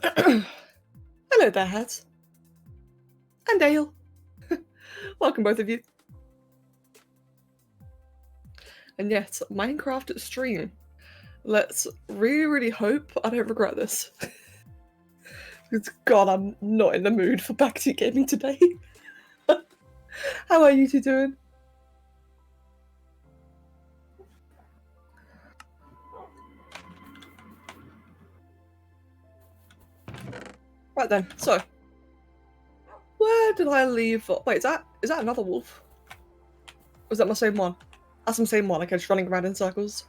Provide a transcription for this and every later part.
Hello there, Haz. And Dale. Welcome, both of you. And yes, Minecraft stream. Let's really hope I don't regret this. Because, God, I'm not in the mood for backseat gaming today. How are you two doing? Right then, so where did I leave? Wait, is that another wolf? Or is that my same one? That's the same one. Okay, just running around in circles.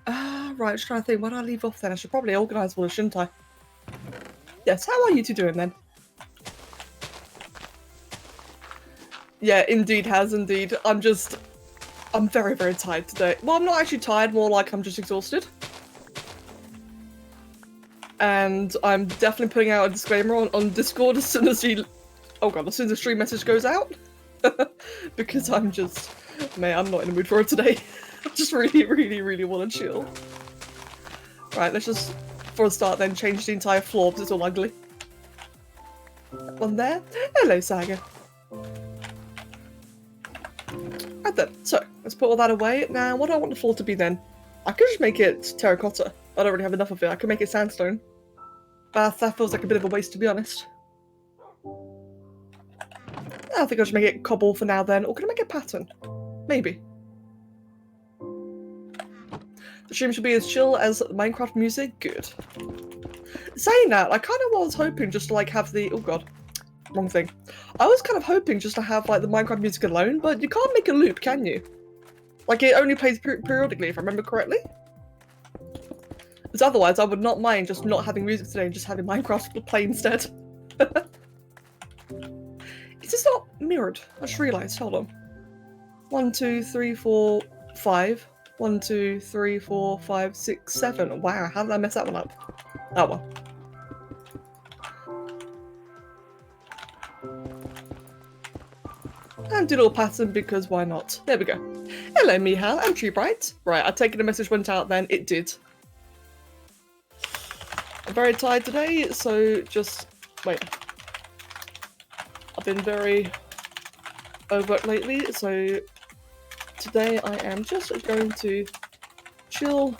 Right, just trying to think. Where did I leave off then? I should probably organise all this, shouldn't I? Yes, how are you two doing then? Yeah, indeed, Haz, indeed. I'm very tired today. Well, I'm not actually tired, more like I'm just exhausted. And I'm definitely putting out a disclaimer on Discord as soon as the stream message goes out. Because I'm not in the mood for it today. I just really want to chill. Right, let's just, for a start then, change the entire floor because it's all ugly. One there. Hello, Saga. Right then, so, let's put all that away. Now, what do I want the floor to be then? I could just make it terracotta. I don't really have enough of it. I could make it sandstone. But that feels like a bit of a waste, to be honest. I think I'll just make it cobble for now then. Or can I make it pattern? Maybe. The stream should be as chill as Minecraft music. Good. Saying that, I kind of was hoping just to like have the... Oh god. Wrong thing. I was kind of hoping just to have like the Minecraft music alone, but you can't make a loop, can you? Like it only plays periodically, if I remember correctly. Because otherwise I would not mind just not having music today and just having Minecraft play instead. Is this not mirrored? I just realised. Hold on. 1, 2, 3, 4, 5. 1, 2, 3, 4, 5, 6, 7. Wow, how did I mess that one up? That one. And do a little pattern because why not? There we go. Hello, Mihal and Treebright. Right, I've taken the message went out then. It did. I'm very tired today, so just wait. I've been very overworked lately, so today I am just going to chill,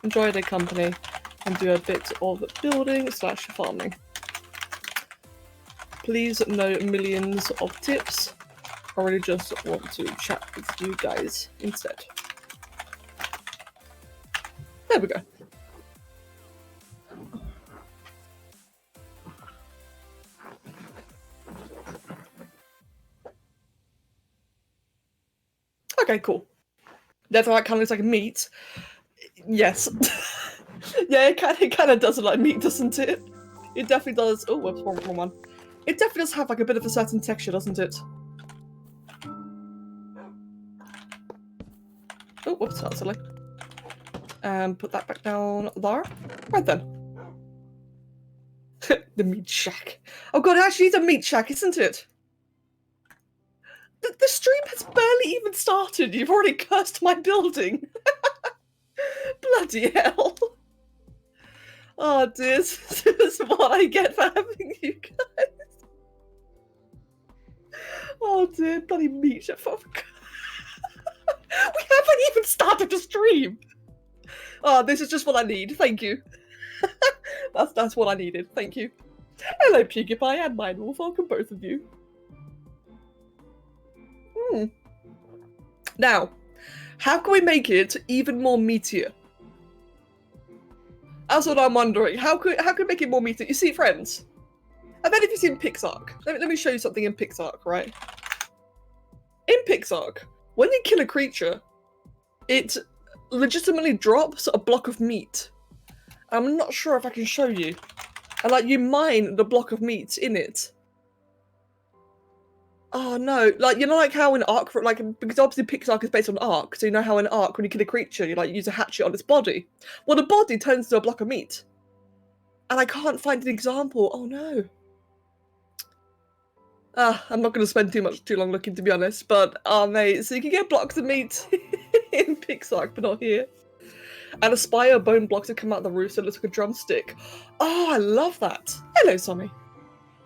enjoy the company, and do a bit of building / farming. Please no millions of tips. I really just want to chat with you guys instead. There we go. Okay, cool. That's how it kind of looks like a meat. Yes. Yeah, it kind of does look like meat, doesn't it? It definitely does. Oh, whoops, wrong one. It definitely does have like a bit of a certain texture, doesn't it? Oh, whoops, that's silly. Put that back down there. Right then. The meat shack. Oh god, it actually is a meat shack, isn't it? The stream has barely even started. You've already cursed my building. Bloody hell. Oh dear, this is what I get for having you guys. Oh dear, bloody meat shack. We haven't even started the stream. Oh, this is just what I need. Thank you. That's what I needed. Thank you. Hello, PewDiePie and Mindwolf. Welcome, both of you. Now, how can we make it even more meatier? That's what I'm wondering. How could we make it more meatier? You see, friends, I bet if you've seen PixArk, let me show you something in PixArk, right? In PixArk, when you kill a creature, it legitimately drops a block of meat. I'm not sure if I can show you. And like you mine the block of meat in it. Oh no, like you know like how in Ark, like because obviously PixArk is based on Ark, so you know how in Ark when you kill a creature you like use a hatchet on its body. Well, the body turns into a block of meat. And I can't find an example. Oh no. I'm not going to spend too long looking, to be honest, but mate, so you can get blocks of meat in PixArk, but not here. And a spire bone blocks that come out of the roof so it looks like a drumstick. Oh, I love that. Hello, Sammy.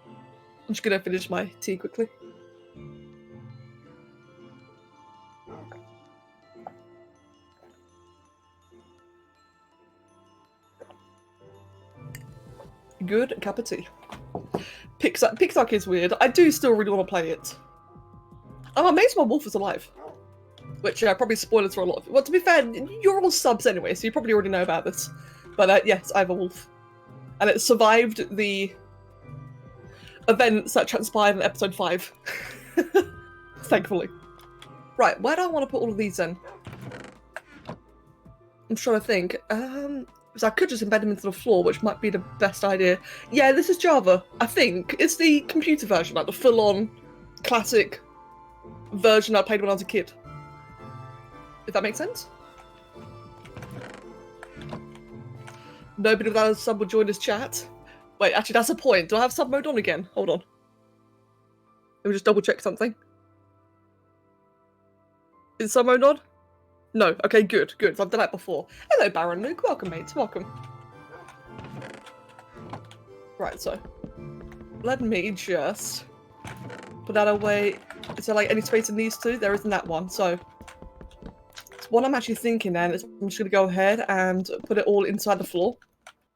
I'm just gonna finish my tea quickly. Good cup of tea. Pixar is weird. I do still really want to play it. I'm amazed my wolf is alive. Which, probably spoilers for a lot of it. Well, to be fair, you're all subs anyway, so you probably already know about this. But yes, I have a wolf. And it survived the events that transpired in episode 5. Thankfully. Right, where do I want to put all of these in? I'm trying to think. So I could just embed them into the floor, which might be the best idea. Yeah, this is Java, I think. It's the computer version, like the full-on classic version I played when I was a kid. If that makes sense? Nobody without a sub will join this chat. Wait, actually, that's a point. Do I have sub mode on again? Hold on. Let me just double check something. Is sub mode on? No. Okay, good, good. So I've done that before. Hello, Baron Luke. Welcome, mates. Welcome. Right, so let me just put that away. Is there like any space in these two? There isn't that one. So what I'm actually thinking then is I'm just going to go ahead and put it all inside the floor.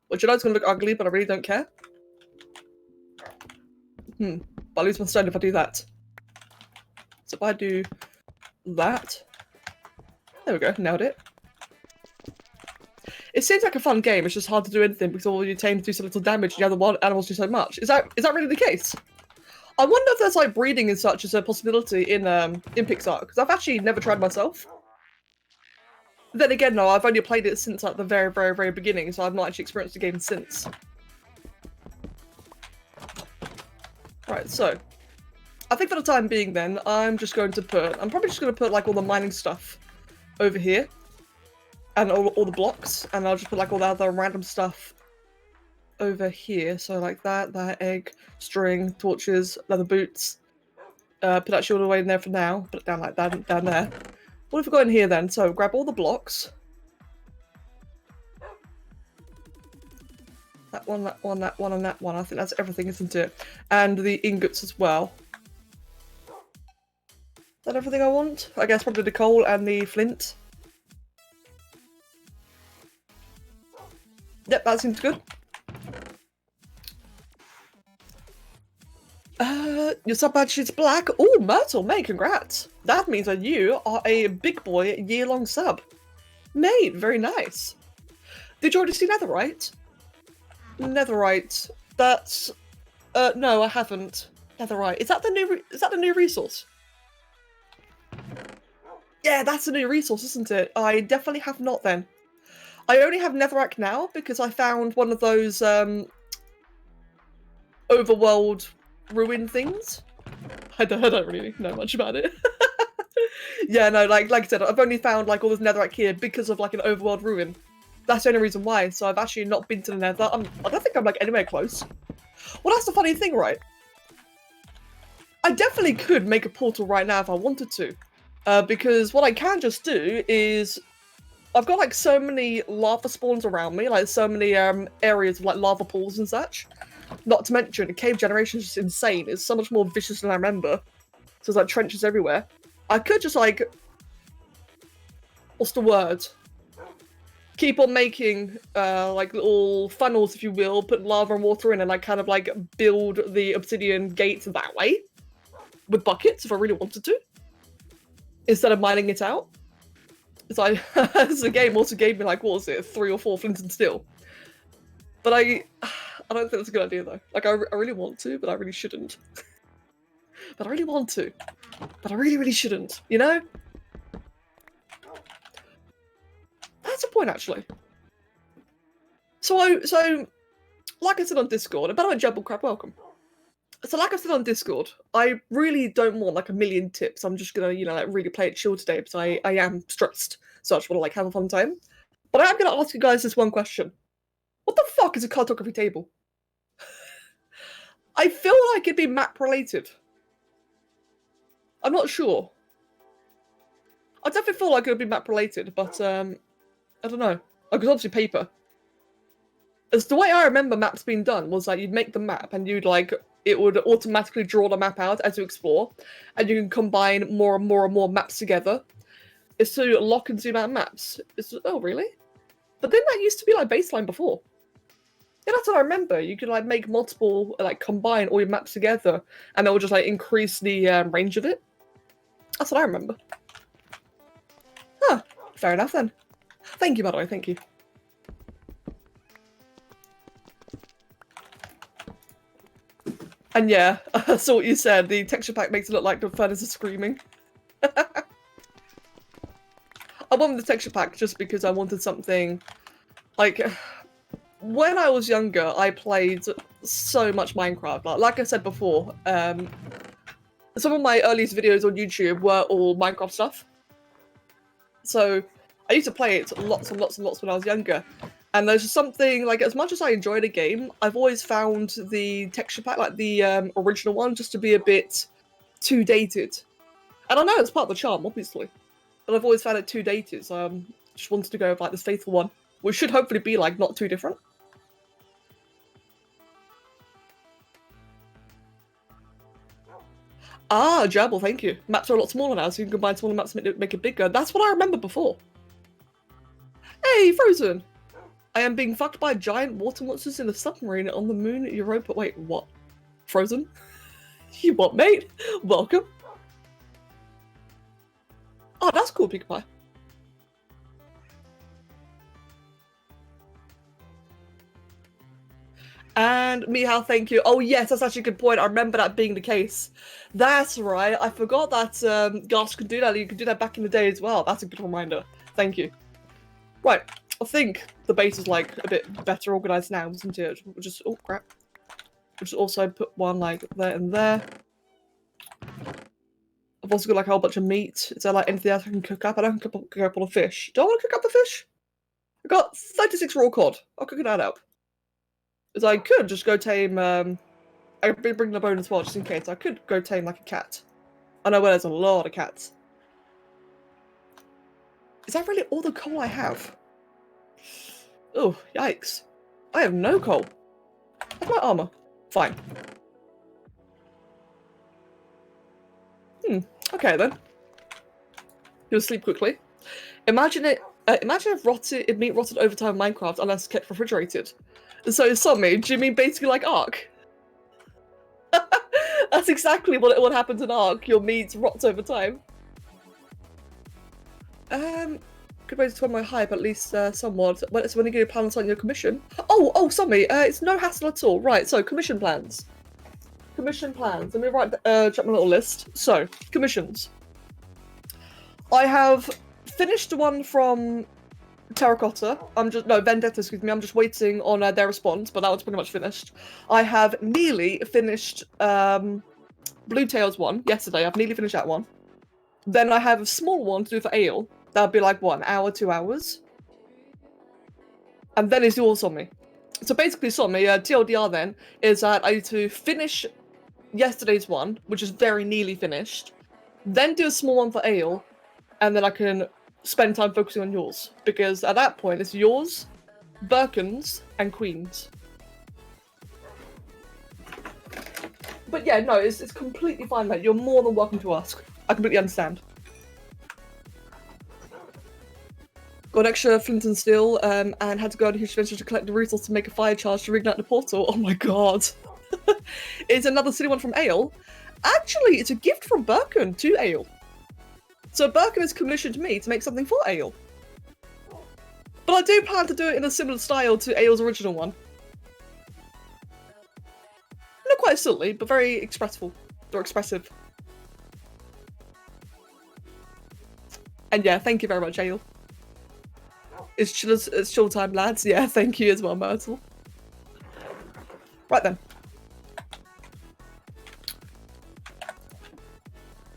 Which I know it's going to look ugly, but I really don't care. But I lose my stone if I do that. So if I do that. There we go, nailed it. It seems like a fun game, it's just hard to do anything because all your tames do so little damage and the other one animals do so much. Is that really the case? I wonder if there's like breeding and such as a possibility in Pixar, because I've actually never tried myself. Then again, no, I've only played it since like the very, very, very beginning, so I've not actually experienced the game since. Right, so I think for the time being then, I'm probably just going to put like all the mining stuff over here. And all the blocks, and I'll just put like all the other random stuff over here. So like that egg, string, torches, leather boots. Put that shield away in there for now. Put it down like that, down there. What have we got in here then? So grab all the blocks. That one, that one, that one, and that one. I think that's everything, isn't it? And the ingots as well. Is that everything I want? I guess probably the coal and the flint. Yep, that seems good. Your sub badge is black. Oh, Myrtle, mate, congrats. That means that you are a big boy year-long sub. Mate, very nice. Did you already see Netherite? Netherite. That's no, I haven't. Netherite. Is that the new resource? Yeah, that's a new resource, isn't it? I definitely have not then. I only have Netherrack now because I found one of those overworld ruin things. I don't really know much about it. Yeah, no, like I said, I've only found like all this Netherrack here because of like an overworld ruin. That's the only reason why. So I've actually not been to the Nether. I don't think I'm like anywhere close. Well, that's the funny thing, right? I definitely could make a portal right now if I wanted to, because what I can just do is. I've got like so many lava spawns around me, like so many areas of like lava pools and such. Not to mention, cave generation is just insane. It's so much more vicious than I remember. So there's like trenches everywhere. I could just like, what's the word? Keep on making like little funnels, if you will, put lava and water in and like kind of like build the obsidian gates that way. With buckets, if I really wanted to. Instead of mining it out. So the game also gave me like, what was it, 3 or 4 flint and steel. But I don't think that's a good idea though. Like I really want to, but I really shouldn't. But I really want to, but I really shouldn't. You know? That's a point actually. So like I said on Discord, and by the way, Jumble Crab, welcome. So like I said on Discord, I really don't want like a million tips. I'm just gonna, you know, like really play it chill today because I am stressed. So I just want to like have a fun time. But I am gonna ask you guys this one question. What the fuck is a cartography table? I feel like it'd be map related. I'm not sure. I definitely feel like it would be map related, but I don't know. Because obviously paper. As the way I remember maps being done was like you'd make the map and you'd like it would automatically draw the map out as you explore, and you can combine more and more and more maps together. It's to lock and zoom out maps. Oh really? But then that used to be like baseline before. Yeah, that's what I remember. You could like make multiple, like combine all your maps together, and that would just like increase the range of it. That's what I remember. Huh. Fair enough then. Thank you, by the way. Thank you. And yeah, I saw what you said. The texture pack makes it look like the furnace is screaming. I wanted the texture pack just because I wanted something like. When I was younger, I played so much Minecraft. Like I said before, some of my earliest videos on YouTube were all Minecraft stuff. So I used to play it lots and lots and lots when I was younger. And there's something, like, as much as I enjoy the game, I've always found the texture pack, like the original one, just to be a bit too dated. And I know it's part of the charm, obviously. But I've always found it too dated, so I just wanted to go with, like, this faithful one. Which should hopefully be, like, not too different. Ah, Jabble, thank you. Maps are a lot smaller now, so you can combine smaller maps and make it bigger. That's what I remember before. Hey, Frozen! I am being fucked by giant water monsters in a submarine on the moon Europa. Wait, what? Frozen? You what, mate? Welcome. Oh, that's cool, Pika Pie. And Mihal, thank you. Oh yes, that's actually a good point. I remember that being the case. That's right. I forgot that Gas could do that. You could do that back in the day as well. That's a good reminder. Thank you. Right. I think the base is like a bit better organized now, isn't it? We'll just oh crap. We'll just also put one like there and there. I've also got like a whole bunch of meat. Is there like anything else I can cook up? I don't cook up all the fish. Do I want to cook up the fish? I got 36 raw cod. I'll cook that up. Because I could just go tame. I could bring the bone as well, just in case. I could go tame like a cat. I know where there's a lot of cats. Is that really all the coal I have? Oh, yikes. I have no coal. That's my armor. Fine. Okay then. You'll sleep quickly. Imagine if meat rotted over time in Minecraft unless kept refrigerated. So, Sommy, do you mean basically like Ark? That's exactly what happens in Ark. Your meat rots over time. Good way to turn my hype, at least somewhat. When are you going to plan on your commission? Oh, Sommy, it's no hassle at all. Right, so commission plans. Commission plans. Let me drop my little list. So, commissions. I have finished the one from Terracotta. Vendetta, excuse me. I'm just waiting on their response, but that one's pretty much finished. I have nearly finished Blue Tails one yesterday. I've nearly finished that one. Then I have a small one to do for Ale. That'll be like, what, an hour, 2 hours? And then it's yours on me. So basically, TLDR then, is that I need to finish yesterday's one, which is very nearly finished, then do a small one for Ale, and then I can spend time focusing on yours. Because at that point, it's yours, Birkin's, and Queen's. But yeah, no, it's completely fine, mate. You're more than welcome to ask. I completely understand. Got an extra flint and steel, and had to go on a huge adventure to collect the resource to make a fire charge to reignite the portal. Oh my god. It's another silly one from Ale. Actually, it's a gift from Birkin to Ale. So Birkin has commissioned me to make something for Ale. But I do plan to do it in a similar style to Ale's original one. Not quite silly, but very expressive. Or expressive. And yeah, thank you very much, Ale. It's chill time, lads. Yeah, thank you as well, Myrtle. Right then.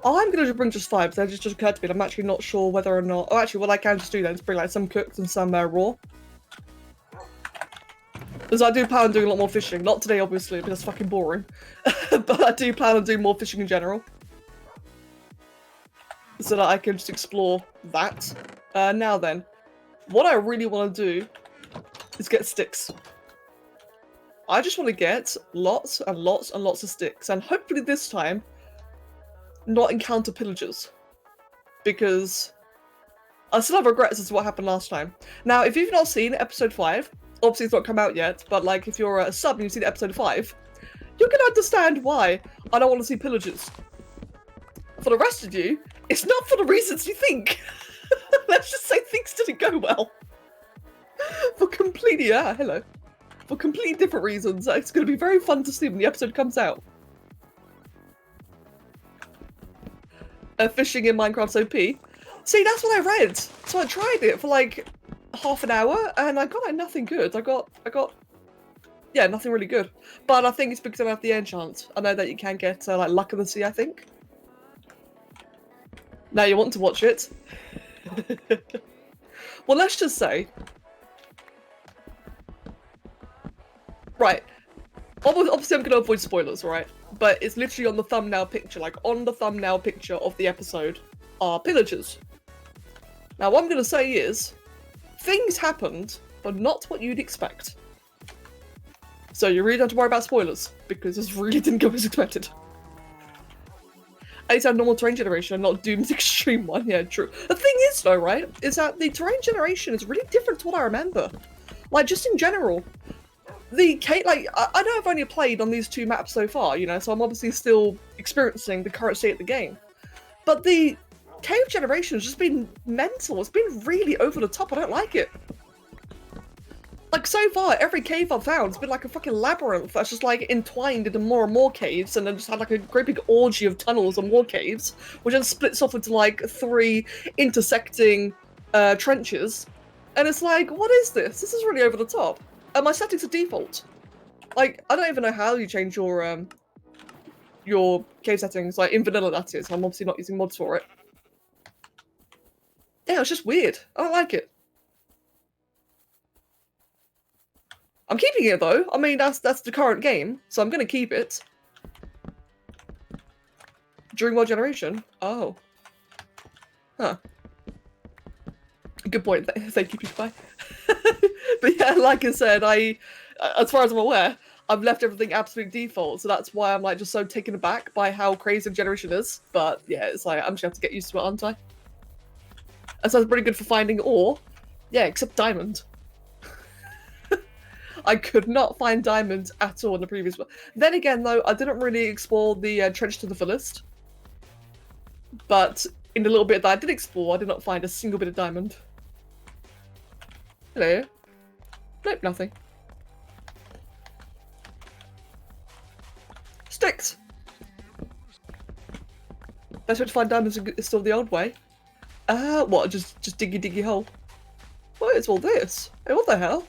I'm gonna bring just 5, so it just occurred to me. I'm actually not sure whether or not. Oh, actually, what I can just do then is bring like some cooked and some raw. Because I do plan on doing a lot more fishing. Not today, obviously, because it's fucking boring. But I do plan on doing more fishing in general. So that I can just explore that. Now then. What I really want to do is get sticks. I just want to get lots and lots and lots of sticks, and hopefully this time not encounter pillagers, because I still have regrets as to what happened last time. Now, if you've not seen episode 5, obviously it's not come out yet, but like if you're a sub and you've seen episode 5, you can understand why I don't want to see pillagers. For the rest of you, it's not for the reasons you think. Let's just say things didn't go well. For completely, hello. For completely different reasons. It's going to be very fun to see when the episode comes out. Fishing in Minecraft's OP. See, that's what I read. So I tried it for like half an hour, and I got like nothing good. I got, yeah, nothing really good. But I think it's because I have the enchant. I know that you can get like Luck of the Sea, I think. Now you want to watch it. Well, let's just say. Right. Obviously, I'm going to avoid spoilers, right? But it's literally on the thumbnail picture. Like, on the thumbnail picture of the episode are pillagers. Now, what I'm going to say is, things happened, but not what you'd expect. So you really don't have to worry about spoilers, because this really didn't go as expected. I need to have normal terrain generation and not Doom's extreme one. Yeah, true. The thing is, though, right, is that the terrain generation is really different to what I remember. Like, just in general. I know I've only played on these 2 maps so far, you know, so I'm obviously still experiencing the current state of the game. But the cave generation has just been mental. It's been really over the top. I don't like it. Like, so far, every cave I've found has been like a fucking labyrinth that's just like entwined into more and more caves, and then just had like a great big orgy of tunnels and more caves, which then splits off into like 3 intersecting trenches. And it's like, what is this? This is really over the top. And my settings are default. Like, I don't even know how you change your cave settings, like in vanilla that is. I'm obviously not using mods for it. Yeah, it's just weird. I don't like it. I'm keeping it though. I mean, that's the current game, so I'm gonna keep it. During world generation? Oh. Huh. Good point. Thank you, PewDiePie. But yeah, like I said, as far as I'm aware, I've left everything absolute default, so that's why I'm like just so taken aback by how crazy the generation is. But yeah, it's like I'm just gonna have to get used to it, aren't I? That sounds pretty good for finding ore. Yeah, except diamond. I could not find diamonds at all in the previous one. Then again, though, I didn't really explore the trench to the fullest. But in the little bit that I did explore, I did not find a single bit of diamond. Hello. Nope, nothing. Sticks! Best way to find diamonds is still the old way. What? Just diggy hole? What is all this? Hey, what the hell?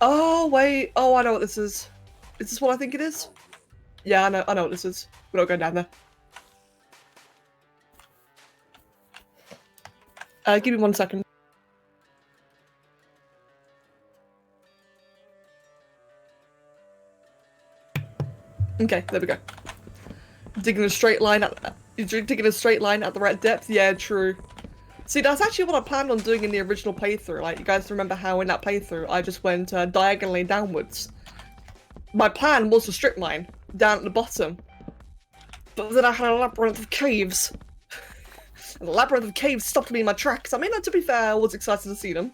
Oh, wait. Oh, I know what this is. Is this what I think it is? Yeah, I know what this is. We're not going down there. Give me 1 second. Okay, there we go. Digging a straight line at the right depth. Yeah, true. See, that's actually what I planned on doing in the original playthrough. Like, you guys remember how in that playthrough I just went diagonally downwards. My plan was to strip mine down at the bottom, but then I had a labyrinth of caves. And the labyrinth of caves stopped me in my tracks. I mean, to be fair, I was excited to see them.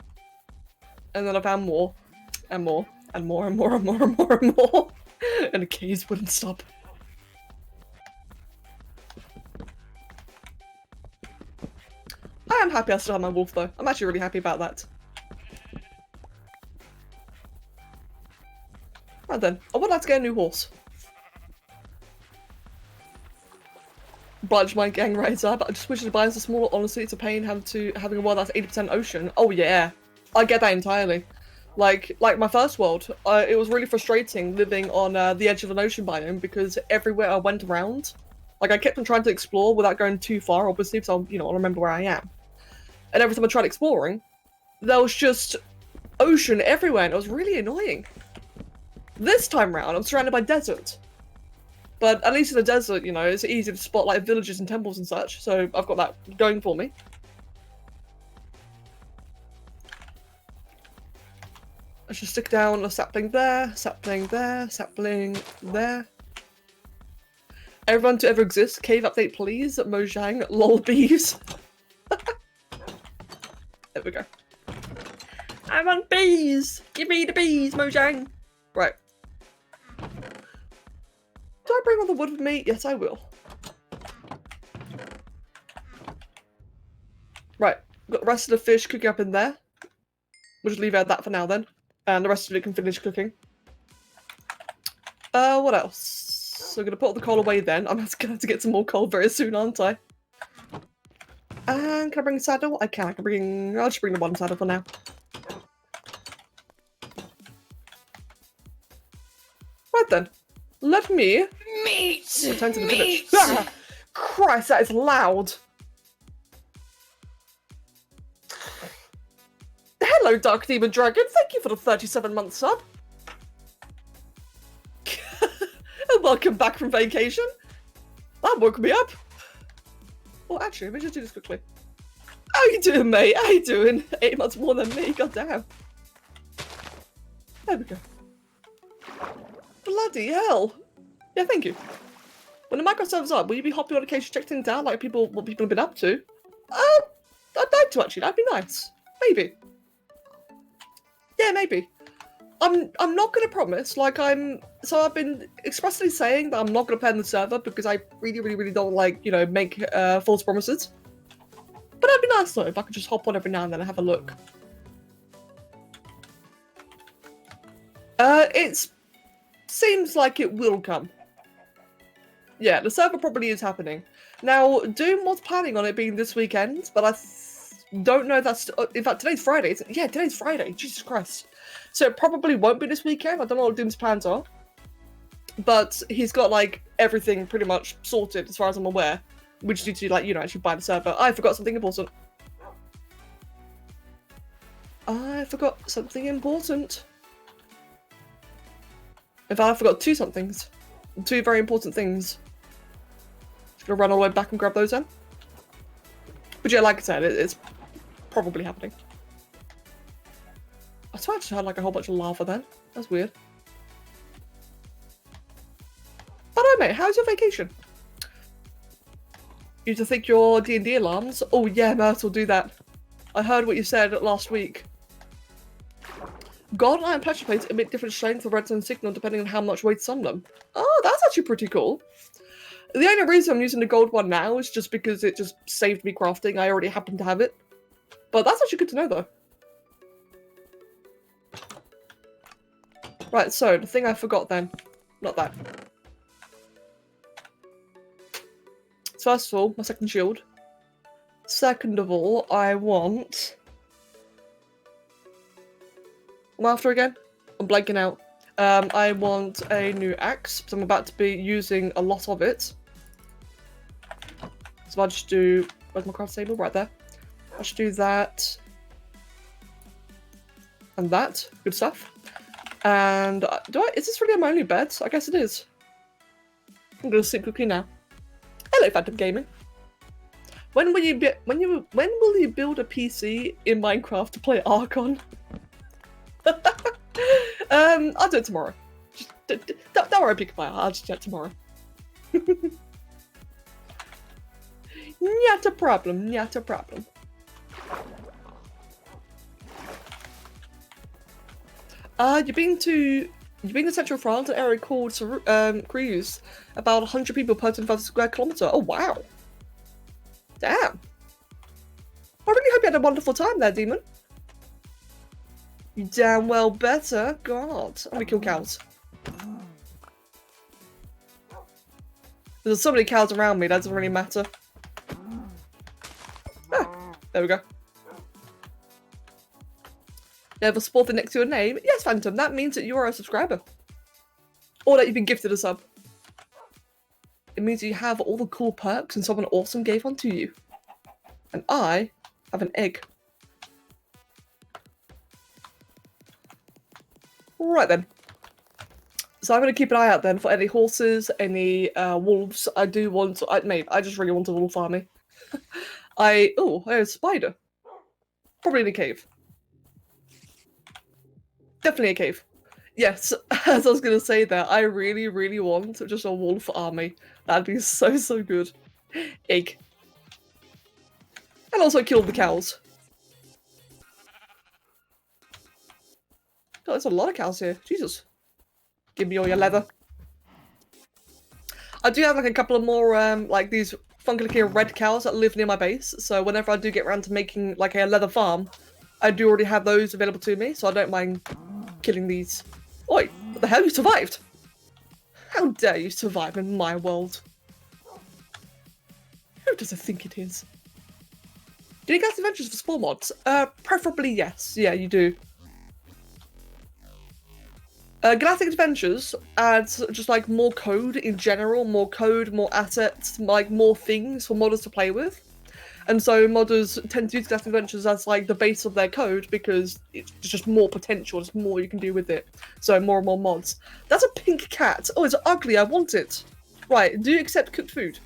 And then I found more, and more, and more, and more, and more, and more, and more. And the caves wouldn't stop. I am happy I still have my wolf, though. I'm actually really happy about that. Right then, I would like to get a new horse. Branch my gang right up. I just wish the buyers are smaller. Honestly, it's a pain having a world that's 80% ocean. Oh yeah, I get that entirely. Like my first world, it was really frustrating living on the edge of an ocean biome because everywhere I went around, like I kept on trying to explore without going too far, obviously, because I'll remember where I am. And every time I tried exploring, there was just ocean everywhere, and it was really annoying. This time round, I'm surrounded by desert. But at least in the desert, you know, it's easy to spot like villages and temples and such, so I've got that going for me. Let's just stick down a sapling there, sapling there, sapling there. Everyone to ever exist, cave update please, Mojang, lol bees. There we go. I want bees! Give me the bees, Mojang! Right. Do I bring all the wood with me? Yes, I will. Right. Got the rest of the fish cooking up in there. We'll just leave it at that for now then. And the rest of it can finish cooking. What else? So I'm gonna put all the coal away then. I'm gonna have to get some more coal very soon, aren't I? And can I bring a saddle? I can. I'll just bring the one saddle for now. Right then. Let me return to the village. Ah, Christ, that is loud. Hello, Dark Demon Dragon. Thank you for the 37-month sub. And welcome back from vacation. That woke me up. Well, actually, let me just do this quickly. How you doing, mate? How you doing? 8 months more than me. God damn. There we go. Bloody hell. Yeah, thank you. When the micro server's up, will you be hopping on occasion to check things out, like what people have been up to? I'd like to actually. That'd be nice. Maybe. Yeah, maybe. I'm not gonna promise. Like so I've been expressly saying that I'm not gonna play on the server because I really don't like, you know, make false promises. But it'd be nice though if I could just hop on every now and then and have a look. It seems like it will come. Yeah, the server probably is happening. Now, Doom was planning on it being this weekend, but I don't know if that's... In fact, today's Friday. Yeah, today's Friday. Jesus Christ. So it probably won't be this weekend. I don't know what Doom's plans are. But he's got, like, everything pretty much sorted, as far as I'm aware. We just need to, like, you know, actually buy the server. I forgot something important. I forgot something important. In fact, I forgot two somethings. Two very important things. Just gonna run all the way back and grab those then. But yeah, like I said, it's probably happening. I swear I just had like a whole bunch of lava then. That's weird. But oh mate, how's your vacation? You to think your D&D alarms? Oh yeah, Myrtle, do that. I heard what you said last week. Gold iron pressure plates emit different strength of redstone signal depending on how much weight's on them. Oh, that's actually pretty cool. The only reason I'm using the gold one now is just because it just saved me crafting. I already happen to have it. But that's actually good to know though. Right, so the thing I forgot then. Not that. So first of all, my second shield. Second of all, I want... I'm after again? I'm blanking out. I want a new axe, because I'm about to be using a lot of it. So I'll just do... Where's my craft table? Right there. I should do that. And that. Good stuff. And is this really my only bed? I guess it is. I'm gonna sleep quickly now. Hello, Phantom Gaming. When will you build a PC in Minecraft to play Ark on? I'll do it tomorrow. Just, don't worry, Pikachu. I'll just do it tomorrow. Not a problem. Not a problem. You've been to Central France, an area called Cruz. About 100 people per 25 square kilometre. Oh wow. Damn. I really hope you had a wonderful time there, Demon. You damn well better. God. I'm gonna kill cows. There's so many cows around me, that doesn't really matter. Ah, there we go. You have a sport next to your name? Yes, Phantom, that means that you are a subscriber. Or that you've been gifted a sub. It means you have all the cool perks and someone awesome gave one to you. And I have an egg. Right then. So I'm going to keep an eye out then for any horses, any wolves. I just really want a wolf army. Oh, I have a spider. Probably in a cave. Definitely a cave. Yes, as I was gonna say that, I really, really want just a wolf army. That'd be so, so good. Egg. And also kill the cows. Oh, there's a lot of cows here. Jesus. Give me all your leather. I do have like a couple of more like these funky looking red cows that live near my base, so whenever I do get around to making like a leather farm, I do already have those available to me, so I don't mind killing these. Oi, what the hell? You survived? How dare you survive in my world? Who does it think it is? Do you guys adventures for spore mods? Preferably yes. Yeah, you do. Galactic Adventures adds just like more code in general, more code, more assets, like more things for modders to play with. And so modders tend to use Galactic Adventures as like the base of their code because it's just more potential, there's more you can do with it. So more and more mods. That's a pink cat. Oh, it's ugly, I want it. Right, do you accept cooked food?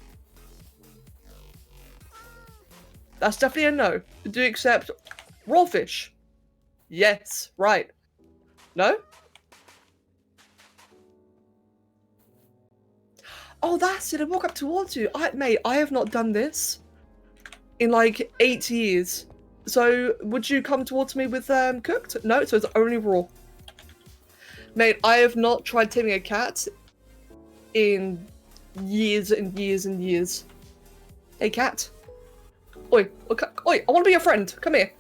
That's definitely a no. Do you accept raw fish? Yes, right. No? Oh, that's it. I walk up towards you. Mate, I have not done this in like 8 years. So, would you come towards me with cooked? No, so it's only raw. Mate, I have not tried taming a cat in years and years and years. Hey, cat. Oi, oi, I want to be your friend. Come here.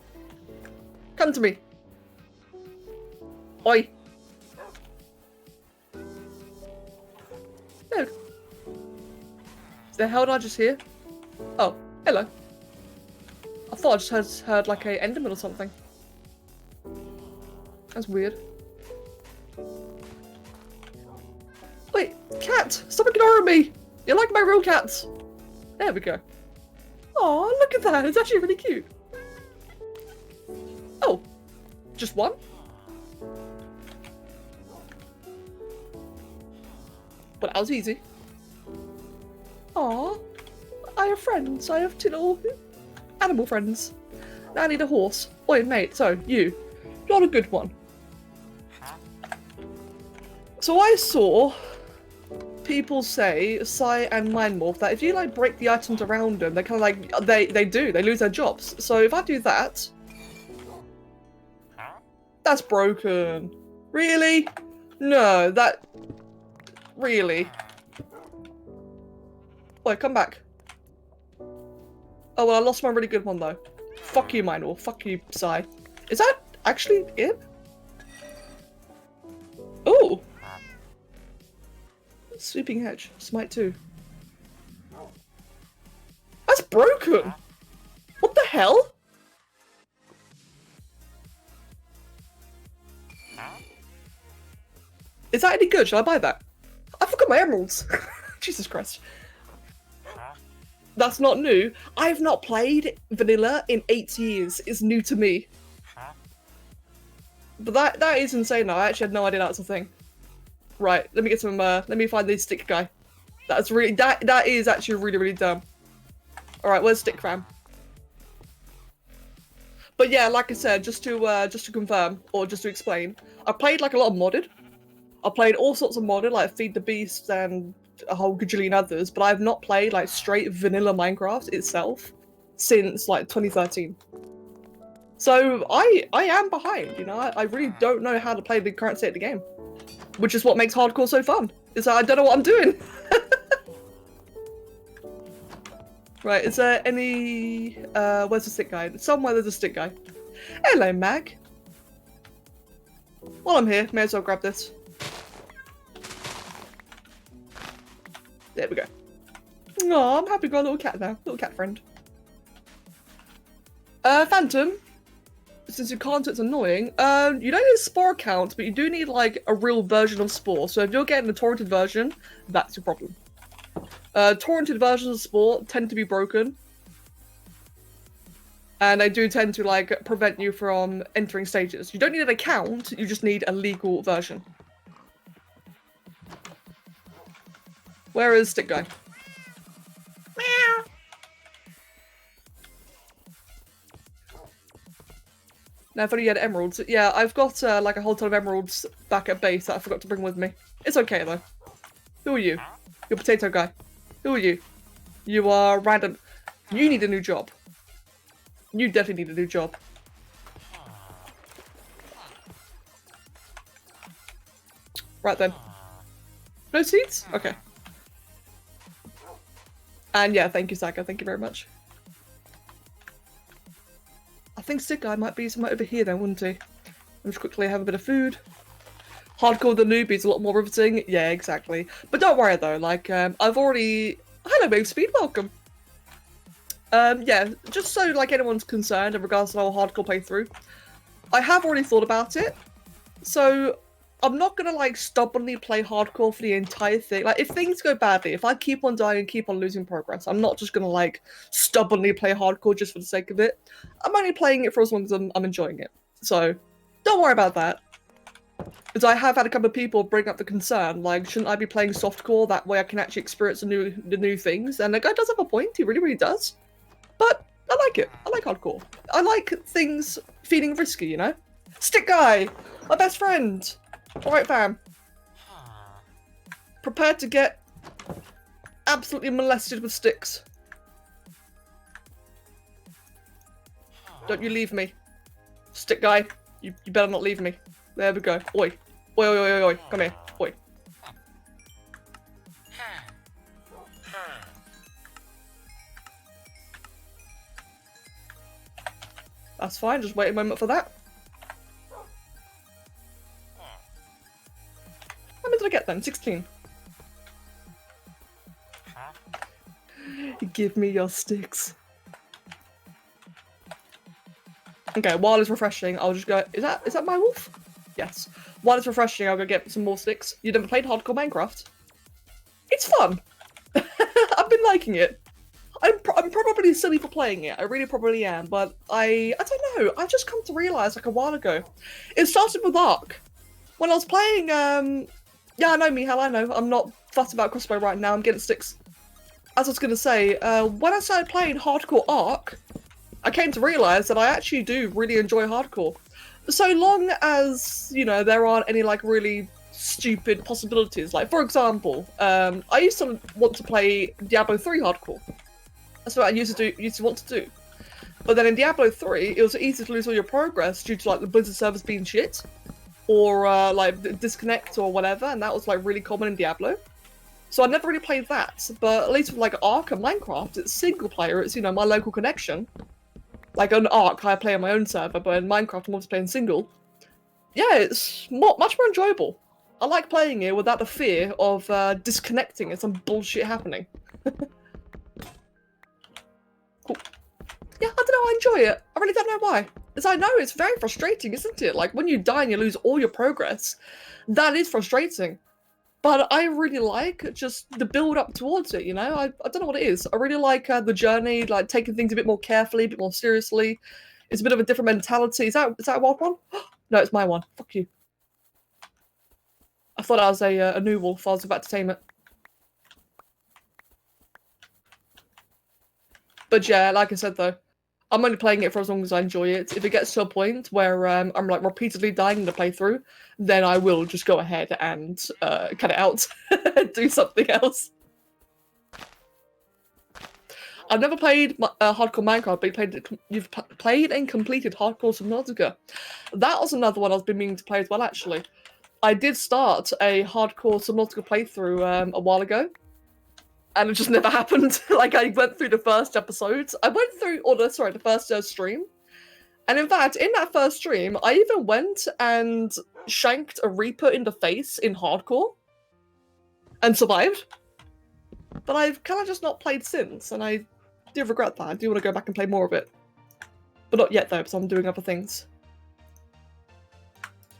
Come to me. Oi. No. The hell did I just hear? Oh, hello. I thought I just heard like a enderman or something. That's weird. Wait, cat! Stop ignoring me! You're like my real cats! There we go. Oh, look at that! It's actually really cute. Oh, just one? But that was easy. Aw, I have friends. I have two little animal friends. Now I need a horse. Oi, mate, so, you're a good one. So I saw people say, Sai and Mindmorph, that if you like break the items around them, they kind of like, they lose their jobs. So if I do that, that's broken. Really? No, really? Wait, come back. Oh, well, I lost my really good one, though. Fuck you, Mindmorph. Fuck you, Sai. Is that actually it? Oh! Sweeping Hedge. Smite 2. That's broken! What the hell? Is that any good? Shall I buy that? I forgot my emeralds! Jesus Christ. That's not new. I have not played vanilla in 8 years. It's new to me. But that is insane now. I actually had no idea that's a thing. Right, let me get some, let me find the stick guy. That's really, that is actually really, really dumb. Alright, where's stick fam? But yeah, like I said, just to confirm, or just to explain, I played like a lot of modded. I played all sorts of modded, like Feed the Beast and a whole gajillion others, but I have not played like straight vanilla Minecraft itself since like 2013. So I am behind, you know, I really don't know how to play the current state of the game. Which is what makes hardcore so fun, is that I don't know what I'm doing. Right, is there any... where's the stick guy? Somewhere there's a stick guy. Hello, Mag. While I'm here, may as well grab this. There we go. Oh, I'm happy I got a little cat now. Little cat friend. Phantom. Since you can't, it's annoying. You don't need a Spore account, but you do need, like, a real version of Spore. So if you're getting a torrented version, that's your problem. Torrented versions of Spore tend to be broken. And they do tend to, like, prevent you from entering stages. You don't need an account, you just need a legal version. Where is Stick Guy? Meow. Now, if only you had emeralds. Yeah, I've got like a whole ton of emeralds back at base that I forgot to bring with me. It's okay though. Who are you? You're potato guy. Who are you? You are random. You need a new job. You definitely need a new job. Right then. No seeds? Okay. And yeah, thank you, Saka. Thank you very much. I think Sick Guy might be somewhere over here then, wouldn't he? I'll just quickly have a bit of food. Hardcore the newbie's a lot more riveting. Yeah, exactly. But don't worry though, like, I've already... Hello, Move Speed, welcome. Yeah, just so like anyone's concerned in regards to the whole hardcore playthrough, I have already thought about it. So I'm not gonna like stubbornly play hardcore for the entire thing. Like if things go badly, if I keep on dying and keep on losing progress, I'm not just gonna like stubbornly play hardcore just for the sake of it. I'm only playing it for as long as I'm enjoying it. So don't worry about that. Because I have had a couple of people bring up the concern, like, shouldn't I be playing softcore? That way I can actually experience the new things. And the guy does have a point. He really, really does. But I like it. I like hardcore. I like things feeling risky, you know? Stick Guy! My best friend! Alright, fam. Prepare to get absolutely molested with sticks. Don't you leave me. Stick Guy, you better not leave me. There we go. Oi. Oi, oi, oi, oi. Come here. Oi. That's fine, just wait a moment for that. How many did I get then? 16. Give me your sticks. Okay, while it's refreshing, I'll just go... Is that my wolf? Yes. While it's refreshing, I'll go get some more sticks. You never played hardcore Minecraft? It's fun! I've been liking it. I'm probably silly for playing it. I really probably am, but I don't know. I've just come to realise like a while ago. It started with Ark. When I was playing, yeah, I know me, hell I know. I'm not fussed about crossbow right now, I'm getting sticks. As I was going to say, when I started playing hardcore Ark, I came to realise that I actually do really enjoy hardcore. So long as, you know, there aren't any like really stupid possibilities. Like, for example, I used to want to play Diablo 3 hardcore. That's what I used to want to do. But then in Diablo 3, it was easy to lose all your progress due to like the Blizzard servers being shit, or like disconnect or whatever, and that was like really common in Diablo. So I never really played that. But at least with like Ark and Minecraft, it's single player. It's, you know, my local connection. Like on Ark, I play on my own server, but in Minecraft, I'm always playing single. Yeah, it's much more enjoyable. I like playing it without the fear of disconnecting and some bullshit happening. Cool. Yeah, I don't know, I enjoy it. I really don't know why. As I know, it's very frustrating, isn't it? Like, when you die and you lose all your progress, that is frustrating. But I really like just the build up towards it, you know? I don't know what it is. I really like the journey, like taking things a bit more carefully, a bit more seriously. It's a bit of a different mentality. Is that a wild one? No, it's my one. Fuck you. I thought I was a new wolf. I was about to tame it. But yeah, like I said though, I'm only playing it for as long as I enjoy it. If it gets to a point where I'm like repeatedly dying in the playthrough, then I will just go ahead and cut it out and do something else. I've never played hardcore Minecraft, but you've played and completed hardcore Subnautica. That was another one I've been meaning to play as well, actually. I did start a hardcore Subnautica playthrough a while ago. And it just never happened. Like, I went through the first episodes. I went through, the first stream. And in fact, in that first stream, I even went and shanked a Reaper in the face in hardcore. And survived. But I've kind of just not played since, and I do regret that. I do want to go back and play more of it. But not yet, though, because I'm doing other things.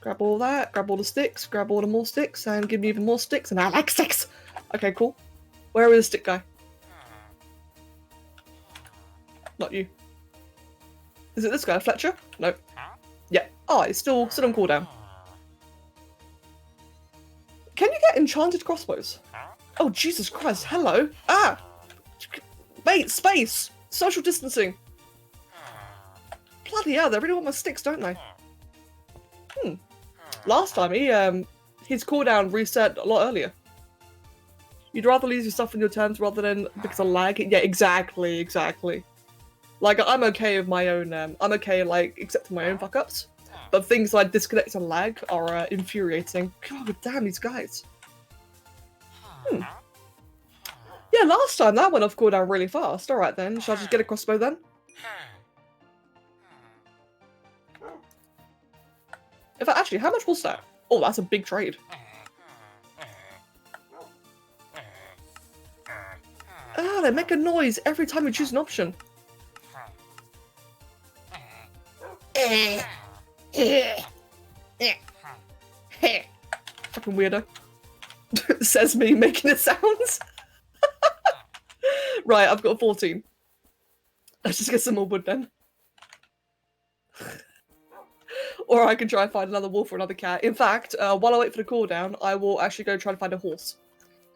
Grab all that, grab all the sticks, grab all the more sticks, and give me even more sticks, and I like sticks! Okay, cool. Where is the stick guy? Not you. Is it this guy, Fletcher? No. Yeah. Oh, it's still on cooldown. Can you get enchanted crossbows? Oh, Jesus Christ, hello. Ah! Mate, space! Social distancing. Bloody hell, they really want my sticks, don't they? Last time, his cooldown reset a lot earlier. You'd rather lose your stuff in your turns rather than because of lag? Yeah, exactly. Like, I'm okay with my own, I'm okay, like, accepting my own fuck-ups. But things like disconnect and lag are infuriating. God damn, these guys. Yeah, last time that went off cooldown really fast. Alright then, shall I just get a crossbow then? In fact, actually, how much was that? Oh, that's a big trade. Ah, they make a noise every time you choose an option. Fucking weirdo. Says me making the sounds. Right, I've got 14. Let's just get some more wood then. Or I can try and find another wolf or another cat. In fact, while I wait for the cooldown, I will actually go try and find a horse.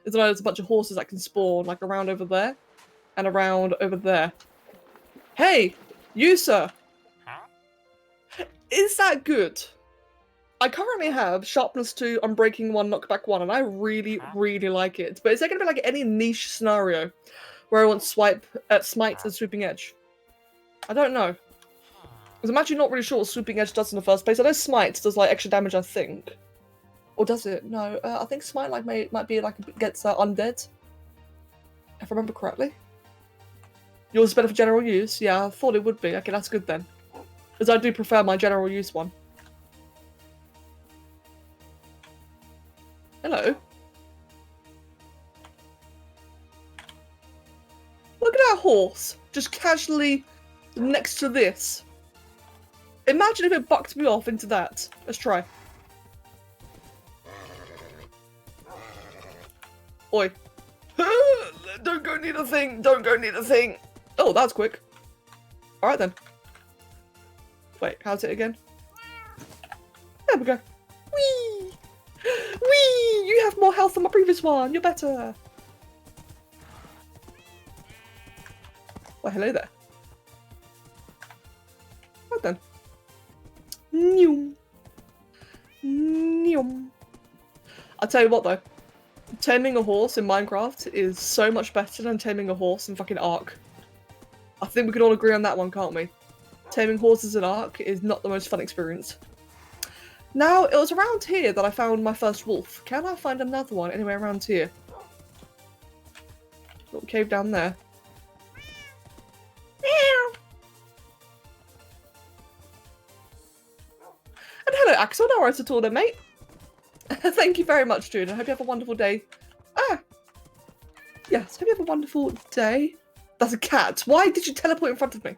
There's a bunch of horses that can spawn, like around over there and around over there. Hey, you sir. Is that good? I currently have Sharpness 2, Unbreaking 1, Knockback 1, and I really, really like it. But is there going to be like any niche scenario where I want Smite and Sweeping Edge? I don't know. Because I'm actually not really sure what Sweeping Edge does in the first place. I know Smite does like extra damage, I think. Or does it? No, I think Smite like might be like gets undead. If I remember correctly. Yours is better for general use? Yeah, I thought it would be. Okay, that's good then. Because I do prefer my general use one. Hello. Look at that horse, just casually next to this. Imagine if it bucked me off into that. Let's try. Oi. Don't go near the thing, don't go near the thing. Oh, that's quick. Alright then. Wait, how's it again? There we go. Whee! Whee! You have more health than my previous one. You're better. Well, hello there. Right then. Nyum. Nyum. I'll tell you what though. Taming a horse in Minecraft is so much better than taming a horse in fucking Ark. I think we can all agree on that one, can't we? Taming horses in Ark is not the most fun experience. Now, it was around here that I found my first wolf. Can I find another one anywhere around here? Little cave down there. And hello, Axel. No worries at all then, mate. Thank you very much, Jude. I hope you have a wonderful day. Ah! Yes, hope you have a wonderful day. That's a cat. Why did you teleport in front of me?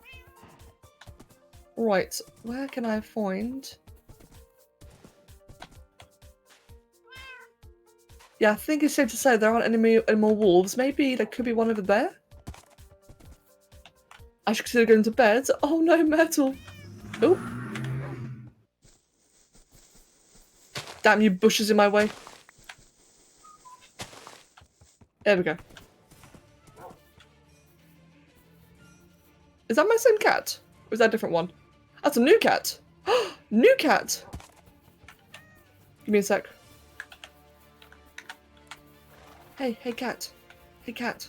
Right, where can I find... Yeah, I think it's safe to say there aren't any more wolves. Maybe there could be one over there? I should consider going to bed. Oh no, Myrtle! Oh. Damn you bushes in my way. There we go. Is that my same cat? Or is that a different one? That's a new cat! New cat! Give me a sec. Hey, hey cat. Hey cat.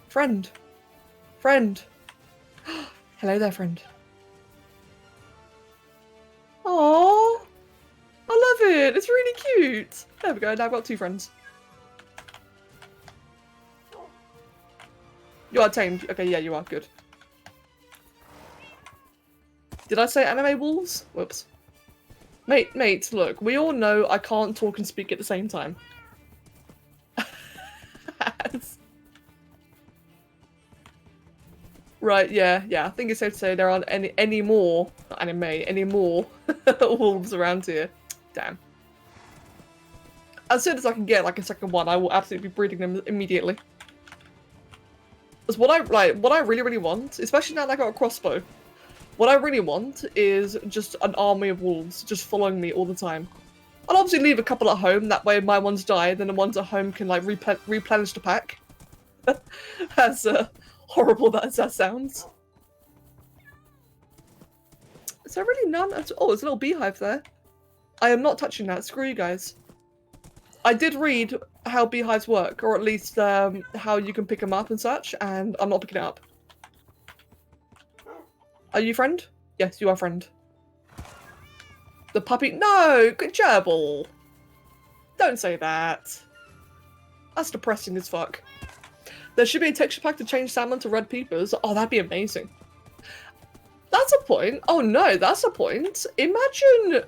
Friend. Friend. Hello there, friend. Aww. I love it. It's really cute. There we go. Now I've got two friends. You are tamed. Okay, yeah, you are. Good. Did I say anime wolves? Whoops. Mate, look. We all know I can't talk and speak at the same time. Right, yeah. I think it's safe to say there aren't any more, not anime, any more wolves around here. Damn. As soon as I can get like a second one, I will absolutely be breeding them immediately. Because what I really want, especially now that I got a crossbow, what I really want is just an army of wolves just following me all the time. I'll obviously leave a couple at home, that way my ones die, then the ones at home can like replenish the pack. As horrible that sounds. Is there really none? Oh, there's a little beehive there. I am not touching that. Screw you guys. I did read how beehives work, or at least how you can pick them up and such, and I'm not picking it up. Are you friend? Yes, you are friend. The puppy. No! Good gerbil! Don't say that. That's depressing as fuck. There should be a texture pack to change salmon to red peepers. Oh, that'd be amazing. That's a point. Oh no, that's a point. Imagine...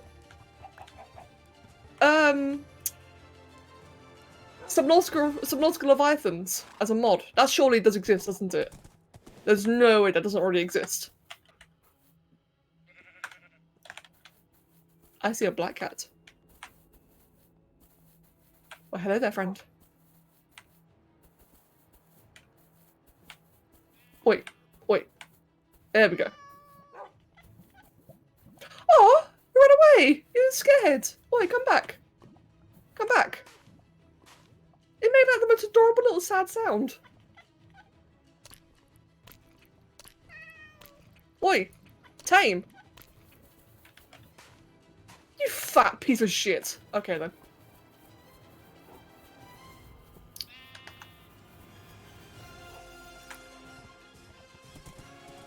Subnautical Leviathans as a mod. That surely does exist, doesn't it? There's no way that doesn't already exist. I see a black cat. Well, hello there, friend. Wait, wait. There we go. Oh, you ran away! You were scared! Oi, come back. Come back. It made like the most adorable little sad sound. Oi, tame. You fat piece of shit. Okay then.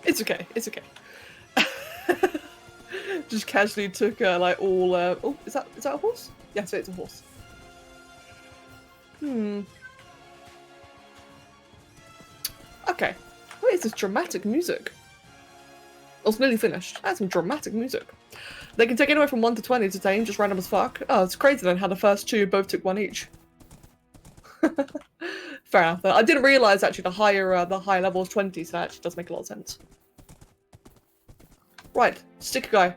It's okay, it's okay. Just casually took like all oh, is that a horse? Yes, it's a horse. Okay. What is this dramatic music? I was nearly finished. That's some dramatic music. They can take anywhere from 1 to 20 to tame, just random as fuck. Oh, it's crazy then how the first two both took 1 each. Fair enough. I didn't realise actually the higher level is 20, so that actually does make a lot of sense. Right, sticker guy.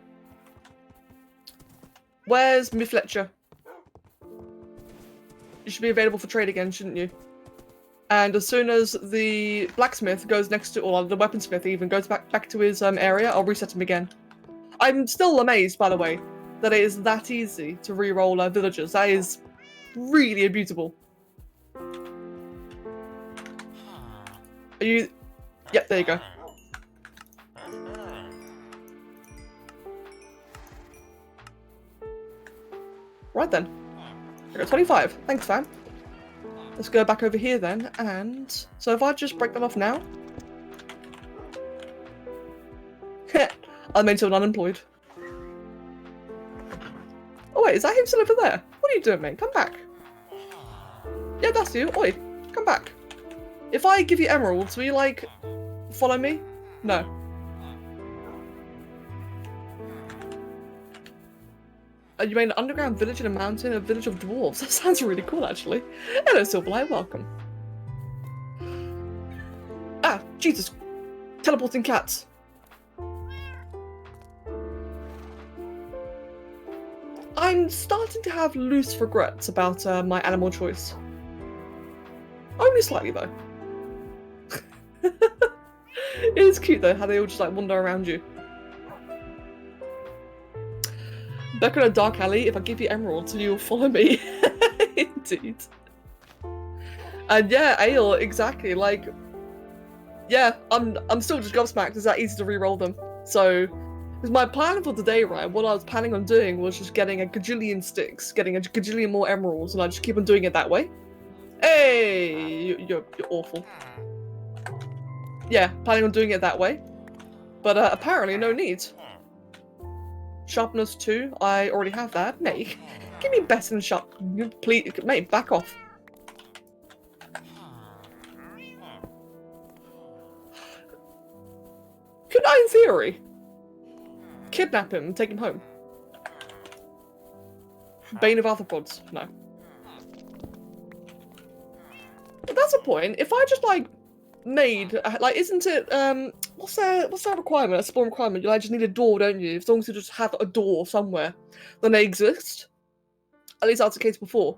Where's my Fletcher? You should be available for trade again, shouldn't you? And as soon as the blacksmith goes next to, or the weaponsmith even goes back to his area, I'll reset him again. I'm still amazed, by the way, that it is that easy to re-roll villagers. That is really beautiful. Are you? Yep, there you go. Right then. I got 25. Thanks, fam. Let's go back over here then, and... So if I just break that off now... I made someone unemployed. Oh wait, is that him still over there? What are you doing, mate? Come back. Yeah, that's you. Oi, come back. If I give you emeralds, will you, like, follow me? No. You made an underground village in a mountain, a village of dwarves. That sounds really cool, actually. Hello, Silverlight, welcome. Ah, Jesus. Teleporting cats. I'm starting to have loose regrets about my animal choice. Only slightly, though. It is cute, though, how they all just, like, wander around you. Back in a dark alley, if I give you emeralds, you'll follow me. Indeed. And yeah, ale, exactly, like... Yeah, I'm still just gobsmacked, it's that easy to re-roll them. So, because my plan for today, right, what I was planning on doing was just getting a gajillion sticks, getting a gajillion more emeralds, and I just keep on doing it that way. Hey! You're awful. Yeah, planning on doing it that way. But apparently no need. Sharpness 2, I already have that. Mate, give me better than sharp. Please, mate, back off. Could I, in theory, kidnap him and take him home? Bane of arthropods? No. But that's a point. If I just, like, made, like, isn't it, what's that requirement, a spawn requirement? You like, just need a door, don't you? As long as you just have a door somewhere, then they exist. At least that's the case before.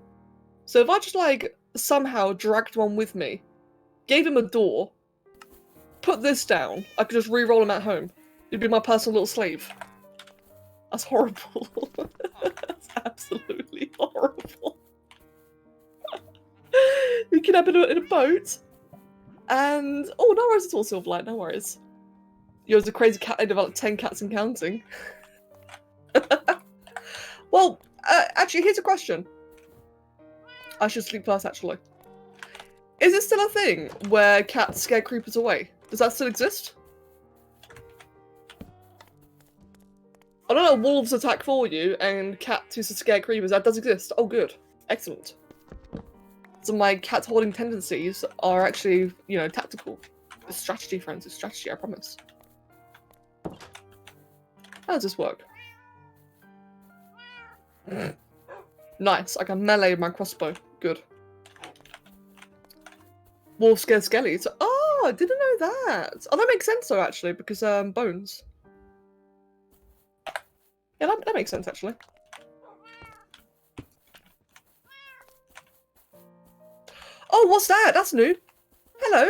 So if I just, like, somehow dragged one with me, gave him a door, put this down, I could just re-roll him at home. He'd be my personal little slave. That's horrible. That's absolutely horrible. You can have it in a boat. And, oh, no worries at all, Silverlight, no worries. You're the crazy cat. I developed 10 cats and counting. Well, actually, here's a question. I should sleep first, actually. Is it still a thing where cats scare creepers away? Does that still exist? I don't know, wolves attack for you, and cats used to scare creepers. That does exist. Oh, good. Excellent. So my cat holding tendencies are actually, you know, tactical. It's strategy, friends. It's strategy, I promise. How does this work? Nice. I can melee my crossbow. Good. Wolf scared skellies. Oh, I didn't know that. Oh, that makes sense though, actually, because bones. Yeah, that makes sense actually. Oh, what's that? That's new. Hello.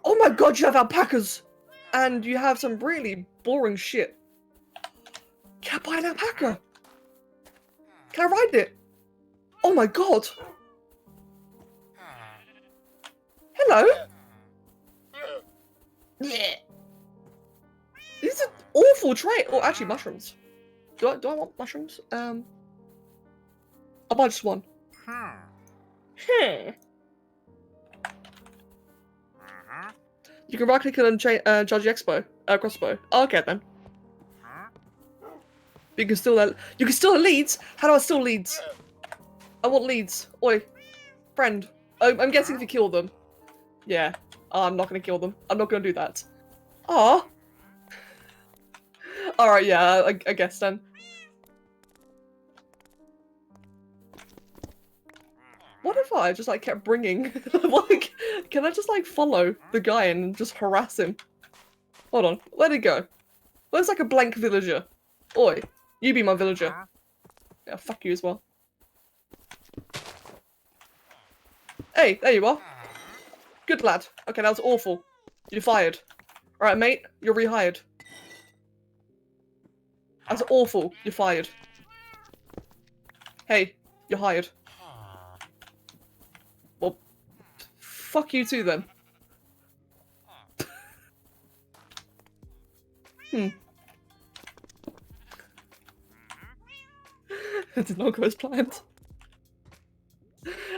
Oh my god, you have alpacas, and you have some really boring shit. Can I buy an alpaca? Can I ride it? Oh my god. Hello. Yeah. These are awful trait. Oh, actually, mushrooms. Do I want mushrooms? I'll buy just one. You can right click and charge the crossbow. Oh, okay then. You can still leads. How do I steal leads? I want leads. Oi, friend. I'm guessing if you kill them. Yeah. Oh, I'm not gonna kill them. I'm not gonna do that. Aw. Alright, yeah, I guess then. What if I just like kept bringing, like, can I just like follow the guy and just harass him? Hold on, where'd he go? Where's like a blank villager? Oi, you be my villager. Yeah, fuck you as well. Hey, there you are. Good lad. Okay, that was awful. You're fired. Alright, mate, you're rehired. That's awful. You're fired. Hey, you're hired. Well, fuck you too then. It did not go as planned.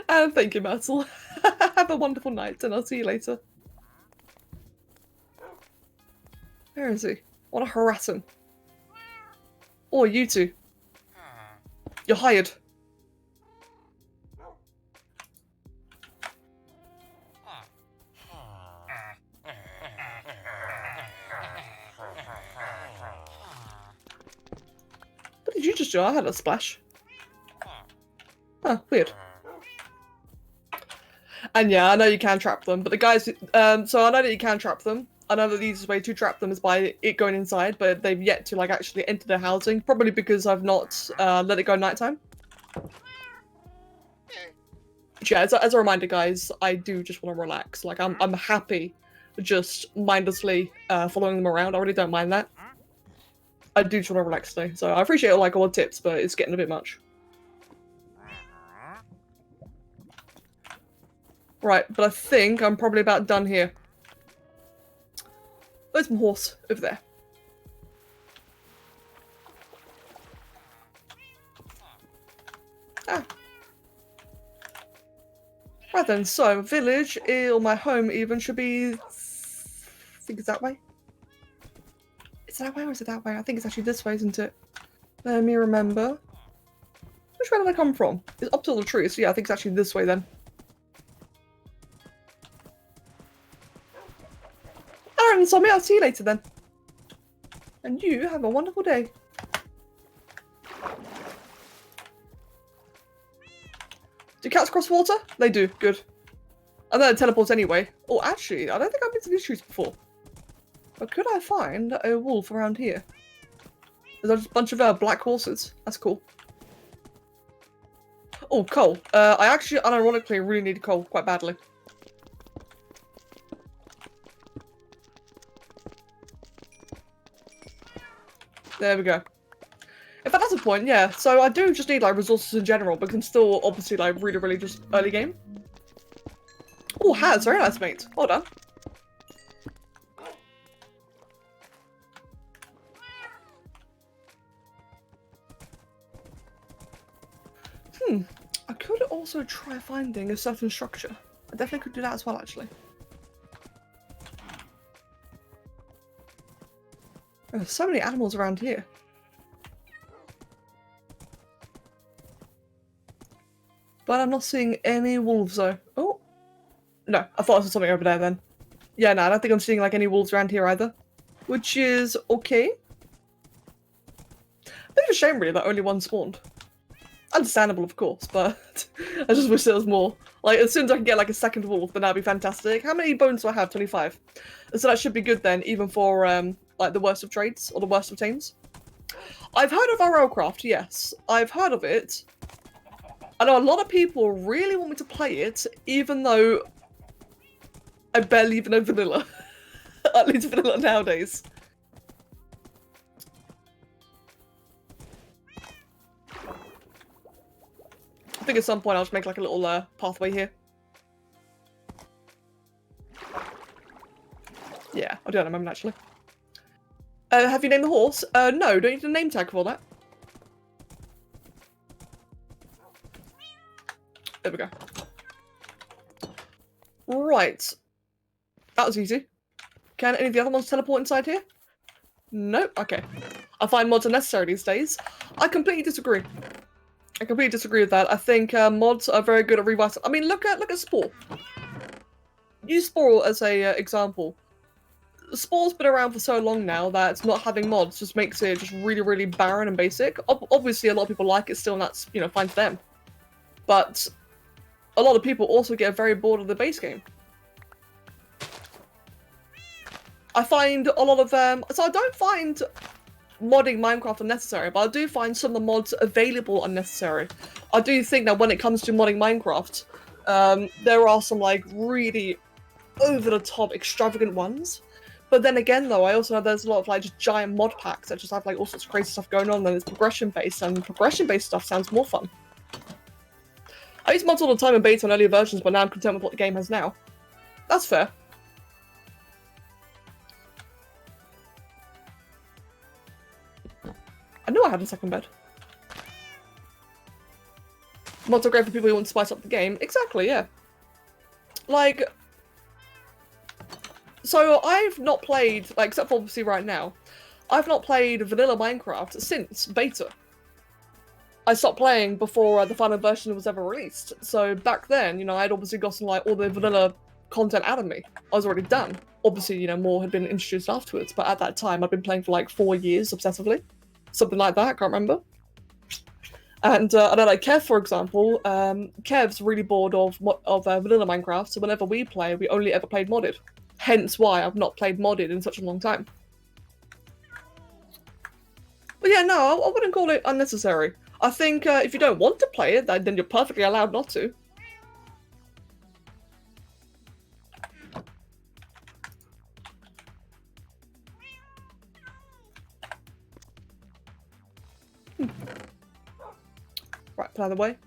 And thank you, Myrtle. Have a wonderful night, and I'll see you later. Where is he? I want to harass him. Oh, you two. You're hired. What did you just do? I had a splash. Huh, weird. And yeah, I know you can trap them, but the guys, so I know that you can trap them. I know that the easiest way to trap them is by it going inside, but they've yet to like actually enter their housing, probably because I've not let it go nighttime. But yeah, as a reminder, guys, I do just want to relax. Like I'm happy just mindlessly following them around. I really don't mind that. I do just want to relax today, so I appreciate like all the tips, but it's getting a bit much. Right, but I think I'm probably about done here. There's my horse over there. Ah. Right then, so village, or my home even, should be... I think it's that way. Is it that way or is it that way? I think it's actually this way, isn't it? Let me remember. Which way did I come from? It's up to the tree, so yeah, I think it's actually this way then. Alright, Tommy, I'll see you later then. And you have a wonderful day. Do cats cross water? They do, good. And then it teleports anyway. Oh, actually, I don't think I've been to these trees before. But could I find a wolf around here? There's a bunch of black horses. That's cool. Oh, coal. I actually, unironically, really need coal quite badly. There we go. In fact, that's a point, yeah. So I do just need, like, resources in general, but can still, obviously, like, really just early game. Oh, has. Very nice, mate. Well done. I could also try finding a certain structure. I definitely could do that as well, actually. There's so many animals around here. But I'm not seeing any wolves, though. Oh! No, I thought I saw something over there, then. Yeah, no, I don't think I'm seeing, like, any wolves around here, either. Which is okay. Bit of a shame, really, that only one spawned. Understandable, of course, but I just wish there was more. Like, as soon as I can get, like, a second wolf, then that'd be fantastic. How many bones do I have? 25. So that should be good, then, even for, like, the worst of trades, or the worst of tames. I've heard of RLcraft, yes. I've heard of it. I know a lot of people really want me to play it, even though I barely even know vanilla. At least vanilla nowadays. I think at some point I'll just make like a little pathway here. Yeah, I'll do that in a moment actually. Have you named the horse? No, don't you need a name tag for that? There we go. Right. That was easy. Can any of the other ones teleport inside here? Nope. Okay. I find mods unnecessary these days. I completely disagree. I completely disagree with that. I think mods are very good at revitalizing. I mean, look at Spore. Use Spore as a example. Spore's been around for so long now that not having mods just makes it just really, really barren and basic. Obviously, a lot of people like it still, and that's, you know, fine for them. But a lot of people also get very bored of the base game. I find a lot of so I don't find modding Minecraft unnecessary, but I do find some of the mods available unnecessary. I do think that when it comes to modding Minecraft, there are some like really over-the-top extravagant ones. But then again, though, I also know there's a lot of like just giant mod packs that just have like all sorts of crazy stuff going on, and it's progression-based, and progression-based stuff sounds more fun. I use mods all the time in beta and earlier versions, but now I'm content with what the game has now. That's fair. I knew I had a second bed. Mods are great for people who want to spice up the game. Exactly, yeah. Like, so I've not played, like, except for obviously right now, I've not played vanilla Minecraft since beta. I stopped playing before the final version was ever released. So back then, you know, I'd obviously gotten like all the vanilla content out of me. I was already done. Obviously, you know, more had been introduced afterwards, but at that time I'd been playing for like 4 years obsessively. Something like that, I can't remember. And I know, like Kev, for example, Kev's really bored of vanilla Minecraft, so whenever we play, we only ever played modded. Hence why I've not played modded in such a long time. But yeah, no, I wouldn't call it unnecessary. I think if you don't want to play it, then you're perfectly allowed not to. Right, put that away.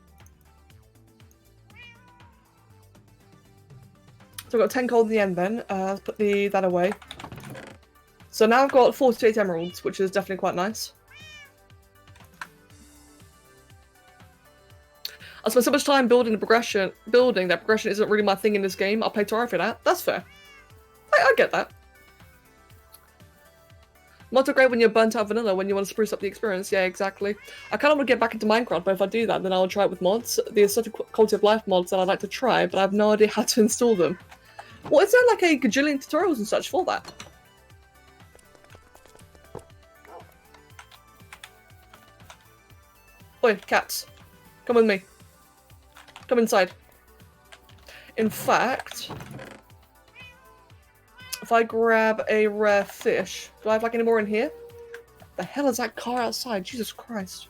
So I've got 10 gold in the end then. Let's put that away. So now I've got 48 emeralds, which is definitely quite nice. I spent so much time building that progression isn't really my thing in this game. I'll play Torah for that. That's fair. I get that. Mods are great when you're burnt out vanilla, when you want to spruce up the experience. Yeah, exactly. I kind of want to get back into Minecraft, but if I do that, then I'll try it with mods. There's such a quality of life mods that I'd like to try, but I have no idea how to install them. Well, is there like a gajillion tutorials and such for that? Oi, cats. Come with me. Come inside. In fact, if I grab a rare fish, do I have like any more in here? The hell is that car outside? Jesus Christ.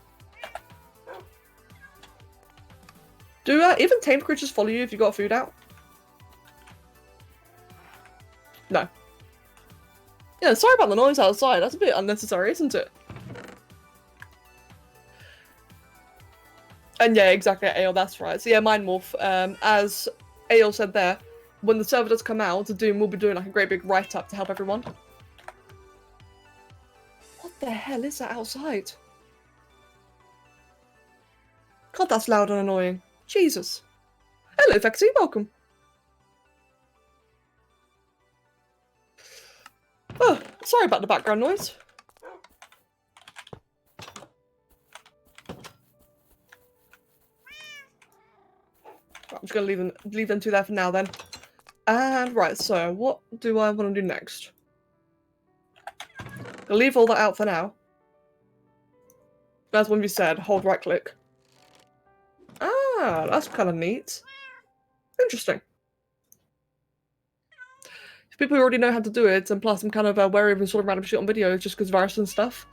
Do even tame creatures follow you if you got food out? No. Yeah, sorry about the noise outside. That's a bit unnecessary, isn't it? And yeah, exactly, Ale, that's right. So yeah, Mindmorph, as Ale said there, when the server does come out, Doom will be doing like a great big write-up to help everyone. What the hell is that outside? God, that's loud and annoying. Jesus. Hello, Vexy, welcome. Oh, sorry about the background noise. I'm just going to leave them two there for now then. And right, so what do I want to do next? I'll leave all that out for now. That's when you said, hold right click. Ah, that's kind of neat. Interesting. People who already know how to do it, and plus I'm kind of wary of installing random shit on videos just because virus and stuff.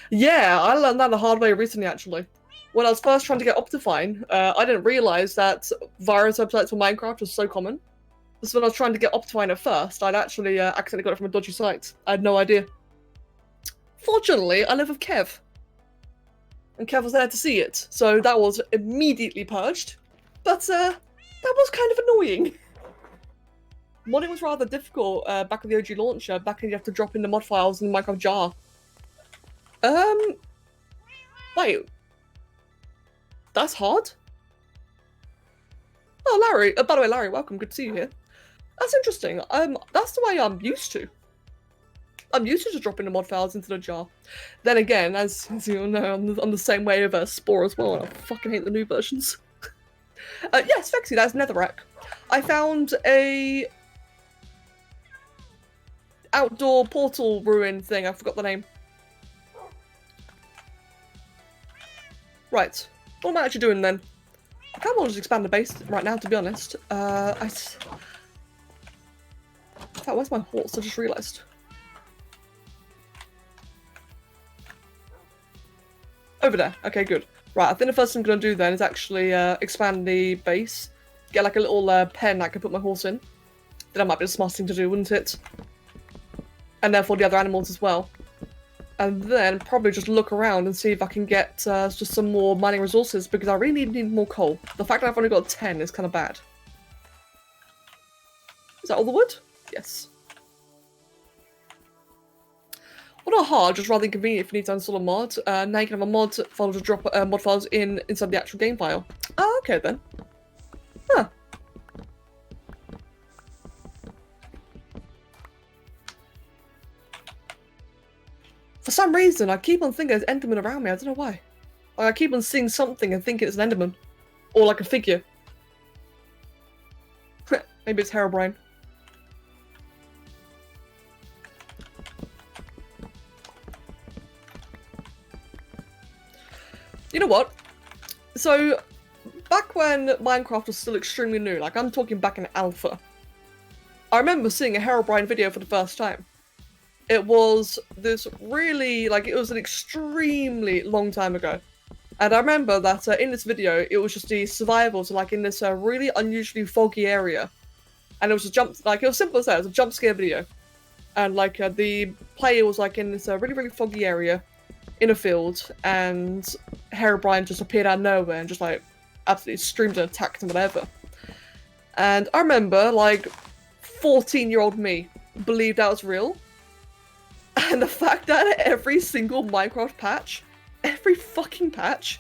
Yeah, I learned that the hard way recently, actually. When I was first trying to get Optifine, I didn't realise that virus websites for Minecraft was so common. So when I was trying to get Optifine at first, I'd actually accidentally got it from a dodgy site. I had no idea. Fortunately, I live with Kev. And Kev was there to see it, so that was immediately purged. But that was kind of annoying. Modding was rather difficult back with the OG launcher, back when you have to drop in the mod files in the Minecraft jar. Wait. That's hard? Oh, Larry. By the way, Larry, welcome. Good to see you here. That's interesting. That's the way I'm used to. I'm used to just dropping the mod files into the jar. Then again, as you all know, I'm the same way with Spore as well, and I fucking hate the new versions. Yes, Vexy, that's Netherrack. I found a outdoor portal ruin thing. I forgot the name. Right. What am I actually doing then? I kind of want to just expand the base right now, to be honest. In fact, where's my horse? I just realised. Over there. Okay, good. Right, I think the first thing I'm going to do then is actually expand the base. Get like a little pen I can put my horse in. That might be the smartest thing to do, wouldn't it? And therefore the other animals as well. And then probably just look around and see if I can get just some more mining resources, because I really need more coal. The fact that I've only got 10 is kind of bad. Is that all the wood? Yes. Well, not hard, just rather inconvenient if you need to install a mod. Now you can have a mod file to drop mod files inside the actual game file. Oh, okay then. Huh. For some reason, I keep on thinking there's Enderman around me. I don't know why. Like, I keep on seeing something and thinking it's an Enderman. Or like a figure. Maybe it's Herobrine. You know what? So, back when Minecraft was still extremely new, like I'm talking back in alpha, I remember seeing a Herobrine video for the first time. It was this really, like, it was an extremely long time ago. And I remember that in this video, it was just the survivors, like, in this really unusually foggy area. And it was it was simple as that, it was a jump scare video. And, like, the player was, like, in this really, really foggy area in a field, and Herobrine just appeared out of nowhere and just, like, absolutely streamed and attacked and whatever. And I remember, like, 14-year-old me believed that was real. And the fact that every single Minecraft patch, every fucking patch,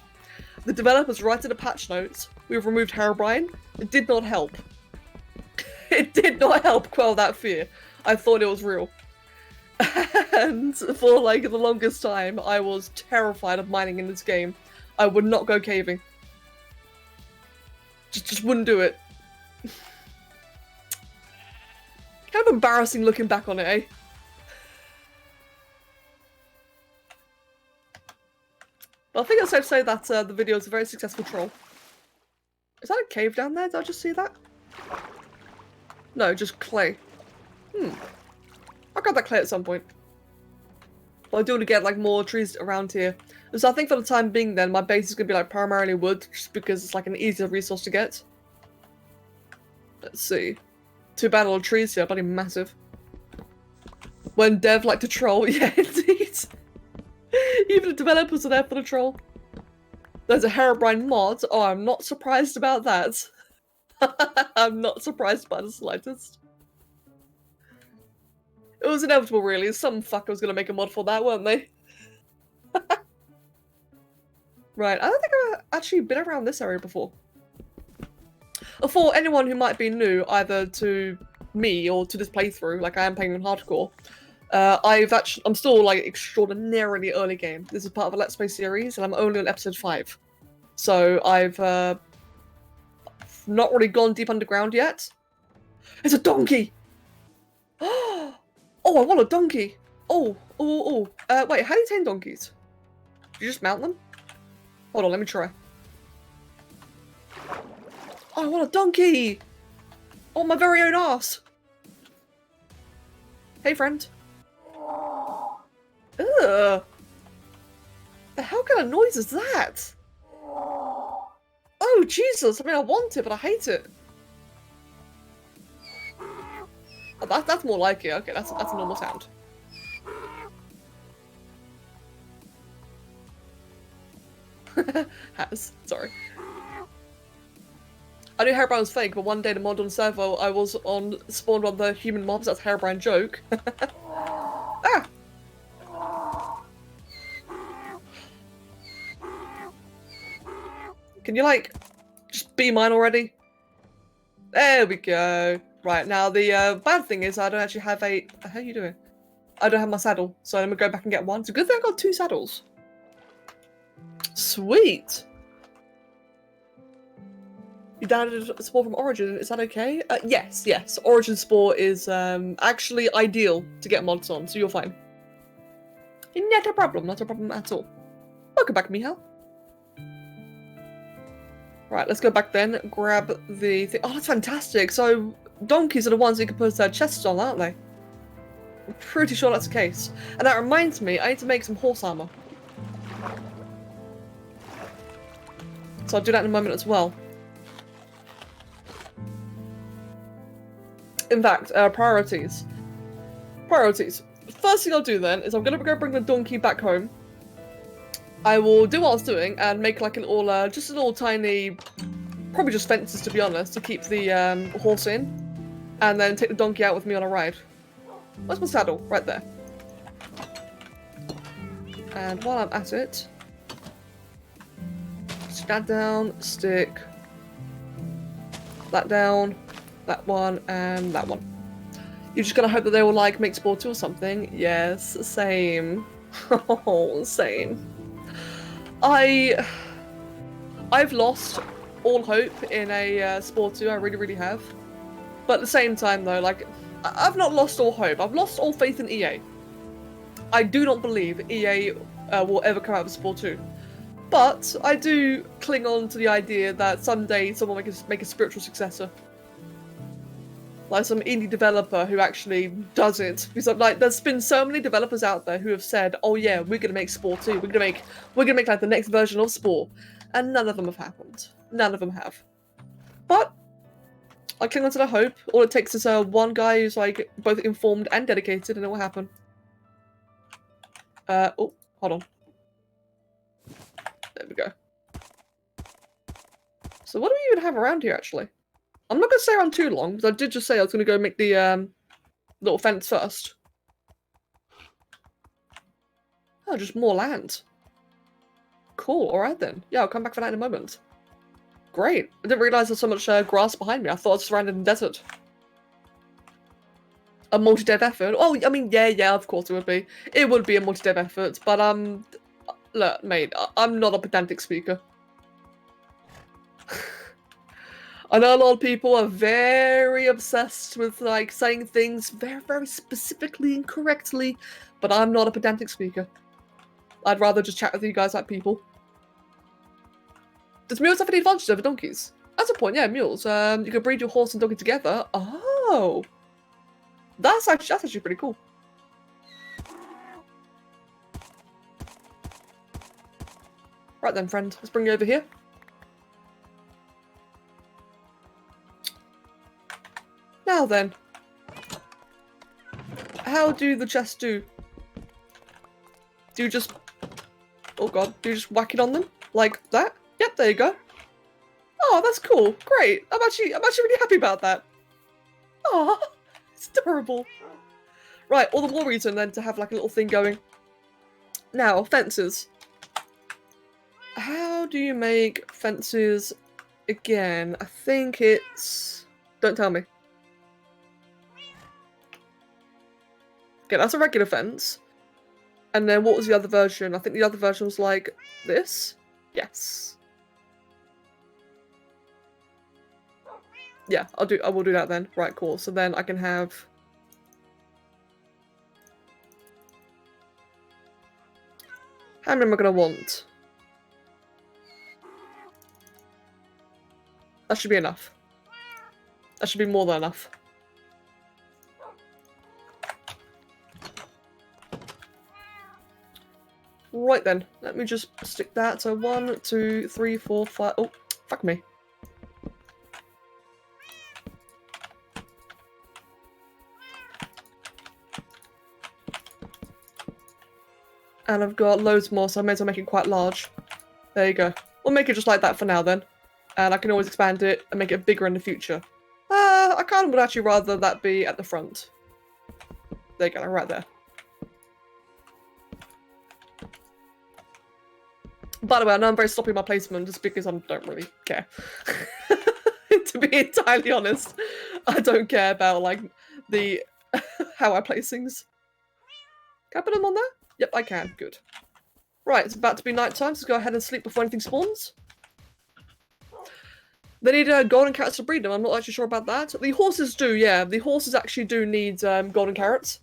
the developers write in the patch notes, we've removed Herobrine, it did not help. It did not help quell that fear. I thought it was real. And for like the longest time, I was terrified of mining in this game. I would not go caving. Just wouldn't do it. Kind of embarrassing looking back on it, eh? But I think it's safe to say that the video is a very successful troll. Is that a cave down there? Did I just see that? No, just clay. I'll grab that clay at some point. But I do want to get like more trees around here. So I think for the time being then, my base is going to be like primarily wood, just because it's like an easier resource to get. Let's see. Too bad all the trees here, bloody massive. When dev like to troll, yeah indeed. Even the developers are there for the troll. There's a Herobrine mod. Oh, I'm not surprised about that. I'm not surprised by the slightest. It was inevitable, really. Some fucker was going to make a mod for that, weren't they? Right, I don't think I've actually been around this area before. For anyone who might be new, either to me or to this playthrough, like I am playing on hardcore, I'm still like extraordinarily early game. This is part of a Let's Play series, and I'm only on episode 5. So I've not really gone deep underground yet. It's a donkey! Oh, I want a donkey! Oh. Wait, how do you tame donkeys? Do you just mount them? Hold on, let me try. Oh, I want a donkey! Oh, my very own ass! Hey, friend. Ugh! The hell kind of noise is that? Oh, Jesus! I mean, I want it, but I hate it. Oh, that's more like it. Okay, that's a normal sound. Sorry. I knew Herobrine was fake, but one day the mod on server I was on spawned on the human mobs. That's Herobrine joke. Ah! Can you like just be mine already? There we go. Right, now the bad thing is I don't actually have a... How are you doing? I don't have my saddle, so I'm gonna go back and get one. It's a good thing I got 2 saddles. Sweet! You downloaded Spore from Origin, is that okay? Yes. Origin Spore is actually ideal to get mods on, so you're fine. Not a problem at all. Welcome back, Mihal. Right, let's go back then, grab the thing. Oh, that's fantastic. So, donkeys are the ones you can put chests on, aren't they? I'm pretty sure that's the case. And that reminds me, I need to make some horse armor. So I'll do that in a moment as well. In fact, priorities. Priorities. First thing I'll do then is I'm gonna go bring the donkey back home. I will do what I was doing and make like an all, just a little tiny, probably just fences to be honest, to keep the horse in. And then take the donkey out with me on a ride. Where's my saddle? Right there. And while I'm at it, stick that down, stick that down, that one, and that one. You're just gonna hope that they will like make Spore 2 or something. Yes, same. Oh, same. I've lost all hope in a Spore 2, I really have. But at the same time though, like, I've not lost all hope, I've lost all faith in EA. I do not believe EA will ever come out with Spore 2. But I do cling on to the idea that someday someone will make a spiritual successor. Like some indie developer who actually does it. Because like, there's been so many developers out there who have said, "Oh yeah, we're gonna make Spore 2. We're gonna make like the next version of Spore," and none of them have happened. None of them have. But I cling on to the hope. All it takes is one guy who's like both informed and dedicated, and it will happen. Oh, hold on. There we go. So what do we even have around here actually? I'm not going to stay around too long, because I did just say I was going to go make the little fence first. Oh, just more land. Cool, alright then. Yeah, I'll come back for that in a moment. Great. I didn't realise there's so much grass behind me. I thought I was surrounded in desert. A multi-dev effort? Oh, I mean, yeah, of course it would be. It would be a multi-dev effort, but, look, mate, I'm not a pedantic speaker. I know a lot of people are very obsessed with, like, saying things very specifically and correctly, but I'm not a pedantic speaker. I'd rather just chat with you guys like people. Does mules have any advantages over donkeys? That's a point, yeah, mules. You can breed your horse and donkey together. Oh! That's actually pretty cool. Right then, friend. Let's bring you over here. Now then. How do the chests do? Do you just... Oh god, do you just whack it on them? Like that? Yep, there you go. Oh, that's cool. Great. I'm actually really happy about that. Oh, it's adorable. Right, all the more reason then to have like a little thing going. Now, fences. How do you make fences again? I think it's... Don't tell me. Okay, that's a regular fence. And then what was the other version? I think the other version was like this? Yes. Yeah, I will do that then. Right, cool. So then I can have... How many am I going to want? That should be enough. That should be more than enough. Right then, let me just stick that. So 1, 2, 3, 4, 5... Oh, fuck me. And I've got loads more, so I may as well make it quite large. There you go. We'll make it just like that for now then. And I can always expand it and make it bigger in the future. I kind of would actually rather that be at the front. There you go, right there. By the way, I know I'm very sloppy in my placement just because I don't really care. To be entirely honest, I don't care about, like, the how I place things. Can I put them on there? Yep, I can. Good. Right, it's about to be night time, so go ahead and sleep before anything spawns. They need golden carrots to breed them. I'm not actually sure about that. The horses do, yeah. The horses actually do need golden carrots.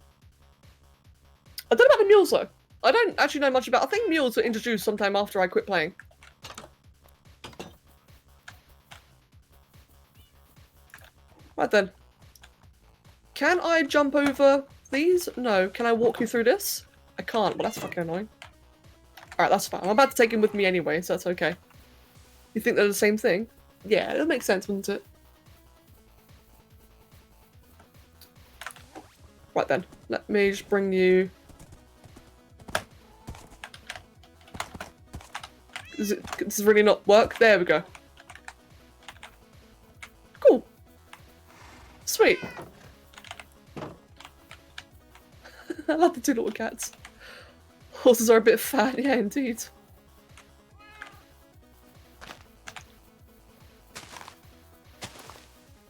I don't know about the mules, though. I don't actually know much about... I think mules were introduced sometime after I quit playing. Right then. Can I jump over these? No. Can I walk you through this? I can't. Well, that's fucking annoying. Alright, that's fine. I'm about to take him with me anyway, so that's okay. You think they're the same thing? Yeah, it'll make sense, wouldn't it? Right then. Let me just bring you... Does this really not work? There we go. Cool. Sweet. I love the two little cats. Horses are a bit fat, yeah, indeed.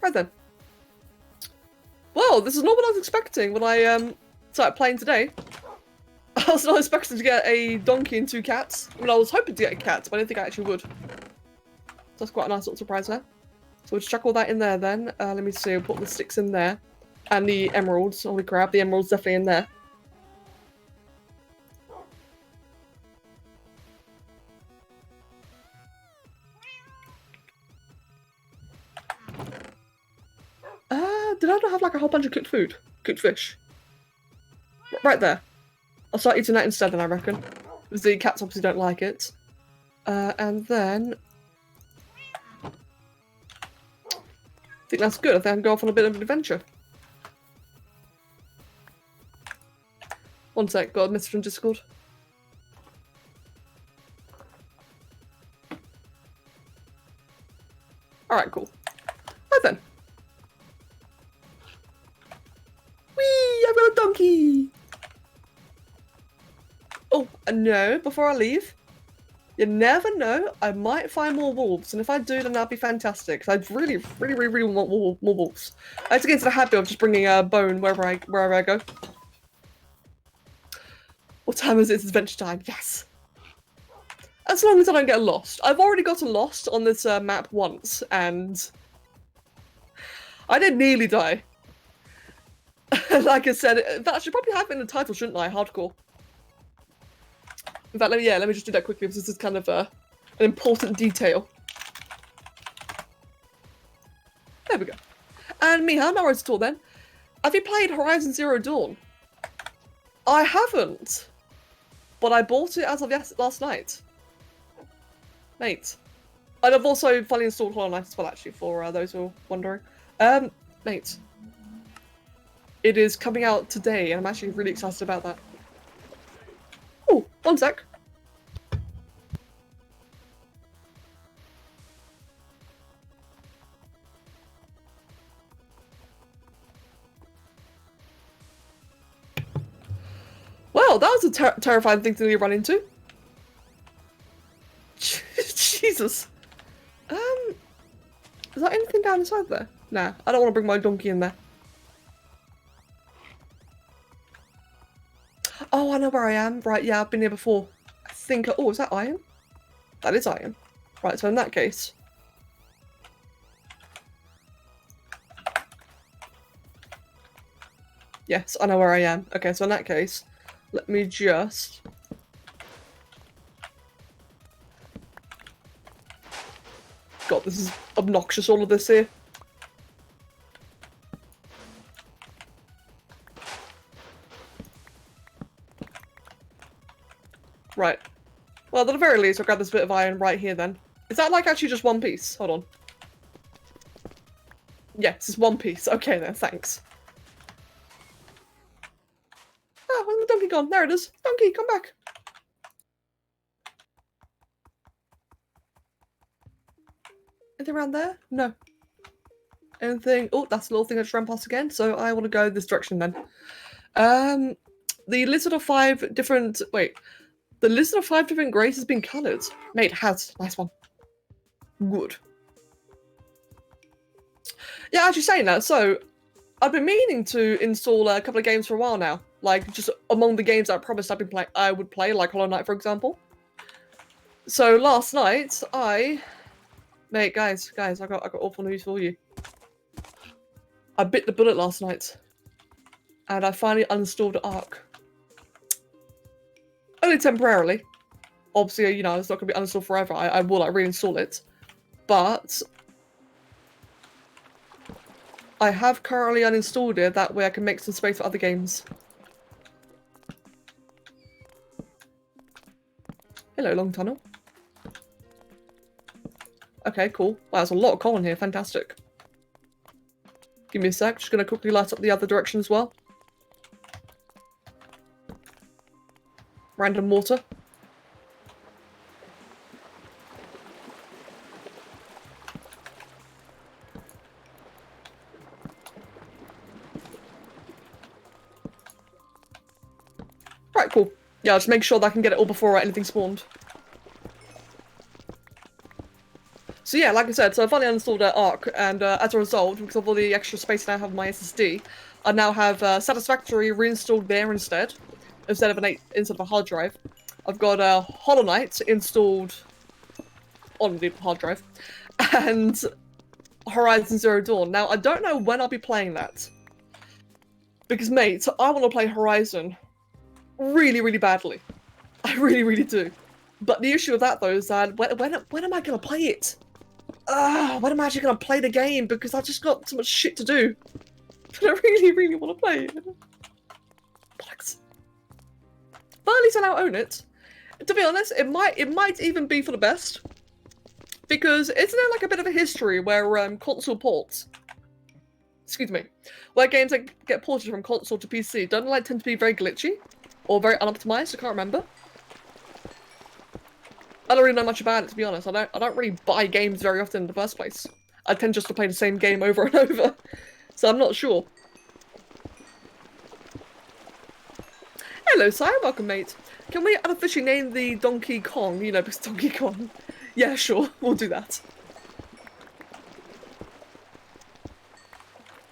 Right then. Well, this is not what I was expecting when I started playing today. I was not expecting to get a donkey and 2 cats. I mean, I was hoping to get a cat, but I didn't think I actually would. So that's quite a nice little surprise there. So we'll just chuck all that in there then. Let me see, we'll put the sticks in there. And the emeralds. Holy crap, the emeralds definitely in there. Did I not have like a whole bunch of cooked food? Cooked fish? Right there. I'll start eating that instead then, I reckon. Because the cats obviously don't like it. And then... I think that's good. I think I can go off on a bit of an adventure. One sec, got a message from Discord. Alright, cool. Right then. Whee! I've got a donkey! Oh, no, before I leave, you never know, I might find more wolves, and if I do, then that'd be fantastic. I really want more wolves. I have to get into the habit of just bringing a bone wherever I go. What time is it? It's adventure time. Yes! As long as I don't get lost. I've already gotten lost on this map once, and I did nearly die. Like I said, I should probably have it in the title, shouldn't I? Hardcore. In fact, let me just do that quickly because this is kind of an important detail. There we go. And Miha, no worries at all then. Have you played Horizon Zero Dawn? I haven't. But I bought it as of last night. Mate. And I've also fully installed Hollow Knight as well, actually, for those who are wondering. Mate. It is coming out today, and I'm actually really excited about that. Oh, one sec. Well, that was a terrifying thing to run into. Jesus. Is there anything down inside there? Nah, I don't want to bring my donkey in there. Oh, I know where I am. Right, yeah, I've been here before. I think... Oh, is that iron? That is iron. Right, so in that case... Yes, I know where I am. Okay, so in that case, let me just... God, this is obnoxious, all of this here. Right. Well, at the very least, I'll grab this bit of iron right here then. Is that like actually just one piece? Hold on. Yes, it's one piece. Okay then, thanks. Oh, where's the donkey gone? There it is. Donkey, come back. Anything around there? No. Anything? Oh, that's a little thing I just ran past again, so I want to go this direction then. The list of 5 different... Wait. The list of 5 different grays has been coloured. Mate, it has. Nice one. Good. Yeah, actually saying that, so I've been meaning to install a couple of games for a while now. Like, just among the games I promised I would play, like Hollow Knight, for example. So last night, Mate, guys, I got awful news for you. I bit the bullet last night. And I finally uninstalled Ark. Only temporarily. Obviously, you know, it's not going to be uninstalled forever. I will, like, reinstall it. But I have currently uninstalled it. That way I can make some space for other games. Hello, Long Tunnel. Okay, cool. Wow, there's a lot of coal in here. Fantastic. Give me a sec. Just going to quickly light up the other direction as well. Random water. Right, cool. Yeah, I'll just make sure that I can get it all before anything spawned. So yeah, like I said, so I finally uninstalled Ark, and as a result, because of all the extra space I now have on my SSD, I now have Satisfactory reinstalled there instead of a hard drive. I've got Hollow Knight installed on the hard drive, and Horizon Zero Dawn. Now, I don't know when I'll be playing that, because mate, I want to play Horizon really, really badly. I really, really do. But the issue with that though is that when am I gonna play it? When am I actually gonna play the game? Because I've just got so much shit to do. But I really, really want to play it. Bollocks. But at least I now own it. To be honest, it might even be for the best. Because isn't there like a bit of a history where console ports, excuse me, where games that get ported from console to PC don't like tend to be very glitchy or very unoptimized? I can't remember. I don't really know much about it, to be honest. I don't really buy games very often in the first place. I tend just to play the same game over and over, so I'm not sure. Hello, sire. Welcome, mate. Can we unofficially name the Donkey Kong? You know, because Donkey Kong. Yeah, sure. We'll do that.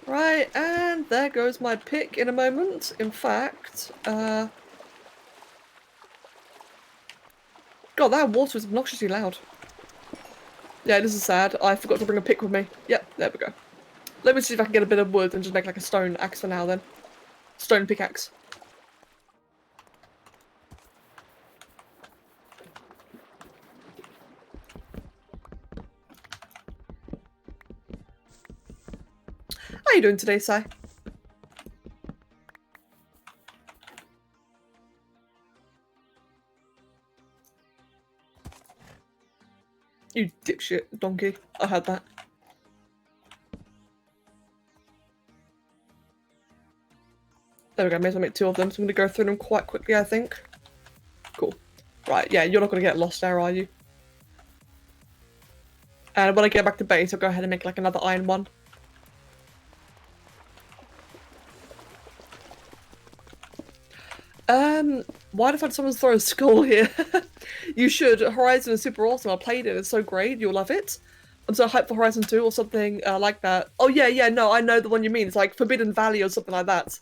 Right, and there goes my pick in a moment. In fact, God, that water is obnoxiously loud. Yeah, this is sad. I forgot to bring a pick with me. Yep, there we go. Let me see if I can get a bit of wood and just make like a stone axe for now then. Stone pickaxe. How you doing today, Si? You dipshit donkey. I heard that. There we go, may as well make 2 of them, so I'm going to go through them quite quickly, I think. Cool. Right, yeah, you're not going to get lost there, are you? And when I get back to base, I'll go ahead and make like another iron one. Why the fuck did someone throw a skull here? You should. Horizon is super awesome. I played it. It's so great. You'll love it. I'm so hyped for Horizon 2 or something like that. Oh yeah, no, I know the one you mean. It's like Forbidden Valley or something like that.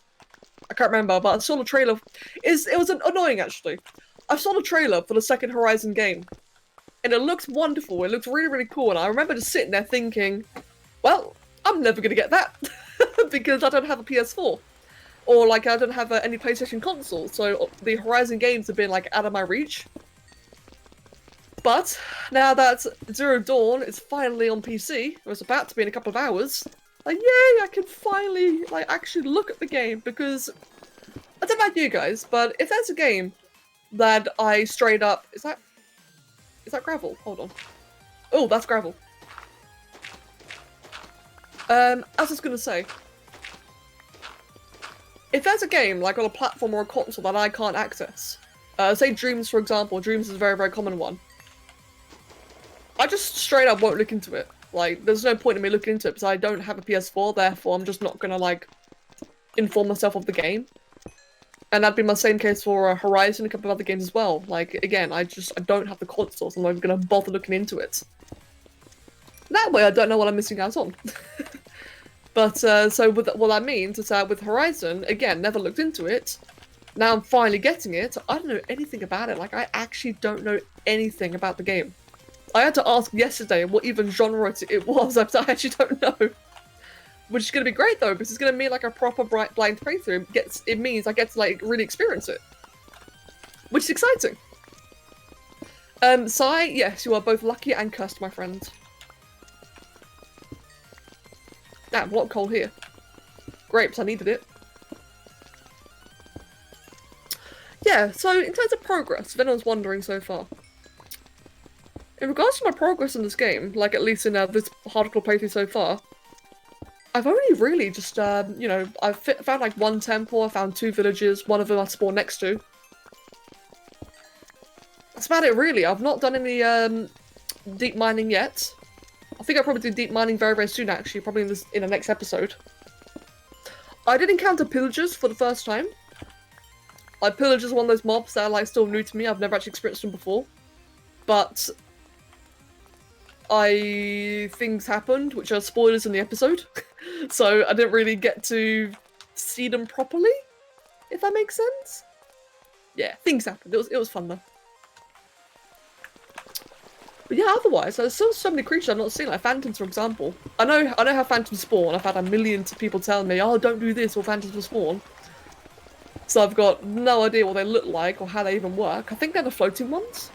I can't remember, but I saw the trailer. It was annoying, actually. I saw the trailer for the second Horizon game. And it looked wonderful. It looked really, really cool. And I remember just sitting there thinking, well, I'm never going to get that. Because I don't have a PS4. Or, like, I don't have any PlayStation console. So the Horizon games have been, like, out of my reach. But now that Zero Dawn is finally on PC, or it's about to be in a couple of hours, like, yay, I can finally, like, actually look at the game, because I don't know about you guys, but if there's a game that I straight up... Is that gravel? Hold on. Oh, that's gravel. As I was gonna say, if there's a game, like, on a platform or a console that I can't access, say Dreams, for example. Dreams is a very, very common one. I just straight up won't look into it. Like, there's no point in me looking into it because I don't have a PS4, therefore I'm just not gonna, like, inform myself of the game. And that'd be my same case for Horizon and a couple of other games as well. Like, again, I don't have the consoles, so I'm not even gonna bother looking into it. That way I don't know what I'm missing out on. But, so what that means is that with Horizon, again, never looked into it. Now I'm finally getting it. I don't know anything about it. Like, I actually don't know anything about the game. I had to ask yesterday what even genre it was. I actually don't know. Which is going to be great though, because it's going to mean like a proper blind playthrough. It means I get to like really experience it. Which is exciting. Sai, yes, you are both lucky and cursed, my friend. Damn, a lot of coal here. Grapes, I needed it. Yeah, so in terms of progress, if anyone's wondering so far. In regards to my progress in this game, like at least in this hardcore playthrough so far, I've only really just, you know, I've found like one temple, I found 2 villages, one of them I spawned next to. That's about it really. I've not done any deep mining yet. I think I'll probably do deep mining very, very soon actually, probably in the next episode. I did encounter pillagers for the first time. Like, pillagers are one of those mobs that are like still new to me, I've never actually experienced them before. But things happened, which are spoilers in the episode, so I didn't really get to see them properly, if that makes sense. Yeah, things happened. It was fun though. But yeah, otherwise, there's still so many creatures I've not seen, like phantoms, for example. I know how phantoms spawn. I've had a million people tell me, oh, don't do this, or phantoms will spawn. So I've got no idea what they look like, or how they even work. I think they're the floating ones.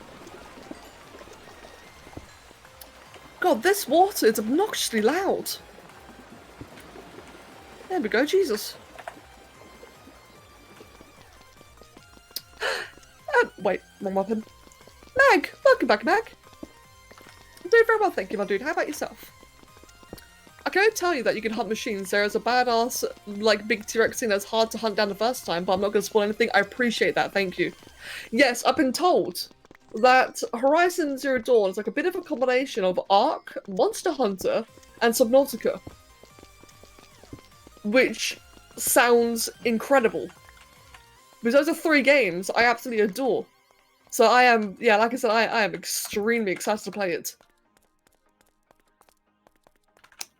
God, this water is obnoxiously loud. There we go, Jesus. Wait, wrong weapon. Mag! Welcome back, Mag. I'm doing very well, thank you, my dude. How about yourself? I can only tell you that you can hunt machines. There is a badass, like, big T-Rex thing that's hard to hunt down the first time, but I'm not going to spoil anything. I appreciate that, thank you. Yes, I've been told that Horizon Zero Dawn is like a bit of a combination of Ark, Monster Hunter, and Subnautica. Which sounds incredible. Because those are 3 games I absolutely adore. So I am, yeah, like I said, I am extremely excited to play it.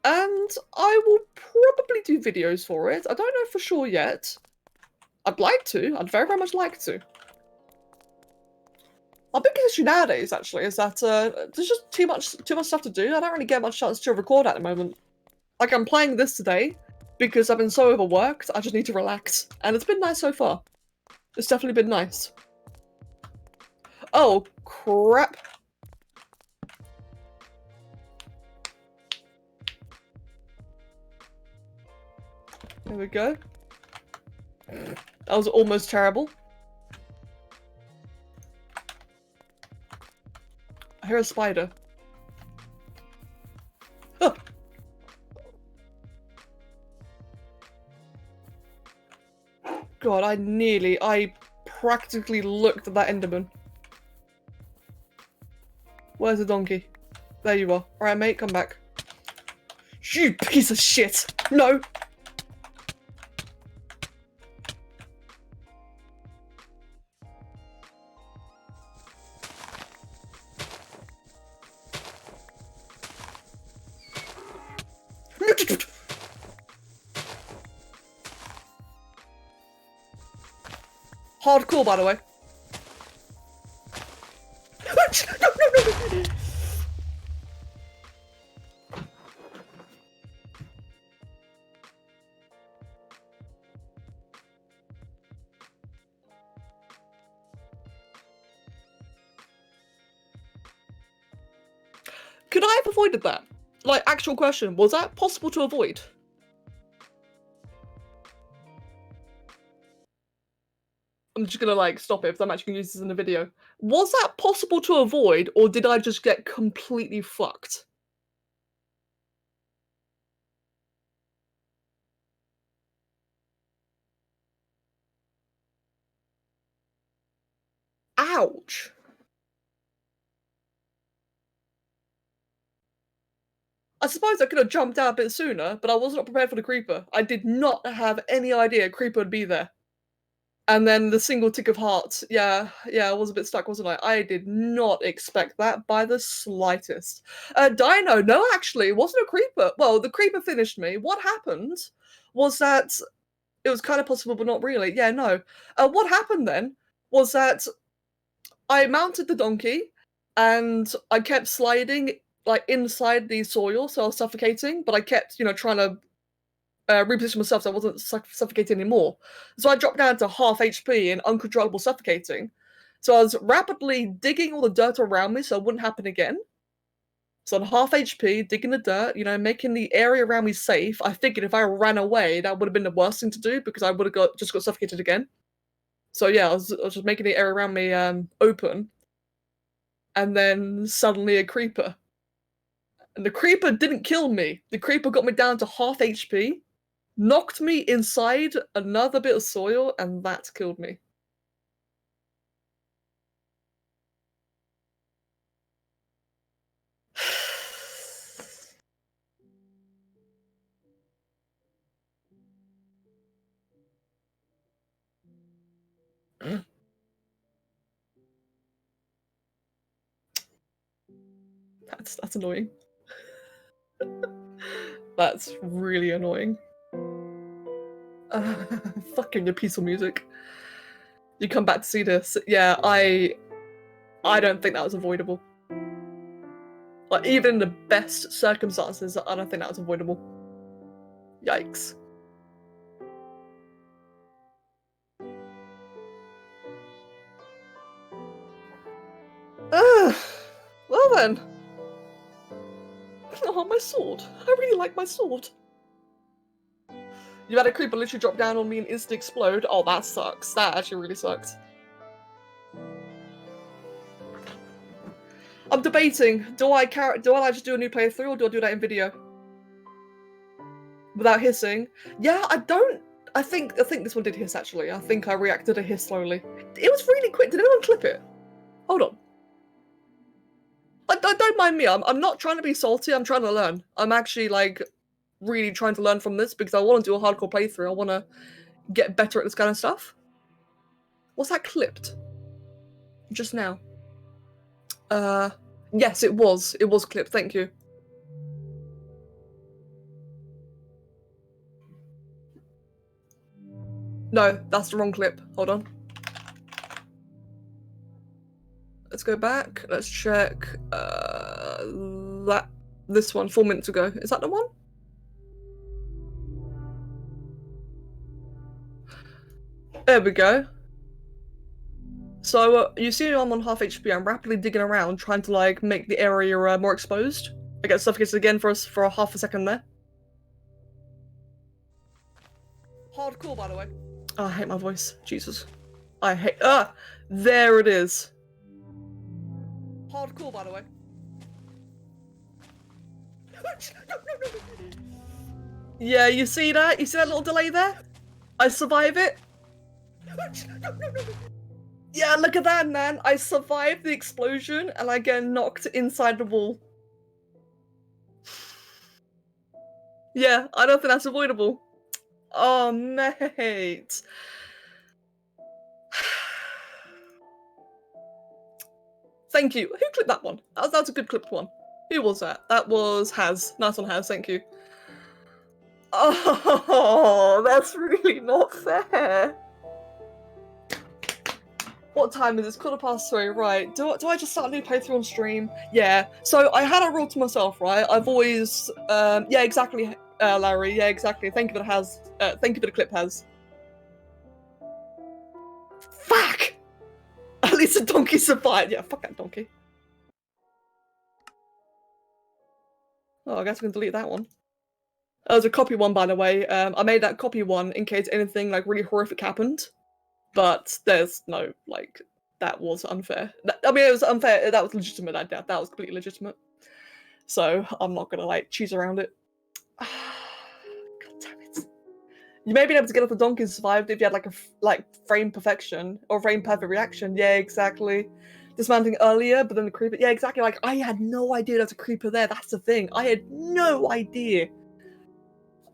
And I will probably do videos for it. I don't know for sure yet. I'd like to. I'd very, very much like to. Our biggest issue nowadays, actually, is that there's just too much stuff to do. I don't really get much chance to record at the moment. Like, I'm playing this today because I've been so overworked, I just need to relax. And it's been nice so far. It's definitely been nice. Oh, crap. There we go. That was almost terrible. I hear a spider. Huh. God, I practically looked at that Enderman. Where's the donkey? There you are. Alright, mate, come back. You piece of shit! No! Hardcore, by the way. No. Could I have avoided that? Like, actual question, was that possible to avoid? I'm just gonna like stop it if I'm actually gonna use this in a video. Was that possible to avoid, or did I just get completely fucked? Ouch. I suppose I could have jumped out a bit sooner, but I was not prepared for the creeper. I did not have any idea a creeper would be there. And then the single tick of hearts. Yeah, I was a bit stuck, wasn't I? I did not expect that by the slightest. Dino, no, actually, it wasn't a creeper. Well, the creeper finished me. What happened was that it was kind of possible, but not really. Yeah, no. What happened then was that I mounted the donkey and I kept sliding like inside the soil, so I was suffocating, but I kept, trying to reposition myself so I wasn't suffocating anymore. So I dropped down to half HP and uncontrollable suffocating. So I was rapidly digging all the dirt around me so it wouldn't happen again. So on half HP, digging the dirt, making the area around me safe. I figured if I ran away, that would have been the worst thing to do because I would have just got suffocated again. So yeah, I was just making the area around me open. And then suddenly a creeper. And the creeper didn't kill me. The creeper got me down to half HP, knocked me inside another bit of soil, and that killed me. That's annoying. That's really annoying. Fucking your peaceful music. You come back to see this. Yeah, I don't think that was avoidable. Like, even in the best circumstances, I don't think that was avoidable. Yikes. Well then. Oh, my sword. I really like my sword. You had a creeper literally drop down on me and instantly explode. Oh, that sucks. That actually really sucks. I'm debating. Do I just do a new playthrough or do I do that in video? Without hissing? Yeah, I think this one did hiss actually. I think I reacted to hiss slowly. It was really quick. Did anyone clip it? Hold on. Don't mind me. I'm not trying to be salty. I'm trying to learn. I'm actually like really trying to learn from this because I want to do a hardcore playthrough. I want to get better at this kind of stuff. Was that clipped? Just now. Yes, it was. It was clipped. Thank you. No, that's the wrong clip. Hold on. Let's go back. Let's check. This one 4 minutes ago. Is that the one? There we go. So you see I'm on half HP. I'm rapidly digging around trying to like make the area more exposed. I get suffocated again for a half a second there. Hardcore, by the way. Oh, I hate my voice. Jesus. I hate... there it is. Hardcore, by the way. No. Yeah, you see that? You see that little delay there? I survive it. No. Yeah, look at that, man. I survived the explosion and I get knocked inside the wall. Yeah, I don't think that's avoidable. Oh, mate. Thank you. Who clipped that one? That was a good clipped one. Who was that? That was Haz. Nice one, Haz. Thank you. Oh, that's really not fair. What time is it? It's 3:15, right. Do I just start a new playthrough on stream? Yeah. So I had a rule to myself, right? I've always, yeah, exactly, Larry, yeah, exactly. Thank you for the clip has. Fuck! At least the donkey survived. Yeah, fuck that donkey. Oh, I guess we can delete that one. That was a copy one, by the way. I made that copy one in case anything, like, really horrific happened. But there's no, like, that was unfair. I mean, it was unfair. That was legitimate. That was completely legitimate. So I'm not gonna like choose around it. God damn it! You may be able to get off the donkey and survive if you had like frame perfection or frame perfect reaction. Yeah, exactly. Dismounting earlier, but then the creeper. Yeah, exactly. Like I had no idea there's a creeper there. That's the thing. I had no idea.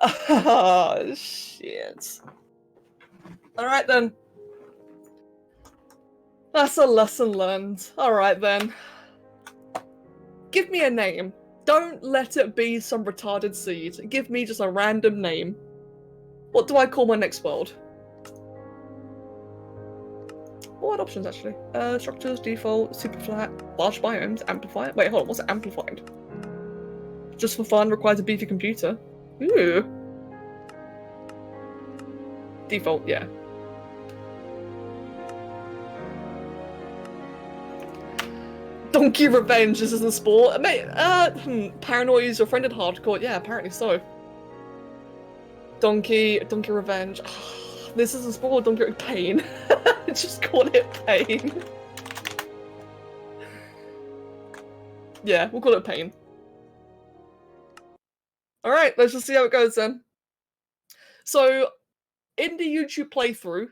Oh shit! All right then. That's a lesson learned. Alright then. Give me a name. Don't let it be some retarded seed. Give me just a random name. What do I call my next world? What options actually? Structures, default, super flat, large biomes, amplifier. Wait, hold on, what's amplified? Just for fun, requires a beefy computer. Ooh. Default, yeah. Donkey revenge, this isn't sport. Mate, paranoia is your friend in hardcore. Yeah, apparently so. Donkey revenge. Oh, this isn't sport, donkey pain. Just call it pain. Yeah, we'll call it pain. Alright, let's just see how it goes then. So, in the YouTube playthrough,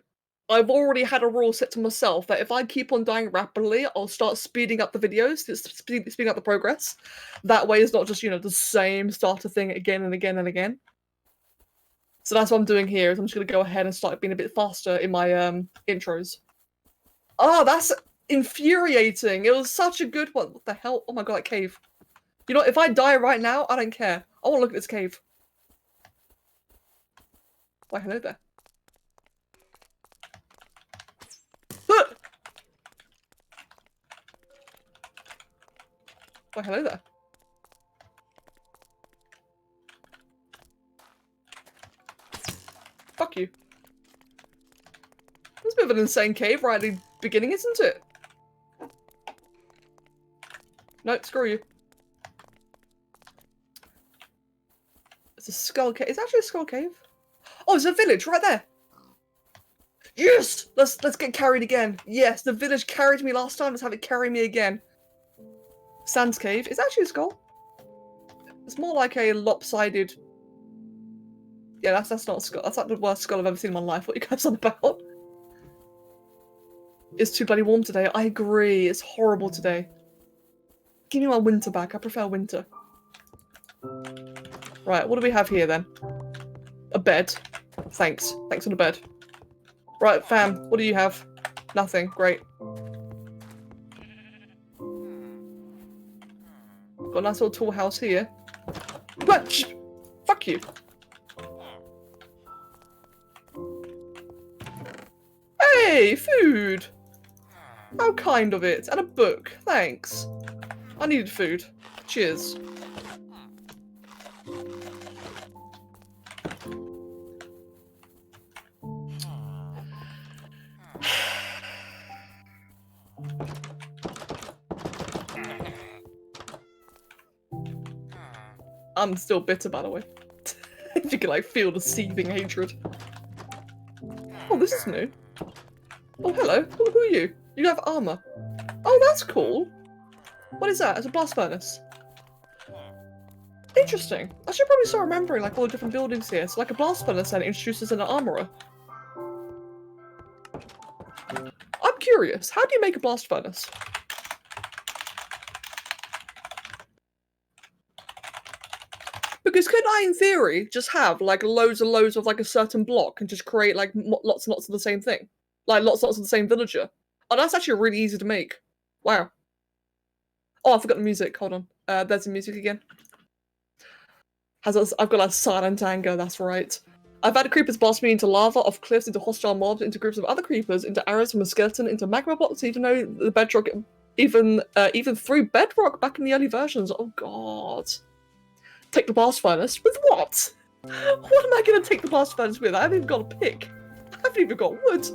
I've already had a rule set to myself that if I keep on dying rapidly, I'll start speeding up the videos, speeding up the progress. That way it's not just, you know, the same starter thing again and again and again. So that's what I'm doing here, is I'm just going to go ahead and start being a bit faster in my intros. Oh, that's infuriating. It was such a good one. What the hell? Oh my god, that cave. You know, if I die right now, I don't care. I want to look at this cave. Why, hello there. Why, hello there. Fuck you. That's a bit of an insane cave right at the beginning, isn't it? No, screw you. It's a skull cave. It's actually a skull cave. Oh, there's a village right there. Yes! Let's get carried again. Yes, the village carried me last time. Let's have it carry me again. Sans cave. It's actually a skull. It's more like a lopsided. Yeah, that's not a skull. That's like the worst skull I've ever seen in my life. What are you guys on about? It's too bloody warm today. I agree. It's horrible today. Give me my winter back. I prefer winter. Right, what do we have here then? A bed. Thanks. Thanks for the bed. Right, fam, what do you have? Nothing. Great. Got a nice little tall house here. Fuck you. Hey, food! How kind of it. And a book. Thanks. I needed food. Cheers. I'm still bitter, by the way. If you can, like, feel the seething hatred. Oh, this is new. Oh, hello. Who are you? You have armor. Oh, that's cool. What is that? It's a blast furnace. Interesting. I should probably start remembering, like, all the different buildings here. So, like, a blast furnace then introduces an armorer. I'm curious. How do you make a blast furnace? Because could I, in theory, just have, like, loads and loads of, like, a certain block and just create, like, lots and lots of the same thing? Like, lots and lots of the same villager? Oh, that's actually really easy to make. Wow. Oh, I forgot the music. Hold on. There's the music again. I've got a silent anger, that's right. I've had creepers blast me into lava, off cliffs, into hostile mobs, into groups of other creepers, into arrows from a skeleton, into magma blocks, even though the bedrock, even through bedrock back in the early versions. Oh god. Take the blast furnace? With what? What am I going to take the blast furnace with? I haven't even got a pick. I haven't even got wood.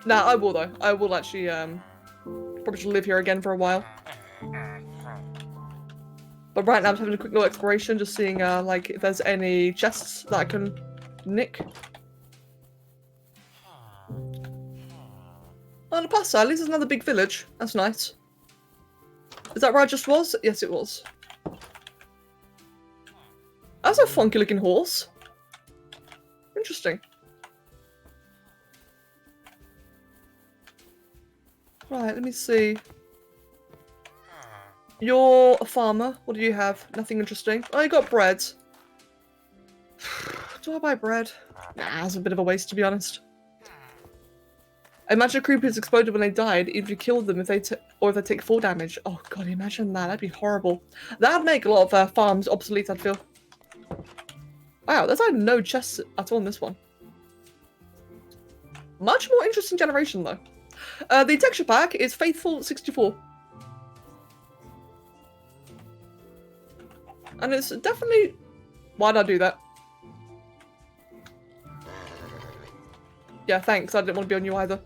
Nah, I will though. I will actually, probably should live here again for a while. But right now I'm having a quick little exploration, just seeing, like, if there's any chests that I can nick. Oh, the pasta, at least there's another big village. That's nice. Is that where I just was? Yes, it was. That's a funky looking horse. Interesting. Right, let me see. You're a farmer. What do you have? Nothing interesting. Oh, you got bread. Do I buy bread? Nah, it's a bit of a waste, to be honest. I imagine creepers exploded when they died, even if you killed them if they take full damage. Oh god, imagine that. That'd be horrible. That'd make a lot of farms obsolete, I'd feel. Wow, there's like no chests at all in this one. Much more interesting generation, though. The texture pack is Faithful 64. And it's definitely... Why'd I do that? Yeah, thanks. I didn't want to be on you either.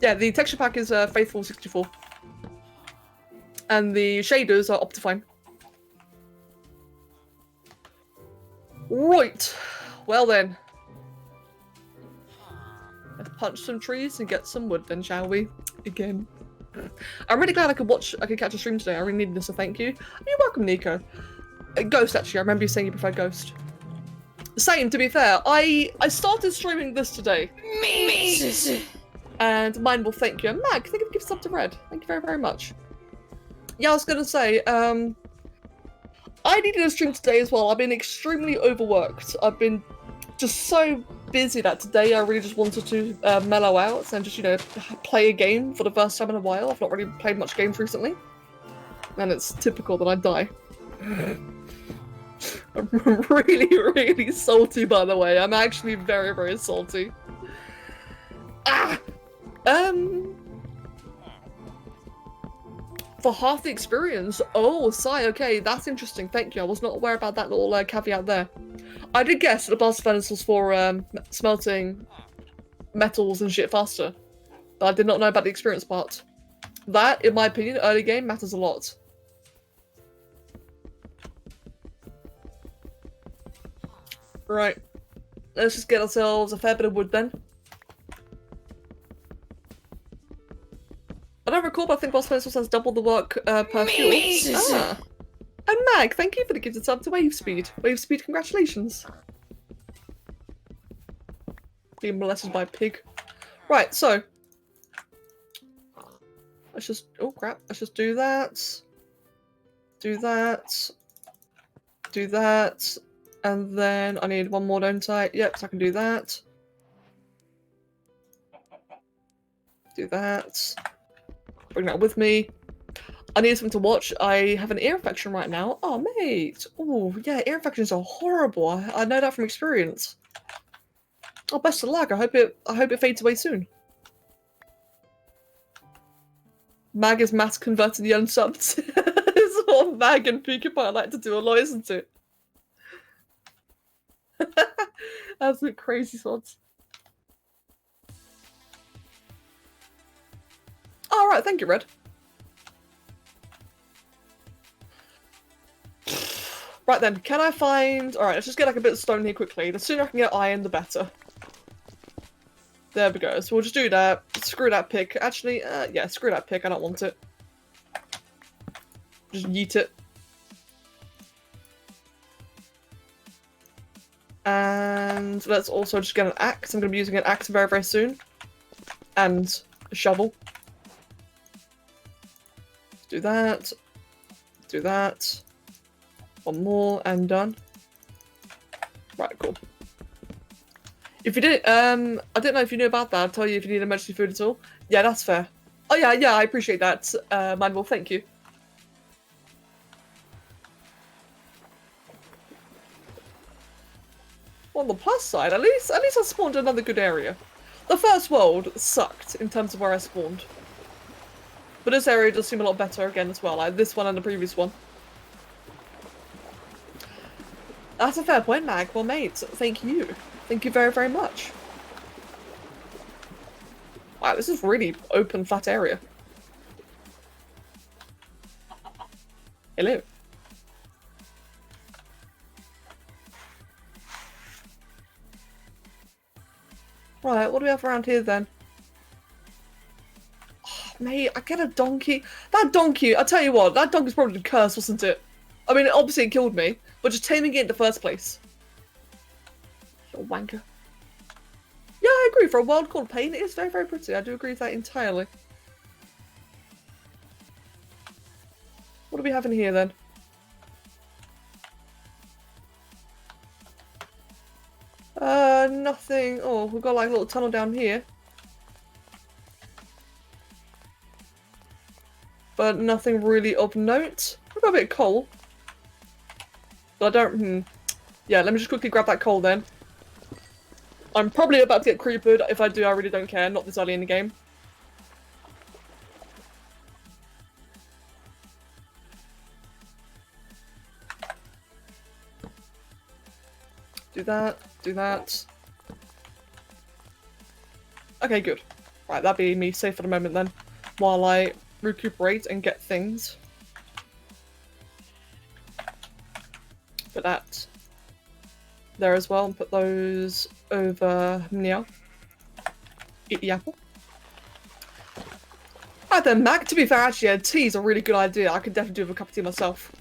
Yeah, the texture pack is Faithful 64. And the shaders are Optifine. Right. Well then. Let's punch some trees and get some wood then, shall we? Again. I'm really glad I could catch a stream today. I really needed this, so thank you. You're welcome, Nico. Ghost, actually. I remember you saying you prefer Ghost. Same, to be fair. I started streaming this today. Me. And mine will thank you. And Mag, thank you for giving sub to Red. Thank you very, very much. Yeah, I was gonna say, I needed a stream today as well. I've been extremely overworked. I've been just so busy that today I really just wanted to mellow out and just, you know, play a game for the first time in a while. I've not really played much games recently. And it's typical that I die. I'm really, really salty, by the way. I'm actually very, very salty. Ah! For half the experience. Oh, Sai, okay, that's interesting. Thank you. I was not aware about that little caveat there. I did guess that the blast furnace was for smelting metals and shit faster. But I did not know about the experience part. That, in my opinion, early game matters a lot. Right. Let's just get ourselves a fair bit of wood then. I don't recall, but I think Boss Pencil says double the work per fuel. Ah. And Mag, thank you for the gifted sub to Wave Speed. Wave Speed, congratulations. Being molested by a pig. Right, so. Let's just, oh crap, let's just do that. Do that. Do that. And then I need one more, don't I? Yep, so I can do that. Do that. Bring that with me. I need something to watch. I have an ear infection right now. Oh, mate. Oh, yeah, ear infections are horrible. I know that from experience. Oh, best of luck. I hope it fades away soon. Mag is mass converted the unsubbed. It's what Mag and PewDiePie like to do a lot, isn't it? Absolute crazy swords. All right, thank you, Red. Right then, can I find... Alright, let's just get like a bit of stone here quickly. The sooner I can get iron, the better. There we go. So we'll just do that. Screw that pick. Actually, yeah, screw that pick. I don't want it. Just yeet it. And let's also just get an axe. I'm going to be using an axe very, very soon. And a shovel. Do that. Do that. One more and done. Right, cool. If you didn't, I don't know if you knew about that. I'll tell you if you need emergency food at all. Yeah, that's fair. Oh yeah, I appreciate that, Manuel. Thank you. On the plus side, at least I spawned another good area. The first world sucked in terms of where I spawned. But this area does seem a lot better again as well, like this one and the previous one. That's a fair point, Mag. Well, mate, thank you. Thank you very, very much. Wow, this is really open, flat area. Hello. Right, what do we have around here then? Oh, mate, I get a donkey. That donkey, I tell you what, that donkey's probably cursed, wasn't it? I mean, obviously it killed me, but just taming it in the first place. Little wanker. Yeah, I agree. For a world called Pain, it is very, very pretty. I do agree with that entirely. What do we have in here then? Nothing. Oh, we've got like a little tunnel down here. But nothing really of note. We've got a bit of coal. But I don't... Yeah, let me just quickly grab that coal then. I'm probably about to get creepered. If I do, I really don't care. Not this early in the game. Do that. Do that. Okay, good. Right, that'd be me safe for the moment then. While I recuperate and get things. Put that there as well and put those over now. Eat the apple. Right then, Mac, to be fair, actually, a tea is a really good idea. I could definitely do with a cup of tea myself.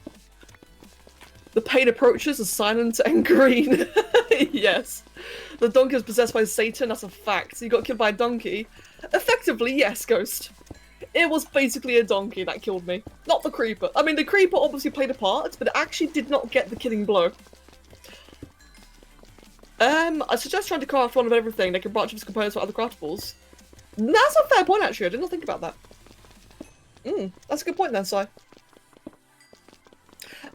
The pain approaches is silent and green. Yes. The donkey is possessed by Satan, that's a fact. So you got killed by a donkey. Effectively, yes, Ghost. It was basically a donkey that killed me. Not the creeper. I mean, the creeper obviously played a part, but it actually did not get the killing blow. I suggest trying to craft one of everything. They can branch its components for other craftables. That's a fair point, actually. I did not think about that. That's a good point then, Si.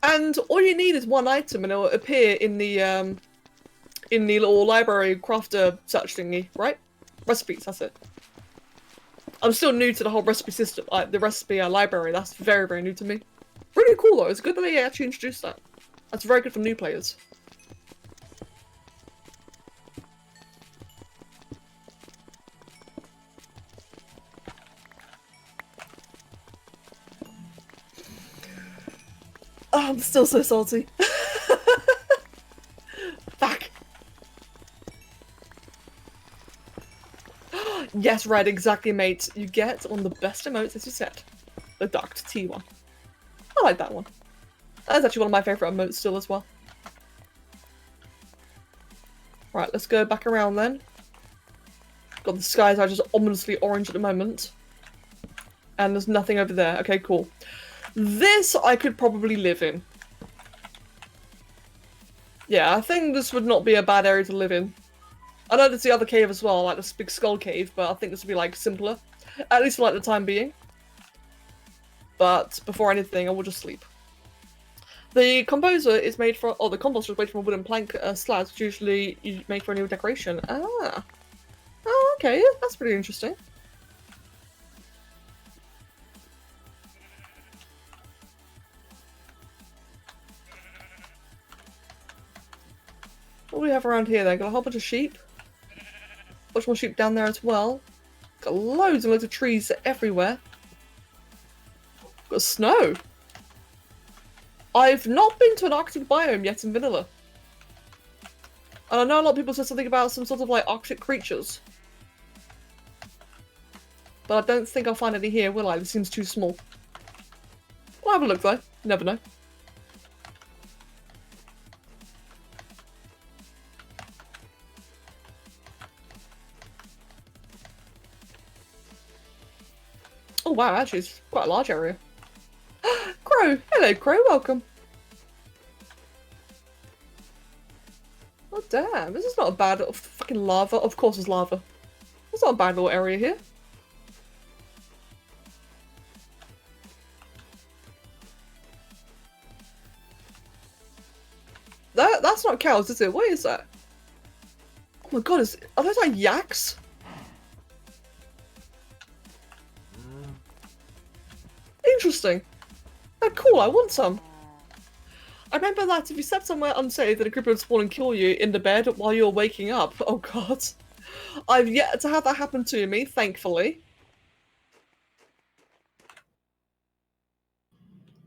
And all you need is one item and it will appear in the little library crafter search thingy, right? Recipes, that's it. I'm still new to the whole recipe system, the recipe library. That's very, very new to me. Really cool though. It's good that they actually introduced that. That's very good for new players. Oh, I'm still so salty. Fuck. Yes, right, exactly, mate. You get on the best emotes, as you said. The DarkEdgeTV one. I like that one. That's actually one of my favourite emotes still as well. Right, let's go back around then. God, the skies are just ominously orange at the moment. And there's nothing over there. Okay, cool. This I could probably live in. Yeah, I think this would not be a bad area to live in. I know there's the other cave as well, like this big skull cave, but I think this would be like simpler. At least for like the time being. But before anything, I will just sleep. The composer is made from, the composter is made from a wooden plank slabs, which usually you make for a new decoration. Ah. Oh, okay, that's pretty interesting. What do we have around here then? Got a whole bunch of sheep. Bunch more sheep down there as well. Got loads and loads of trees everywhere. Got snow. I've not been to an Arctic biome yet in vanilla. And I know a lot of people said something about some sort of like Arctic creatures. But I don't think I'll find any here, will I? This seems too small. I'll have a look though. You never know. Oh wow, actually it's quite a large area. Crow! Hello Crow, welcome! Oh damn, this is not a bad little fucking lava. Of course it's lava. It's not a bad little area here. That's not cows, is it? What is that? my god, are those like yaks? Interesting. Oh, cool, I want some. I remember that if you slept somewhere unsafe, then a creeper would spawn and kill you in the bed while you're waking up. Oh god. I've yet to have that happen to me, thankfully.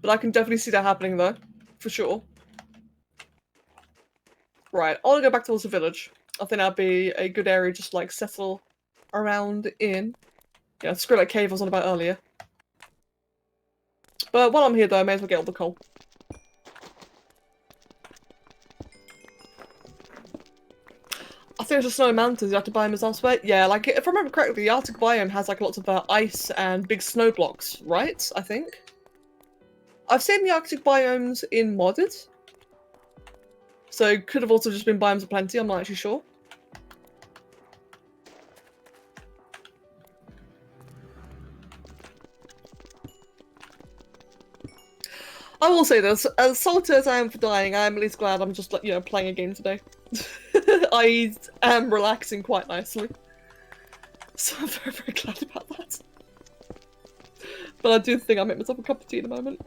But I can definitely see that happening though. For sure. Right, I want to go back towards the village. I think that'd be a good area just like settle around in. Yeah, screw that cave I was on about earlier. But while I'm here though, I may as well get all the coal. I think it's just snowy mountains, you have to buy them as elsewhere. Yeah, like if I remember correctly, the Arctic biome has like lots of ice and big snow blocks, right? I think. I've seen the Arctic biomes in modded. So it could have also just been biomes of plenty, I'm not actually sure. I will say this, as salty as I am for dying, I am at least glad I'm just, like, you know, playing a game today. I am relaxing quite nicely. So I'm very, very glad about that. But I do think I make myself a cup of tea in a moment.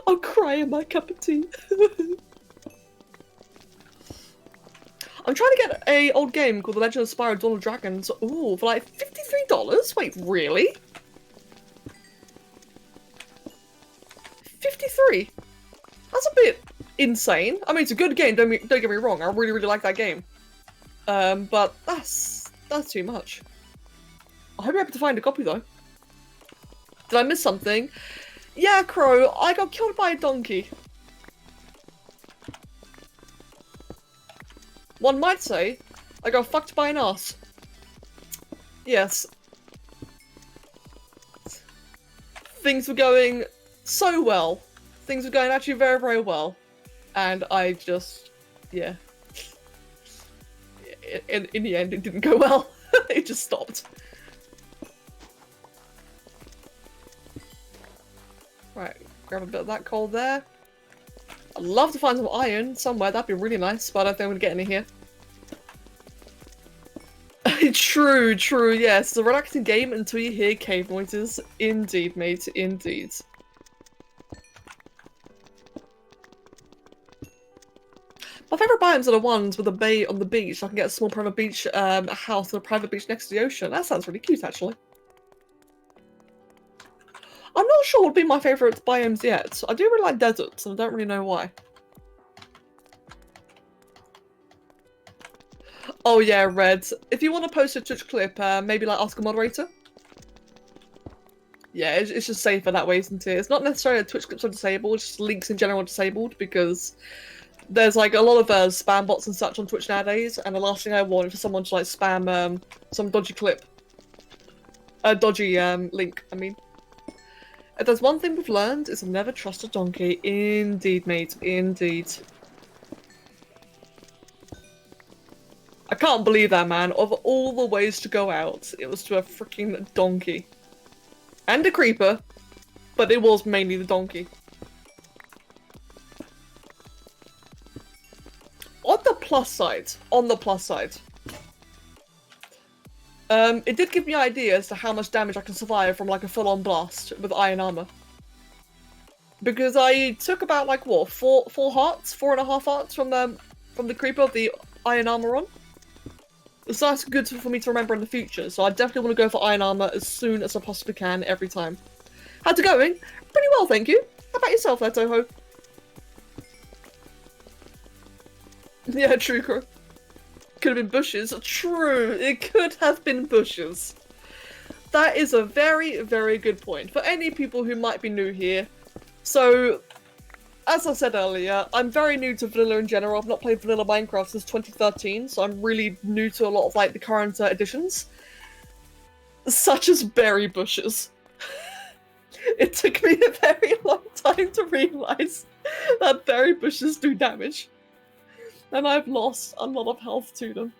I'll cry in my cup of tea. I'm trying to get an old game called The Legend of Spyro Dawn of Dragons. Ooh, for like $53? Wait, really? 53? That's a bit insane. I mean, it's a good game, don't get me wrong. I really, really like that game. But that's too much. I hope you're able to find a copy, though. Did I miss something? Yeah, Crow, I got killed by a donkey. One might say, I got fucked by an ass. Yes. Things were going so well. Things were going actually very, very well. And I just, yeah. In the end, it didn't go well. It just stopped. Right, grab a bit of that coal there. I'd love to find some iron somewhere, that'd be really nice, but I don't think I'm gonna get any here. True, true, yes. It's a relaxing game until you hear cave noises. Indeed, mate, indeed. My favourite biomes are the ones with a bay on the beach. I can get a small private beach house and a private beach next to the ocean. That sounds really cute, actually. I'm not sure what would be my favourite biomes yet. I do really like deserts, and I don't really know why. Oh yeah, Red. If you want to post a Twitch clip, maybe like ask a moderator. Yeah, it's just safer that way, isn't it? It's not necessarily that Twitch clips are disabled, just links in general are disabled, because there's like a lot of spam bots and such on Twitch nowadays, and the last thing I want is for someone to like spam some dodgy clip. A dodgy link, I mean. If there's one thing we've learned, is never trust a donkey. Indeed, mate. Indeed. I can't believe that, man. Of all the ways to go out, it was to a freaking donkey. And a creeper, but it was mainly the donkey. On the plus side, it did give me ideas as to how much damage I can survive from like a full-on blast with iron armor. Because I took about like what, four hearts, 4.5 hearts from the creeper of the iron armor on. So that's good for me to remember in the future. So I definitely want to go for iron armor as soon as I possibly can every time. How's it going? Pretty well, thank you. How about yourself, there, Toho? Yeah, true, Crow. Could have been bushes. True, it could have been bushes. That is a very, very good point for any people who might be new here. So, as I said earlier, I'm very new to vanilla in general. I've not played vanilla Minecraft since 2013, so I'm really new to a lot of like the current editions. Such as berry bushes. It took me a very long time to realise that berry bushes do damage. And I've lost a lot of health to them.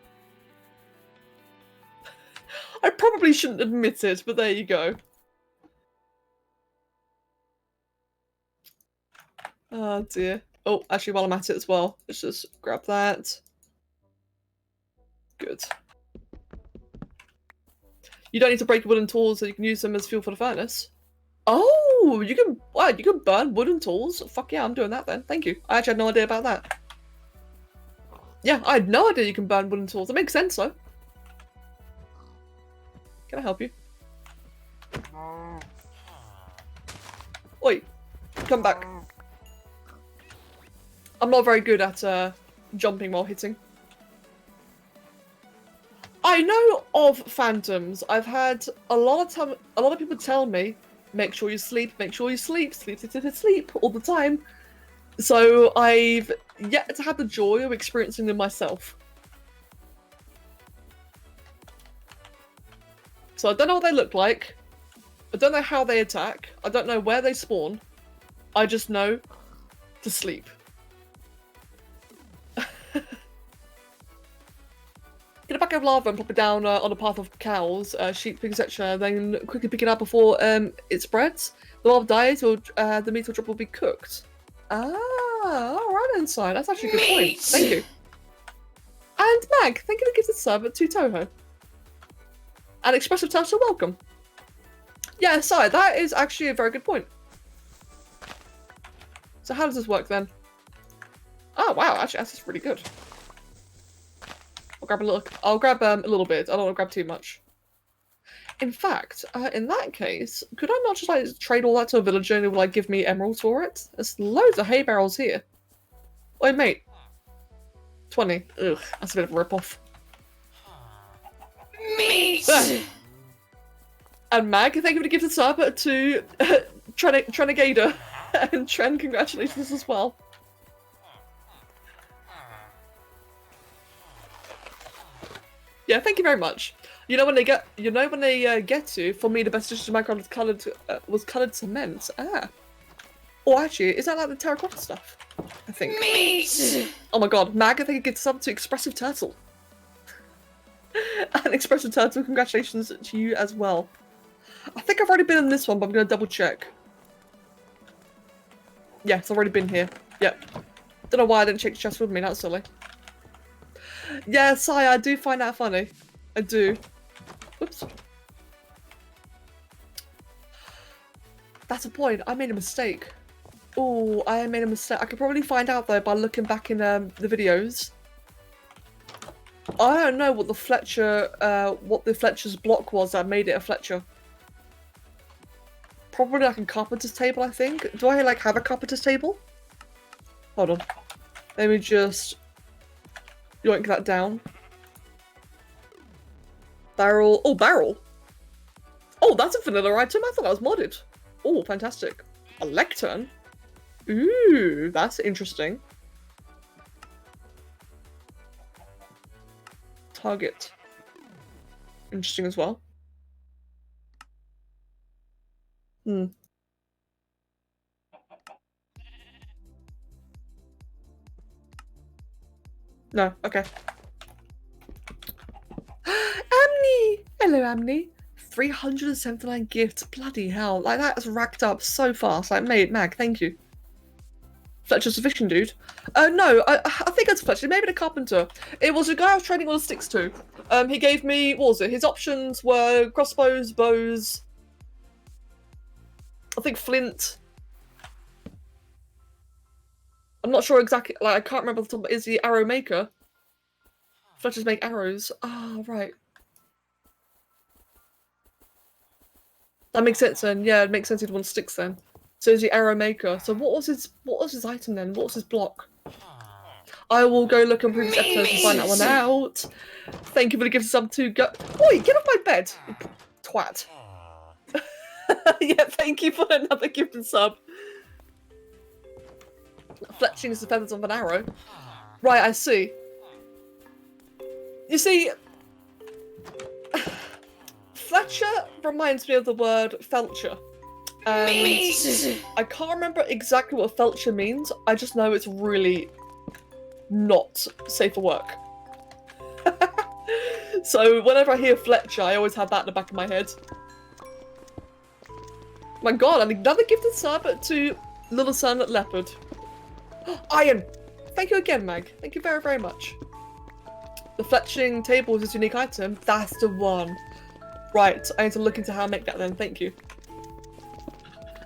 I probably shouldn't admit it, but there you go. Oh dear. Oh, actually while I'm at it as well, let's just grab that. Good. You don't need to break wooden tools so you can use them as fuel for the furnace. Oh, you can burn wooden tools. Fuck yeah, I'm doing that then. Thank you. I actually had no idea about that. Yeah, I had no idea you can burn wooden tools. That makes sense though. Can I help you? Oi, come back. I'm not very good at jumping while hitting. I know of phantoms. I've had a lot of people tell me, make sure you sleep, sleep all the time. So I've yet to have the joy of experiencing them myself. So I don't know what they look like. I don't know how they attack. I don't know where they spawn. I just know to sleep. Get a bucket of lava and pop it down on a path of cows, sheep, etc. Then quickly pick it up before it spreads. The lava dies, or the meat or drop will be cooked. Ah, alright inside. That's actually a good point. Thank you. And Mag, thank you for gifted sub to Toho. And Expressive Turtle, welcome. Yeah, sorry, that is actually a very good point. So how does this work then? Oh wow, actually that's really good. I'll grab a little bit. I don't want to grab too much. In fact, in that case, could I not just like trade all that to a villager and it will like give me emeralds for it? There's loads of hay barrels here. Oi mate. 20. Ugh, that's a bit of a rip-off. Meat! And Mag, thank you for the gifted sub to Trenegada. And Tren, congratulations as well. Yeah, thank you very much. You know when they get to, for me the best dish in Minecraft was coloured cement. Ah. Oh actually, is that like the terracotta stuff? I think. Meat! Oh my god, Mag, I think it gets sub to Expressive Turtle. And Expressive Turtle, congratulations to you as well. I think I've already been in this one, but I'm gonna double check. Yes, I've already been here. Yep. Don't know why I didn't check the chest with me, that's silly. Yeah, Sai, I do find that funny. I do. Oops. That's a point. I made a mistake. Oh, I made a mistake. I could probably find out though by looking back in the videos. I don't know what the Fletcher's block was that made it a Fletcher. Probably like a carpenter's table, I think. Do I like have a carpenter's table? Hold on. Let me just yoink that down. Barrel. Oh, barrel. Oh, that's a vanilla item. I thought that was modded. Oh, fantastic. A lectern. Ooh, that's interesting. Target. Interesting as well. Hmm. No, okay. Amni! Hello, Amni. 379 gifts. Bloody hell. Like, that's racked up so fast. Like, mate, Mag, thank you. Fletcher's a fishing dude. No, I think it's Fletcher. Maybe the carpenter. It was a guy I was trading all the sticks to. He gave me, what was it? His options were crossbows, bows, I think flint. I'm not sure exactly, like, I can't remember the top, but is he arrow maker? Fletchers make arrows. Ah, oh, right. That makes sense then. Yeah, it makes sense he'd want sticks then. So is he arrow maker. So what was his item then? What was his block? I will go look on previous episodes and find that one out. Thank you for the gift of sub to go. Oi, get off my bed, you twat. Yeah, thank you for another gift and sub. Fletching is the feathers of an arrow. Right, I see. You see, Fletcher reminds me of the word felcher. And I can't remember exactly what felcher means. I just know it's really not safe for work. So whenever I hear Fletcher, I always have that in the back of my head. My god, and another gifted sub to Little Sun Leopard. Iron! Thank you again, Mag. Thank you very, very much. The fletching table is a unique item. That's the one. Right, I need to look into how I make that then. Thank you.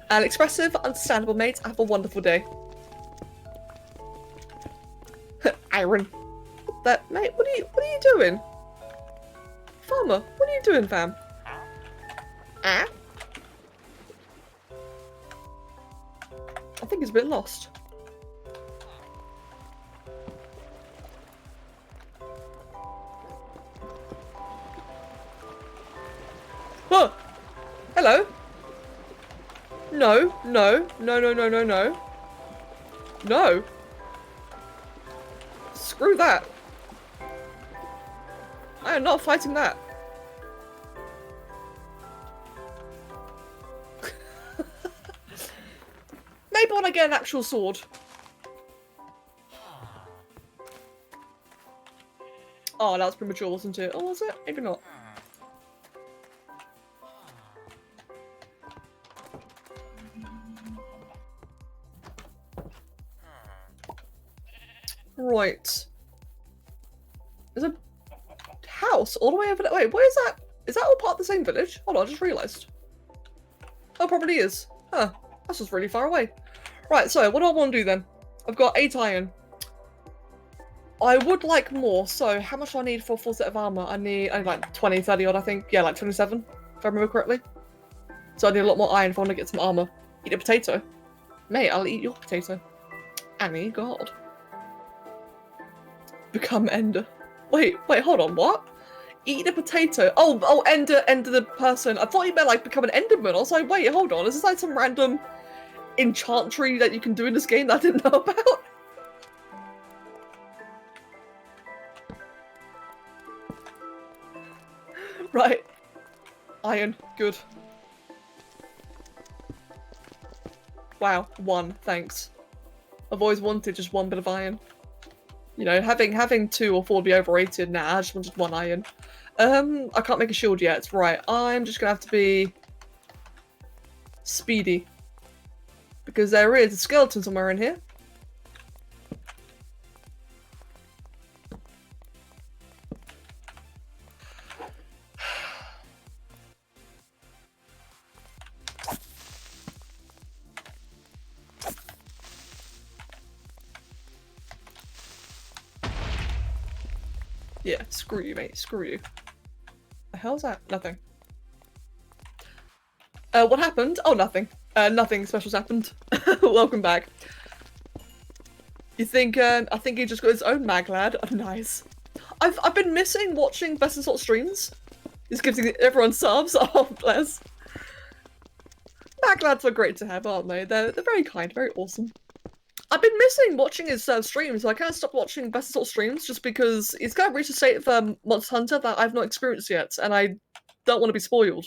And expressive, understandable, mate. Have a wonderful day. Iron. That mate, what are you doing? Farmer, what are you doing, fam? Ah? I think he's a bit lost. Oh! Hello? No, no, no, no, no, no, no. No. Screw that. I am not fighting that. Maybe when I get an actual sword. Oh, that was premature, wasn't it? Oh, was it? Maybe not. Right. There's a house all the way over there. Wait, where is that? Is that all part of the same village? Hold on, I just realised. Oh, probably is. Huh. That's just really far away. Right, so what do I want to do then? I've got 8 iron. I would like more, so how much do I need for a full set of armour? I need like 20, 30 odd, I think. Yeah, like 27, if I remember correctly. So I need a lot more iron if I want to get some armour. Eat a potato. Mate, I'll eat your potato. Annie, God. Become Ender. Wait, hold on, what? Eat a potato. Oh, Ender the person. I thought you meant like become an Enderman. I was like, wait, hold on. Is this like some random enchantry that you can do in this game that I didn't know about? Right. Iron. Good. Wow. 1. Thanks. I've always wanted just 1 bit of iron. You know, having 2 or 4 would be overrated. Nah, I just wanted 1 iron. I can't make a shield yet. Right. I'm just gonna have to be speedy. Because there is a skeleton somewhere in here. Yeah, screw you, mate. Screw you. The hell's that? Nothing. What happened? Oh, nothing. Nothing special's happened. Welcome back. You think, I think he just got his own mag lad. Oh, nice. I've been missing watching Best in Sort streams. He's giving everyone subs. Oh, bless. Mag lads are great to have, aren't they? They're very kind, very awesome. I've been missing watching his streams, so I kind of stopped watching Best in Sort streams just because he's kind of reached a state of Monster Hunter that I've not experienced yet, and I don't want to be spoiled.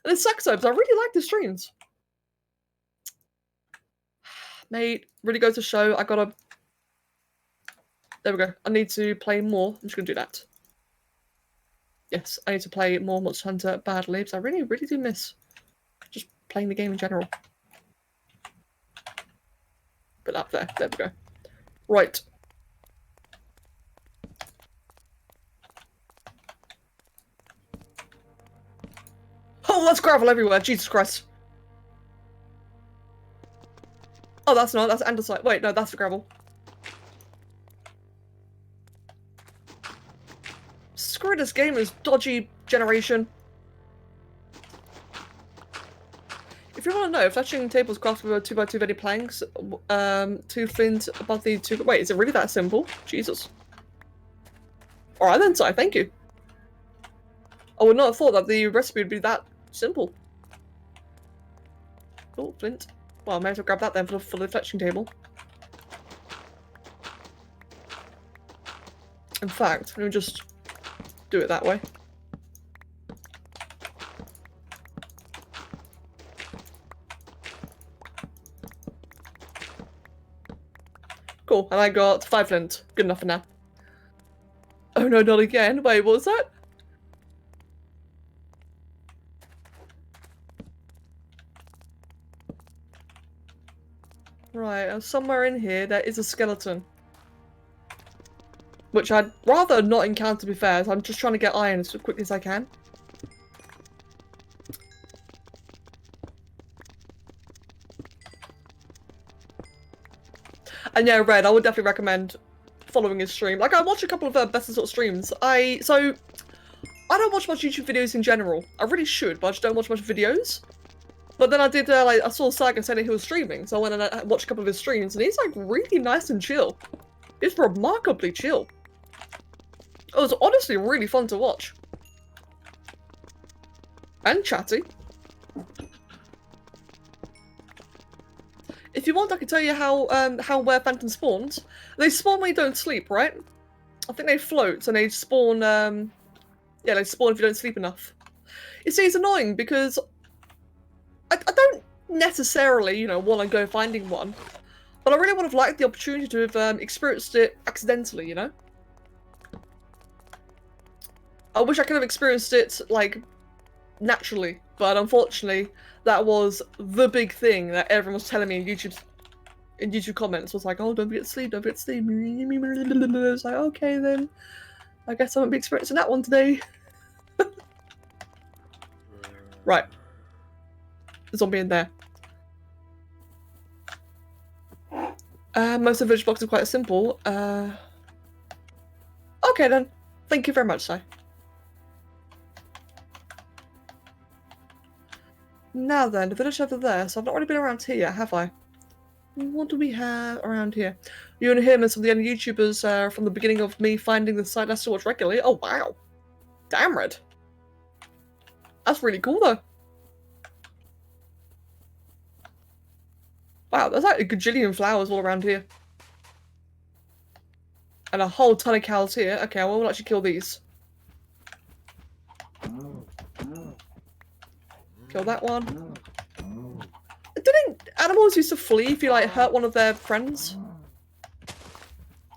And it sucks though, because I really like the streams. Mate, really goes to show I gotta... There we go. I need to play more. I'm just gonna do that. Yes, I need to play more Monster Hunter badly, because I really, really do miss just playing the game in general. Put that there. There we go. Right. Oh, that's gravel everywhere. Jesus Christ. Oh, that's not. That's andesite. Wait, no, that's the gravel. Screw this game, this dodgy generation. If you want to know, fletching tables crafted with 2x2 ready planks, 2 flint above the 2... Wait, is it really that simple? Jesus. Alright then, Si, thank you. I would not have thought that the recipe would be that simple. Oh, flint. Well, I may as well grab that then for the fletching table. In fact, let me just do it that way. Cool, and I got 5 flint. Good enough for now. Oh no, not again. Wait, what was that? Right, somewhere in here there is a skeleton. which I'd rather not encounter, to be fair, so I'm just trying to get iron as quickly as I can. And yeah, Red, I would definitely recommend following his stream. Like, I watch a couple of best sort of streams. I don't watch much YouTube videos in general. I really should, but I just don't watch much videos. But then I did, like, I saw Saga saying he was streaming, so I went and I watched a couple of his streams, and he's, like, really nice and chill. He's remarkably chill. It was honestly really fun to watch. And chatty. If you want, I can tell you how where phantoms spawns. They spawn when you don't sleep, right? I think they float and they spawn. Yeah, they spawn if you don't sleep enough. You see, it's annoying because I don't necessarily, you know, want to go finding one, but I really would have liked the opportunity to have experienced it accidentally, you know. I wish I could have experienced it like naturally, but unfortunately, that was the big thing that everyone was telling me in YouTube comments. Was like, oh, don't forget to sleep, don't forget to sleep. It's like, okay then, I guess I won't be experiencing that one today. Right, the zombie in there. Most of the village blocks are quite simple. Okay then, thank you very much, Si. Now then, the village over there, so I've not really been around here yet, have I? What do we have around here? You and him and some of the other YouTubers from the beginning of me finding the site I still watch regularly. Oh wow. Damn, Red. That's really cool though. Wow, there's like a gajillion flowers all around here. And a whole ton of cows here. Okay, I will actually kill these. Kill that one. Didn't animals used to flee if you, like, hurt one of their friends?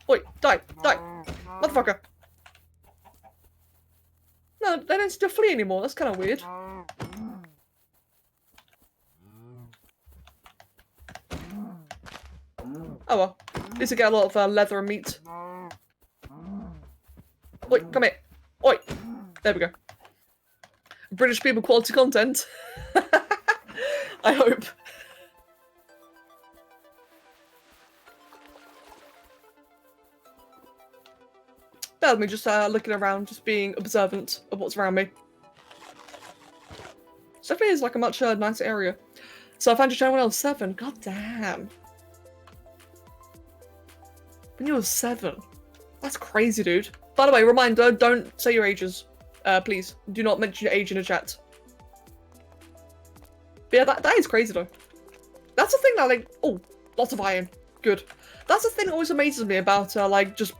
Wait, die! Die! Motherfucker! No, they don't still flee anymore. That's kind of weird. Oh well. At least I get a lot of leather and meat. Wait, come here. Oi! There we go. British people quality content. I hope. Bear with me, just looking around, just being observant of what's around me. It definitely is like a much nicer area. So I found your channel when I was 7. God damn. When you were 7. That's crazy, dude. By the way, reminder, don't say your ages. Please, do not mention your age in the chat. But yeah, that is crazy though. That's the thing that, like, oh, lots of iron. Good. That's the thing that always amazes me about, like, just,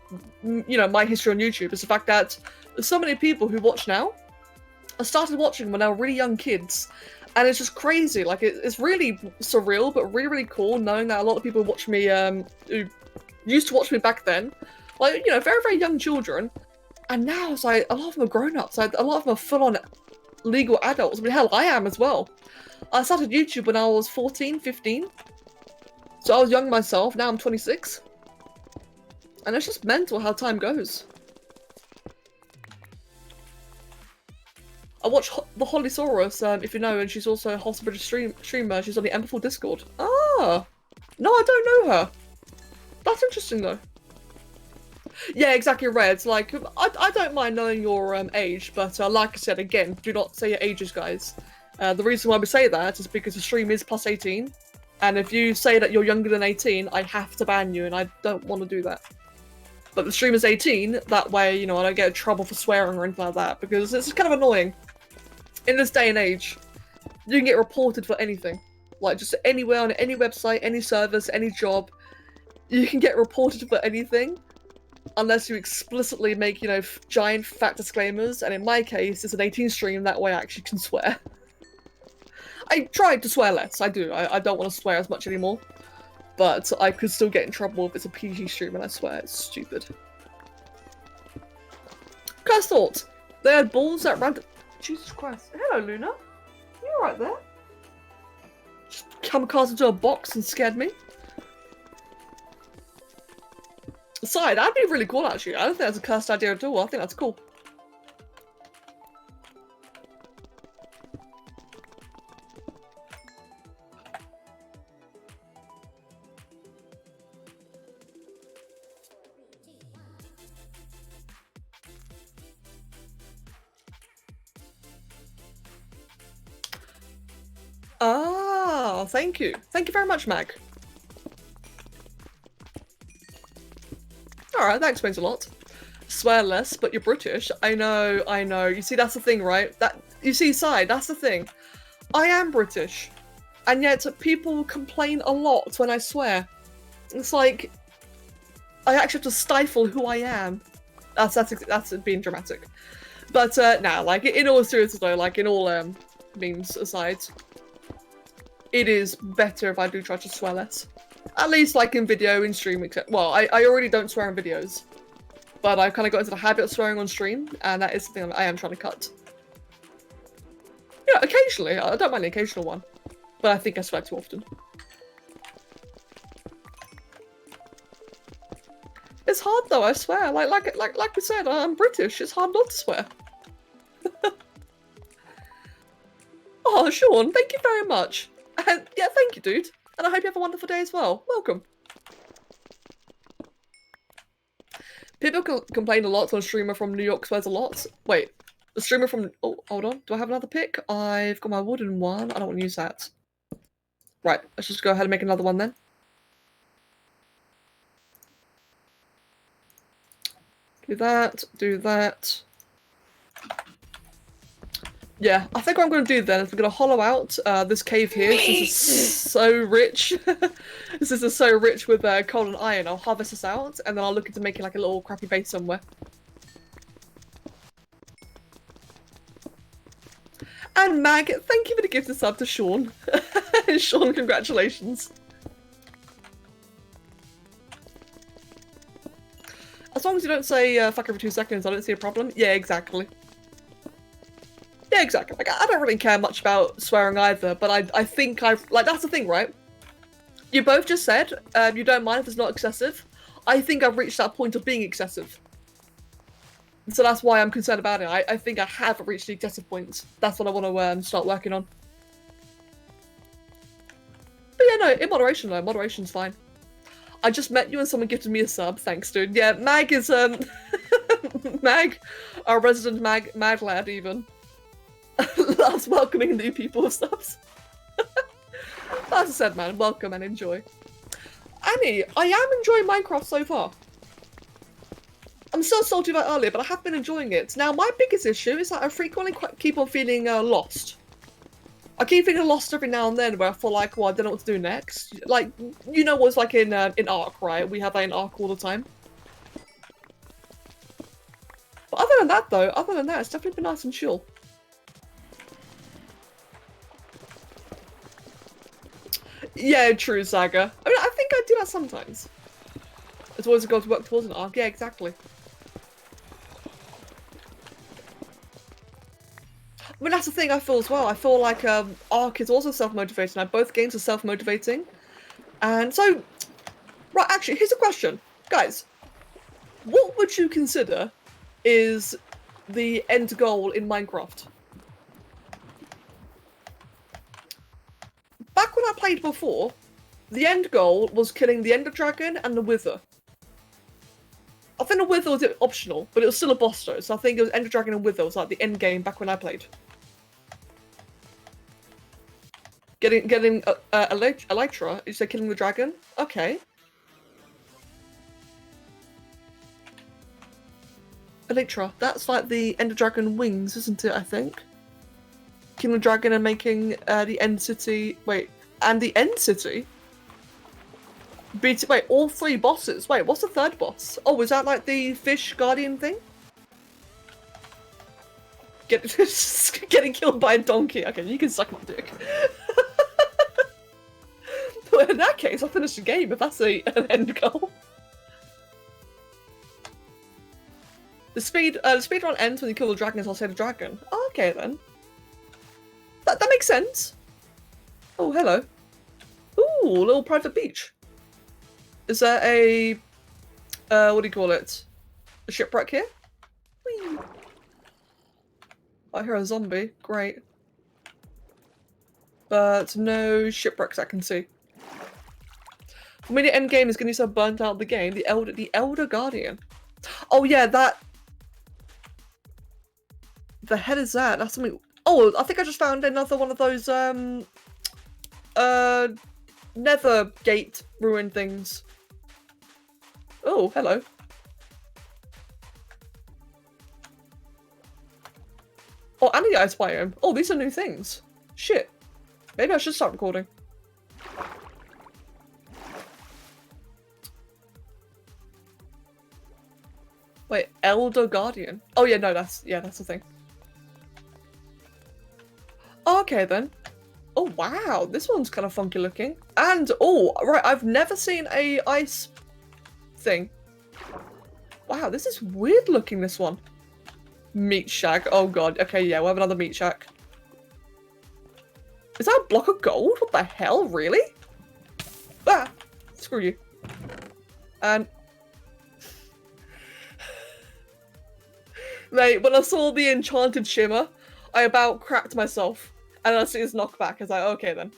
you know, my history on YouTube, is the fact that there's so many people who watch now. I started watching when they were really young kids, and it's just crazy. Like, it's really surreal, but really, really cool knowing that a lot of people watch me, who used to watch me back then, like, you know, very, very young children. And now it's like, a lot of them are grown-ups. Like, a lot of them are full-on legal adults. I mean, hell, I am as well. I started YouTube when I was 14, 15. So I was young myself. Now I'm 26. And it's just mental how time goes. I watch the Hollysaurus, if you know, and she's also a wholesome British streamer. She's on the Emberful Discord. Ah! No, I don't know her. That's interesting, though. Yeah, exactly, Red. Like, I don't mind knowing your age, but like I said, again, do not say your ages, guys. The reason why we say that is because the stream is plus 18, and if you say that you're younger than 18, I have to ban you, and I don't want to do that. But the stream is 18, that way, you know, I don't get in trouble for swearing or anything like that, because it's kind of annoying. In this day and age, you can get reported for anything. Like, just anywhere, on any website, any service, any job, you can get reported for anything. Unless you explicitly make, you know, giant fat disclaimers, and in my case, it's an 18 stream, that way I actually can swear. I tried to swear less, I do. I don't want to swear as much anymore. But I could still get in trouble if it's a PG stream and I swear. It's stupid. Cursed thought. They had balls that ran. Jesus Christ. Hello, Luna. You alright there? Just kamikaze into a box and scared me. Side, that'd be really cool actually. I don't think that's a cursed idea at all. I think that's cool. Ah, thank you. Thank you very much, Mag. Alright, that explains a lot. Swear less, but you're British. I know, I know. You see, that's the thing, right? You see, Side, that's the thing. I am British. And yet, people complain a lot when I swear. It's like, I actually have to stifle who I am. That's being dramatic. But, now, like, in all seriousness though, like, in all, memes aside, it is better if I do try to swear less. At least, like, in video, in stream, except, well, I already don't swear in videos. But I've kind of got into the habit of swearing on stream, and that is something I am trying to cut. Yeah, occasionally. I don't mind the occasional one. But I think I swear too often. It's hard though, I swear. Like we said, I'm British. It's hard not to swear. Oh, Sean, thank you very much. And yeah, thank you, dude. And I hope you have a wonderful day as well. Welcome. People complain a lot when a streamer from New York swears a lot. Wait, the streamer from... Oh, hold on. Do I have another pick? I've got my wooden one. I don't want to use that. Right, let's just go ahead and make another one then. Do that, do that. Yeah, I think what I'm going to do then is we're going to hollow out this cave here. This is so rich. This is so rich with coal and iron. I'll harvest this out and then I'll look into making like a little crappy base somewhere. And Mag, thank you for the gift of sub to Sean. Sean, congratulations. As long as you don't say fuck every 2 seconds, I don't see a problem. Yeah, exactly. Yeah, exactly. Like, I don't really care much about swearing either, but I think I've... Like, that's the thing, right? You both just said you don't mind if it's not excessive. I think I've reached that point of being excessive. So that's why I'm concerned about it. I think I have reached the excessive point. That's what I want to start working on. But yeah, no, in moderation though. Moderation's fine. I just met you and someone gifted me a sub. Thanks, dude. Yeah, Mag is, Mag, our resident Mag lad, even. Loves welcoming new people with subs. As I said, man, welcome and enjoy. Annie, I am enjoying Minecraft so far. I'm still salty about earlier, but I have been enjoying it. Now, my biggest issue is that I frequently keep on feeling lost. I keep feeling lost every now and then, where I feel like, well, I don't know what to do next. Like, you know what it's like in Ark, right? We have that in Ark all the time. But other than that, though, it's definitely been nice and chill. Yeah, true, Saga. I mean, I think I do that sometimes. It's always a goal to work towards an arc. Yeah, exactly. I mean, that's the thing I feel as well. I feel like Ark is also self-motivating. Like, both games are self-motivating. And so... Right, actually, here's a question. Guys, what would you consider is the end goal in Minecraft? Back when I played before, the end goal was killing the Ender Dragon and the Wither. I think the Wither was optional, but it was still a boss though, so I think it was Ender Dragon and Wither was like the end game back when I played. Getting Elytra, you say killing the dragon? Okay. Elytra, that's like the Ender Dragon wings, isn't it, I think? Killing the dragon and making the End City... Wait, and the End City? Wait, all 3 bosses? Wait, what's the 3rd boss? Oh, is that like the fish guardian thing? Getting killed by a donkey. Okay, you can suck my dick. Well, in that case, I'll finish the game if that's an end goal. The speedrun ends when you kill the dragon, as I'll say the dragon. Oh, okay then. That makes sense. Oh, hello. Ooh, a little private beach. Is there a what do you call it? A shipwreck here? Whee! I hear a zombie. Great. But no shipwrecks I can see. For me, the end game is going to be so burnt out of the game. The Elder Guardian. Oh yeah, that. The hell is that? That's something. Oh, I think I just found another one of those nether gate ruin things. Oh, hello. Oh, and the ice biome. Oh, these are new things. Shit. Maybe I should start recording. Wait, Elder Guardian. Oh yeah, no, that's the thing. Oh, okay then. Oh wow, this one's kind of funky looking. And oh, right, I've never seen a ice thing. Wow, this is weird looking, this one. Meat shack. Oh god. Okay, yeah, we'll have another meat shack. Is that a block of gold? What the hell? Really? Ah! Screw you. And mate, when I saw the enchanted shimmer, I about cracked myself. And I see his knockback. I was like, okay then.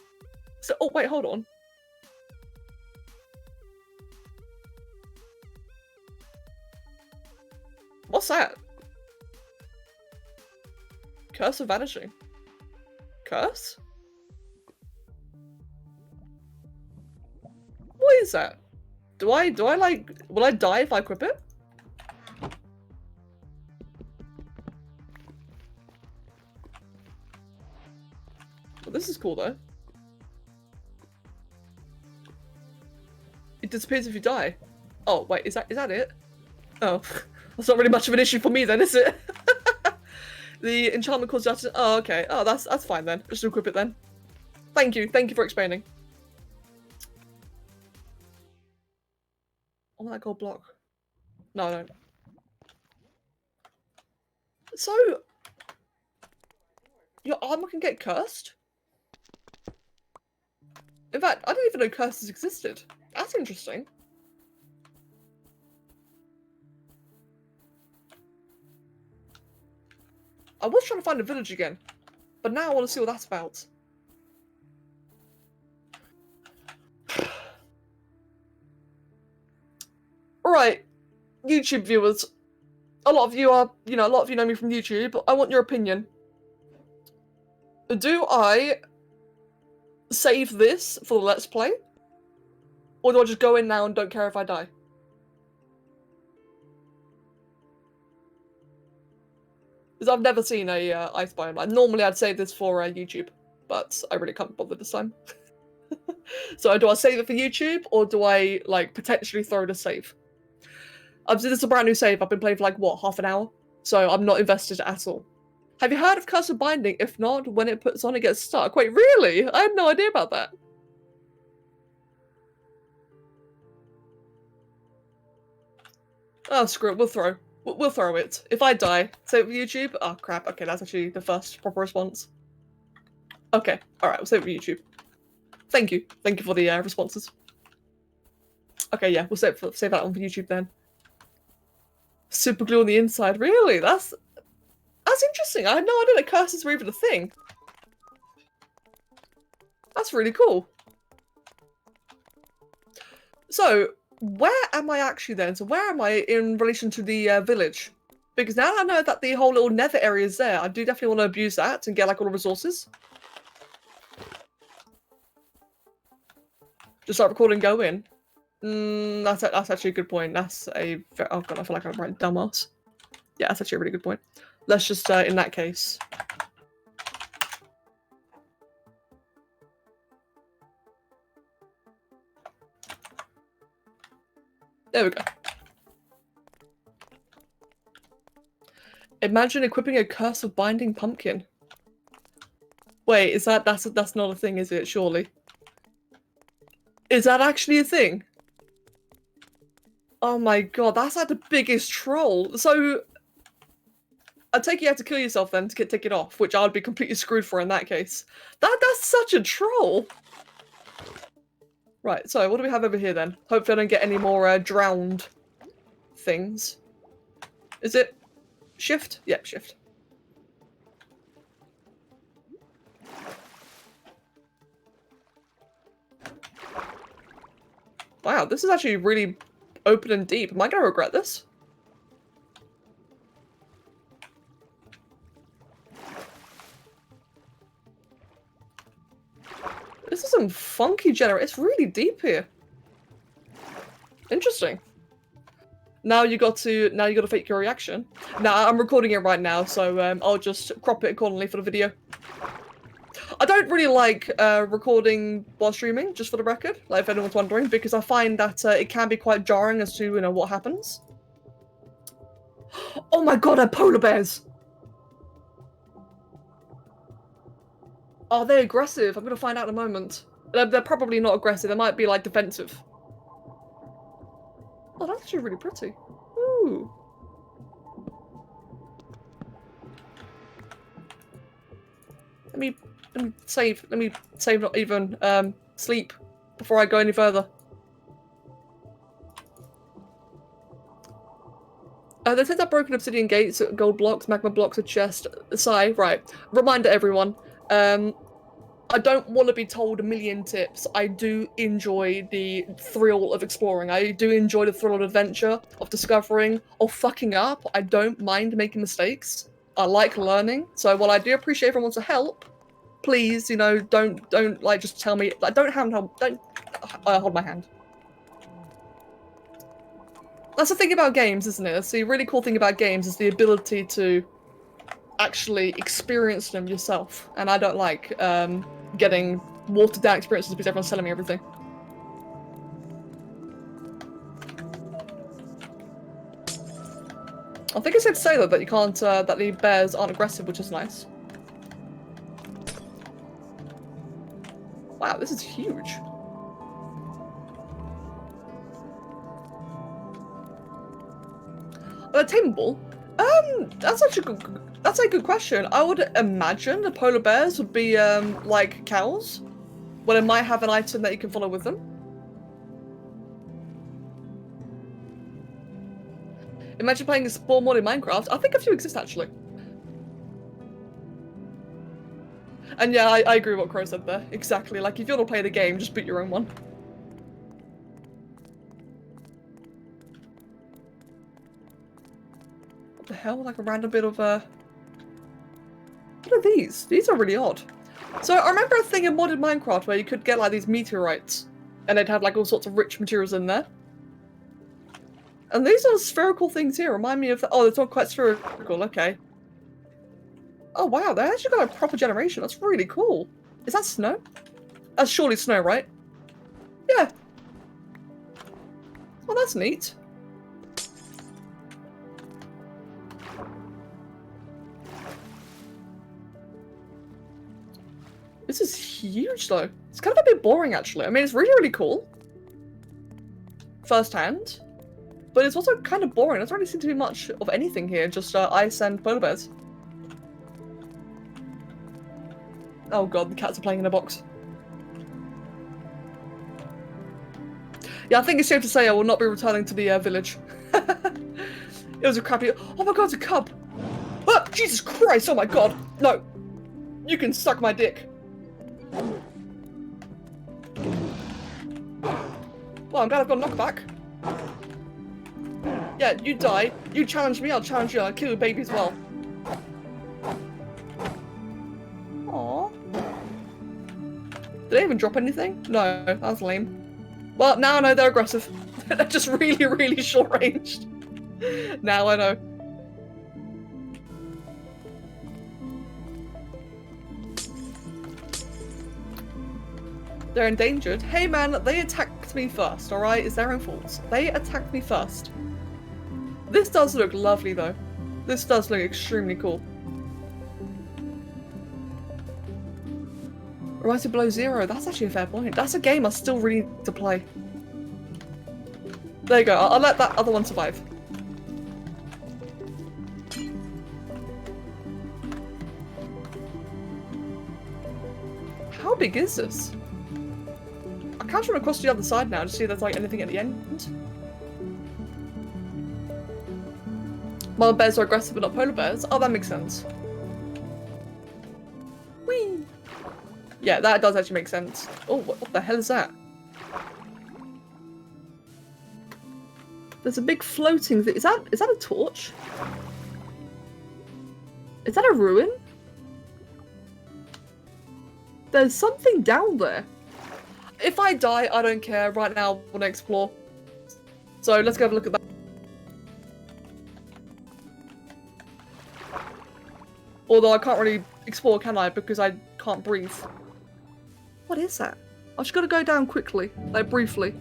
So, oh wait, hold on. What's that? Curse of vanishing. Curse? What is that? Do I like, will I die if I equip it? Well, this is cool though. It disappears if you die. Oh wait, is that it? Oh, that's not really much of an issue for me then, is it? The enchantment causes justice. Oh, okay. Oh, that's fine then. Just equip it then. Thank you for explaining. Oh, that gold block. No. So, your armor can get cursed? In fact, I didn't even know curses existed. That's interesting. I was trying to find a village again, but now I want to see what that's about. Alright, YouTube viewers. A lot of you know me from YouTube, but I want your opinion. Do I save this for the Let's Play? Or do I just go in now and don't care if I die? Because I've never seen a ice biome. Like, normally I'd save this for YouTube, but I really can't bother this time. So do I save it for YouTube, or do I like potentially throw it a save? This is a brand new save. I've been playing for like what, half an hour, so I'm not invested at all. Have you heard of Curse of Binding? If not, when it puts on, it gets stuck. Wait, really? I had no idea about that. Oh, screw it. We'll throw it. If I die, save it for YouTube. Oh crap. Okay, that's actually the first proper response. Okay, all right. We'll save it for YouTube. Thank you for the responses. Okay, yeah, we'll save that one for YouTube then. Super glue on the inside. Really? That's interesting. I had no idea that curses were even a thing. That's really cool. So, where am I actually then? So where am I in relation to the village? Because now I know that the whole little nether area is there. I do definitely want to abuse that and get like all the resources. Just start recording, go in. That's actually a good point. That's a oh god, I feel like I'm right dumbass. Yeah, that's actually a really good point. Let's just in that case. There we go. Imagine equipping a Curse of Binding pumpkin. Wait, is that's not a thing, is it? Surely. Is that actually a thing? Oh my god, that's like the biggest troll. So, I take you have to kill yourself then to take it off, which I would be completely screwed for in that case. That's such a troll. Right, so what do we have over here then? Hopefully I don't get any more drowned. things. Is it shift? Yep, shift. Wow, this is actually really open and deep. Am I gonna regret this? This is some funky it's really deep here. Interesting. Now you got to fake your reaction. Nah, I'm recording it right now, so I'll just crop it accordingly for the video. I don't really like recording while streaming, just for the record, like if anyone's wondering, because I find that it can be quite jarring as to, you know, what happens. Oh my god, they're polar bears! Are they aggressive? I'm gonna find out in a moment. They're probably not aggressive, they might be like defensive. Oh, that's actually really pretty. Ooh. Let me save, not even sleep before I go any further. They said that broken obsidian gates, gold blocks, magma blocks, a chest. Sigh, right. Reminder everyone, I don't want to be told a million tips. I do enjoy the thrill of exploring. I do enjoy the thrill of adventure, of discovering, of fucking up. I don't mind making mistakes. I like learning. So while I do appreciate everyone wants to help, please, you know, don't like just tell me, like, don't hold my hand. That's the thing about games, isn't it? That's the really cool thing about games is the ability to actually experience them yourself. And I don't like getting watered down experiences because everyone's telling me everything. I think it's safe to say though that you can't, that the bears aren't aggressive, which is nice. Wow, this is huge. Tameable? That's actually good. That's a good question. I would imagine the polar bears would be like cows, where they might have an item that you can follow with them. Imagine playing a spawn mod in Minecraft. I think a few exist actually. And yeah, I agree with what Crow said there. Exactly. Like if you want to play the game, just boot your own one. What the hell? Like a random bit of What are these? These are really odd. So I remember a thing in modded Minecraft where you could get like these meteorites, and they'd have like all sorts of rich materials in there. And these are spherical things here. Remind me of the. Oh, it's not quite spherical. Okay. Oh wow, they actually got a proper generation. That's really cool. Is that snow? That's surely snow, right? Yeah. Well, that's neat. This is huge, though. It's kind of a bit boring, actually. I mean, it's really, really cool. Firsthand. But it's also kind of boring. There doesn't really seem to be much of anything here. Just ice and polar bears. Oh god, the cats are playing in a box. Yeah, I think it's safe to say I will not be returning to the village. It was a crappy. Oh my god, it's a cub! Ah, Jesus Christ! Oh my god! No! You can suck my dick. Well, I'm glad I've got a knockback. Yeah, you die. You challenge me, I'll challenge you. I'll kill your baby as well. Aww. Did they even drop anything? No, that was lame. Well, now I know they're aggressive. They're just really, really short-ranged. Now I know. They're endangered. Hey man, they attacked me first, alright? It's their own fault. They attacked me first. This does look lovely though. This does look extremely cool. Rise Below Zero, that's actually a fair point. That's a game I still really need to play. There you go, I'll let that other one survive. How big is this? I can't run across to the other side now to see if there's like anything at the end. Mama bears are aggressive but not polar bears. Oh, that makes sense. Whee! Yeah, that does actually make sense. Oh, what the hell is that? There's a big floating thing. Is that a torch? Is that a ruin? There's something down there. If I die, I don't care. Right now, I want to explore. So let's go have a look at that. Although I can't really explore, can I? Because I can't breathe. What is that? I just gotta go down quickly, like briefly.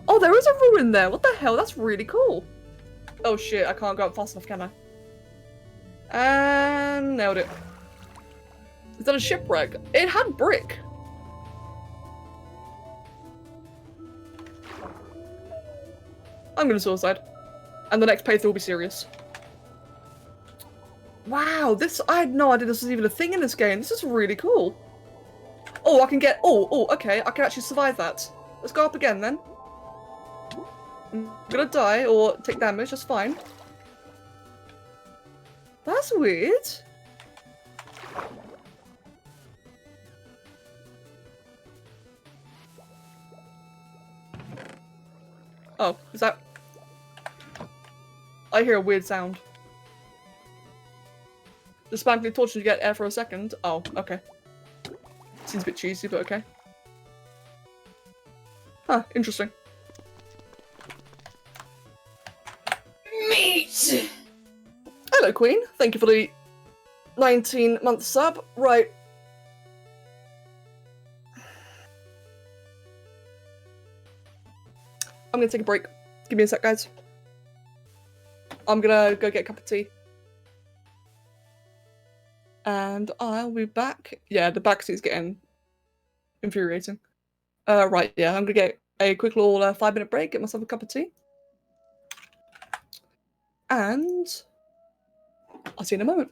Oh, there is a ruin there. What the hell? That's really cool. Oh shit, I can't go up fast enough, can I? And nailed it. Is that a shipwreck? It had brick. I'm gonna suicide. And the next playthrough will be serious. Wow, I had no idea this was even a thing in this game. This is really cool. Oh, I can get, okay, I can actually survive that. Let's go up again then. I'm gonna die or take damage, that's fine. That's weird. Oh, is that... I hear a weird sound. Just spam the torch to get air for a second. Oh, okay. Seems a bit cheesy, but okay. Huh, interesting. Meat! Hello, Queen. Thank you for the 19-month sub. Right. I'm gonna take a break. Give me a sec, guys. I'm gonna go get a cup of tea. And I'll be back. Yeah, the backseat's getting infuriating. Right, yeah, I'm gonna get a quick little 5-minute break, get myself a cup of tea. And I'll see you in a moment.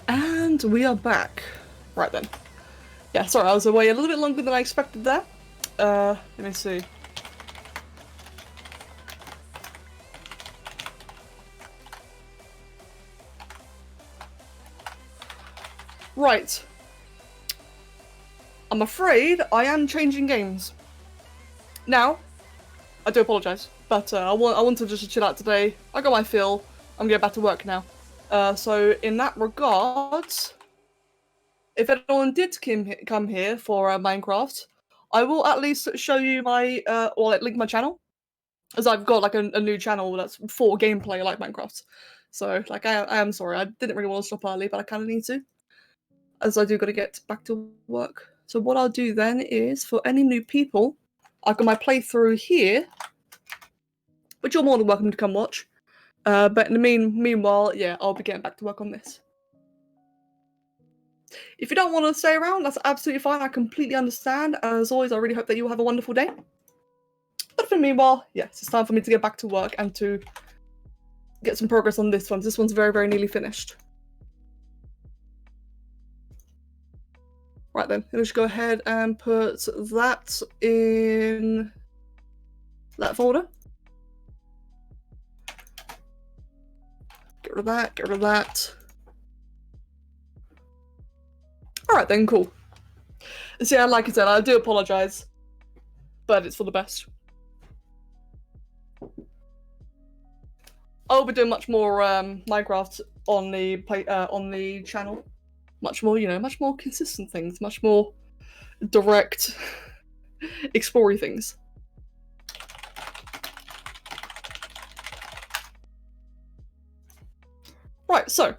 And we are back. Right then. Yeah, sorry, I was away a little bit longer than I expected there. Let me see. Right. I'm afraid I am changing games. Now, I do apologise, but I want to just chill out today. I got my fill. I'm going back to work now. So in that regard, if anyone did come here for Minecraft, I will at least show you my, or like, link my channel, as I've got like a new channel that's for gameplay like Minecraft. So like I am sorry, I didn't really want to stop early, but I kind of need to, as I do got to get back to work. So what I'll do then is, for any new people, I've got my playthrough here, which you're more than welcome to come watch. But in the meanwhile, yeah, I'll be getting back to work on this. If you don't want to stay around, that's absolutely fine. I completely understand. And as always, I really hope that you have a wonderful day. But for the meanwhile, yes, it's time for me to get back to work and to get some progress on this one. This one's very, very nearly finished. Right then, let's go ahead and put that in that folder. Get rid of that, get rid of that. Alright then, cool. So yeah, like I said, I do apologise, but it's for the best. I'll be doing much more Minecraft on the channel. Much more, you know, much more consistent things, much more direct, exploring things. Right, so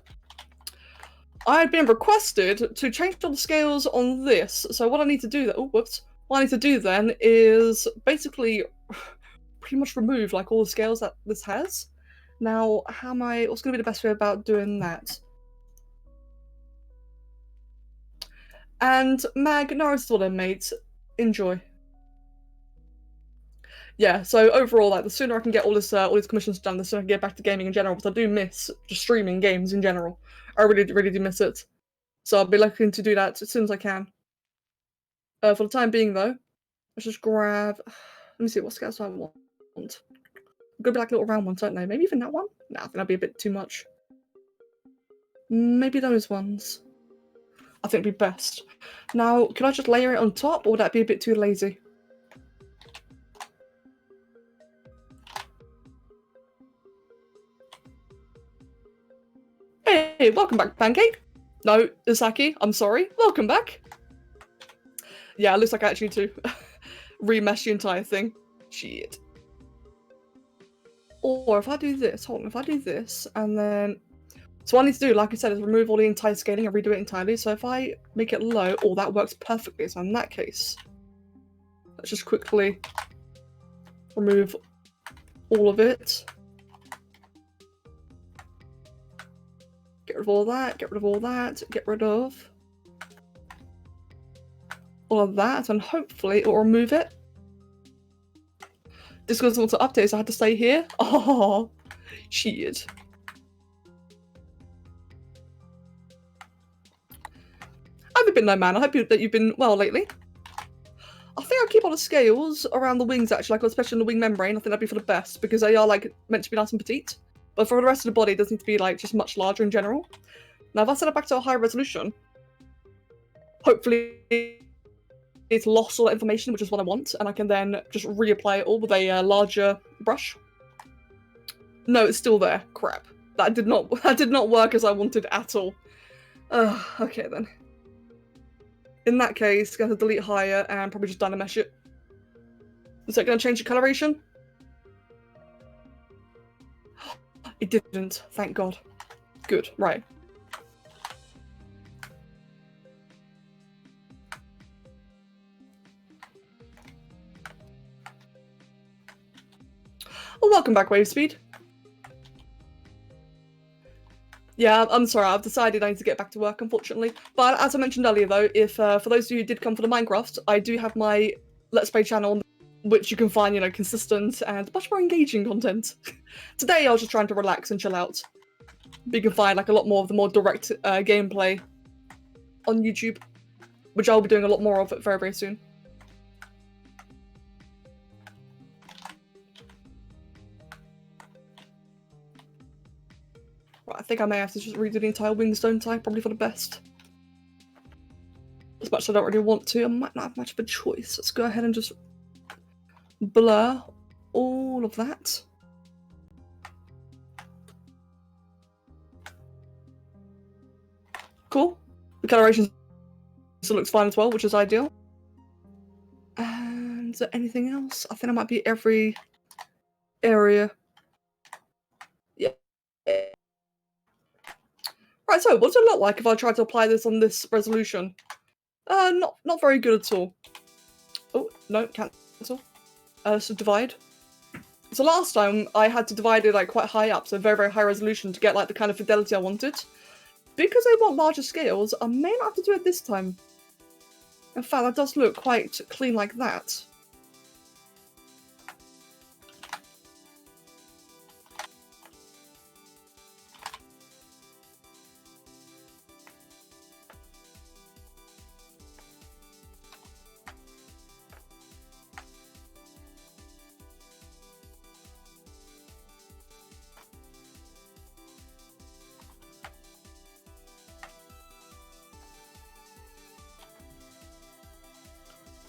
I've been requested to change all the scales on this. So what I need to do, what I need to do then is basically pretty much remove like all the scales that this has. Now, what's going to be the best way about doing that? And Mag, nice all then, mate. Enjoy. Yeah, so overall, like, the sooner I can get all these commissions done, the sooner I can get back to gaming in general, because I do miss just streaming games in general. I really, really do miss it. So I'll be looking to do that as soon as I can. For the time being, though, let's just grab... Let me see, what scales do I want? I'm gonna be like little round ones, don't they? Maybe even that one? Nah, I think that'd be a bit too much. Maybe those ones. I think it'd be best. Now, can I just layer it on top, or would that be a bit too lazy? Hey, welcome back, Pancake. No, Isaki, I'm sorry. Welcome back. Yeah, it looks like I actually need to remesh the entire thing. Shit. Or if I do this, hold on, if I do this, and then... So what I need to do, like I said, is remove all the entire scaling and redo it entirely. So if I make it low, that works perfectly. So in that case, let's just quickly remove all of it. Get rid of all that, get rid of all that, get rid of all of that, and hopefully it will remove it. Discord doesn't want to update, so I had to stay here. Oh, shit. How have you been though, man? I hope that you've been well lately. I think I'll keep all the scales around the wings, actually, like especially on the wing membrane. I think that'd be for the best, because they are like meant to be nice and petite. But for the rest of the body, it does need to be like just much larger in general. Now, if I set it back to a higher resolution, hopefully it's lost all that information, which is what I want, and I can then just reapply it all with a larger brush. No, it's still there. Crap. That did not work as I wanted at all. Okay then. In that case, I'm going to delete higher and probably just dynamesh it. Is that going to change the coloration? It didn't, thank God. Good, right. Well, welcome back, Wavespeed. Yeah, I'm sorry, I've decided I need to get back to work, unfortunately. But as I mentioned earlier, though, if for those of you who did come for the Minecraft, I do have my Let's Play channel, which you can find, you know, consistent and much more engaging content. Today, I was just trying to relax and chill out. But you can find, like, a lot more of the more direct gameplay on YouTube, which I'll be doing a lot more of it very, very soon. Right, I think I may have to just redo the entire wings, don't I? Probably for the best. As much as I don't really want to, I might not have much of a choice. Let's go ahead and just blur all of that. Cool. The coloration still looks fine as well, which is ideal. Is there anything else? I think it might be every area. Yeah. Right, so what does it look like if I try to apply this on this resolution? Not very good at all. Oh, no, cancel. So divide. So last time I had to divide it like quite high up, so very, very high resolution to get like the kind of fidelity I wanted. Because I want larger scales, I may not have to do it this time. In fact, that does look quite clean like that.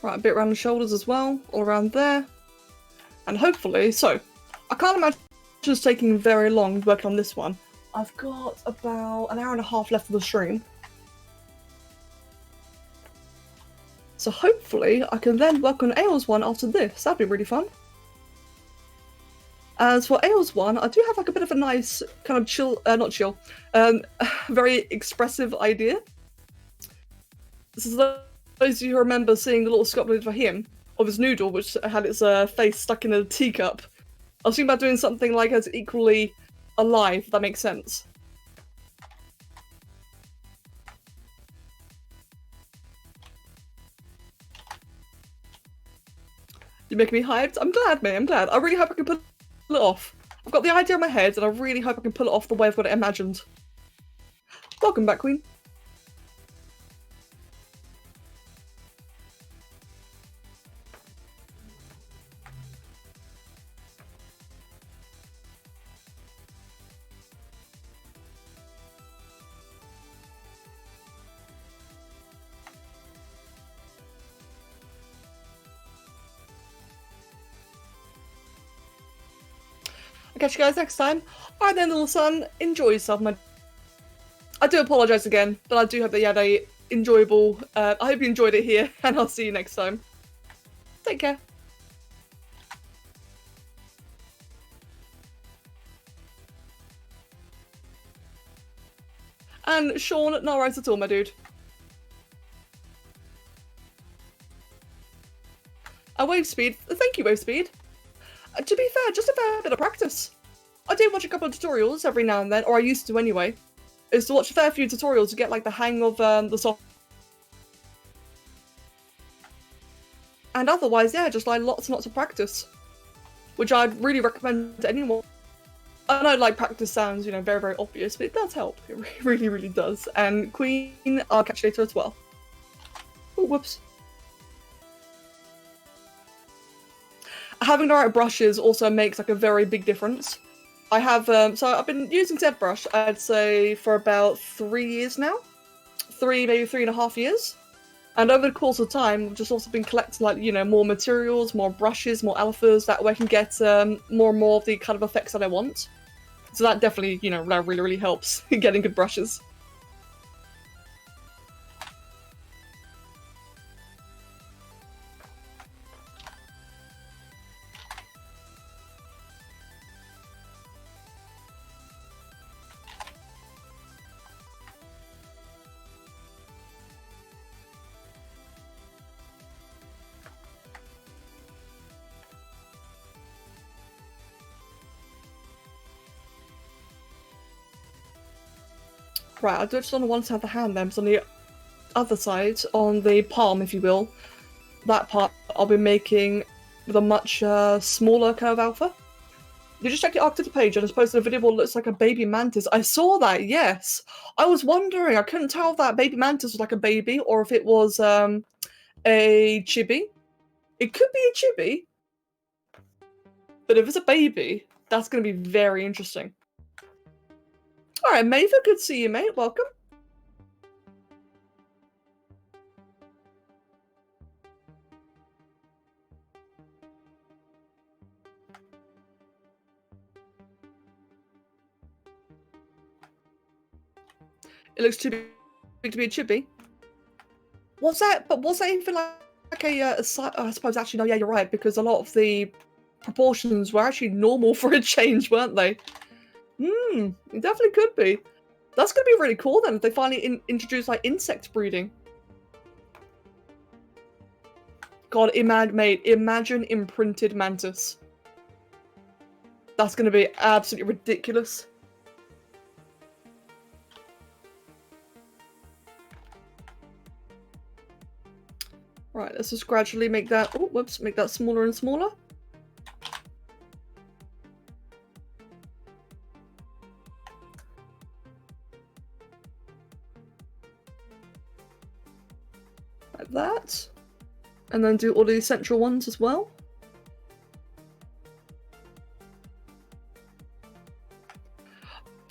Right, a bit around the shoulders as well, all around there. And hopefully, so, I can't imagine it's taking very long working on this one. I've got about an hour and a half left of the stream. So hopefully I can then work on Ail's one after this. That'd be really fun. As for Ail's one, I do have like a bit of a nice kind of chill, not chill, very expressive idea. This is those of you who remember seeing the little sculpture for him, of his noodle, which had its face stuck in a teacup. I was thinking about doing something like as equally alive, if that makes sense. You're making me hyped? I'm glad, mate, I'm glad. I really hope I can pull it off. I've got the idea in my head, and I really hope I can pull it off the way I've got it imagined. Welcome back, Queen. I'll catch you guys next time. Alright then, little son, enjoy yourself, man. I do apologise again, but I do hope that you had a enjoyable, I hope you enjoyed it here, and I'll see you next time. Take care. And Sean, no worries at all, my dude. Wave speed, thank you, Wave speed. To be fair, just a fair bit of practice. I do watch a couple of tutorials every now and then, or I used to anyway. I used to watch a fair few tutorials to get like the hang of the software. And otherwise, yeah, just like lots and lots of practice. Which I'd really recommend to anyone. I know like practice sounds, you know, very, very obvious, but it does help. It really, really does. And Queen, I'll catch you later as well. Oh, whoops. Having the right brushes also makes like a very big difference. I have, so I've been using ZBrush, I'd say, for about 3 years now. Maybe 3.5 years. And over the course of time, I've just also been collecting, like, you know, more materials, more brushes, more alphas, that way I can get more and more of the kind of effects that I want. So that definitely, you know, that really, really helps in getting good brushes. Right, I'll do it just on the one side of the hand then, but on the other side, on the palm, if you will, that part I'll be making with a much smaller kind of alpha. You just check the ArkTV page and it's posted a video that looks like a baby mantis. I saw that, yes. I was wondering, I couldn't tell if that baby mantis was like a baby or if it was a chibi. It could be a chibi, but if it's a baby, that's going to be very interesting. Alright, Maeva, good to see you, mate. Welcome. It looks too big to be a chibi. What's that? But what's that even like like I suppose actually no, yeah, you're right, because a lot of the proportions were actually normal for a change, weren't they? It definitely could be. That's gonna be really cool then if they finally introduce like insect breeding. God, imagine imprinted mantis. That's gonna be absolutely ridiculous. Right, let's just gradually make that, oh, whoops, make that smaller and smaller. Like that. And then do all the central ones as well.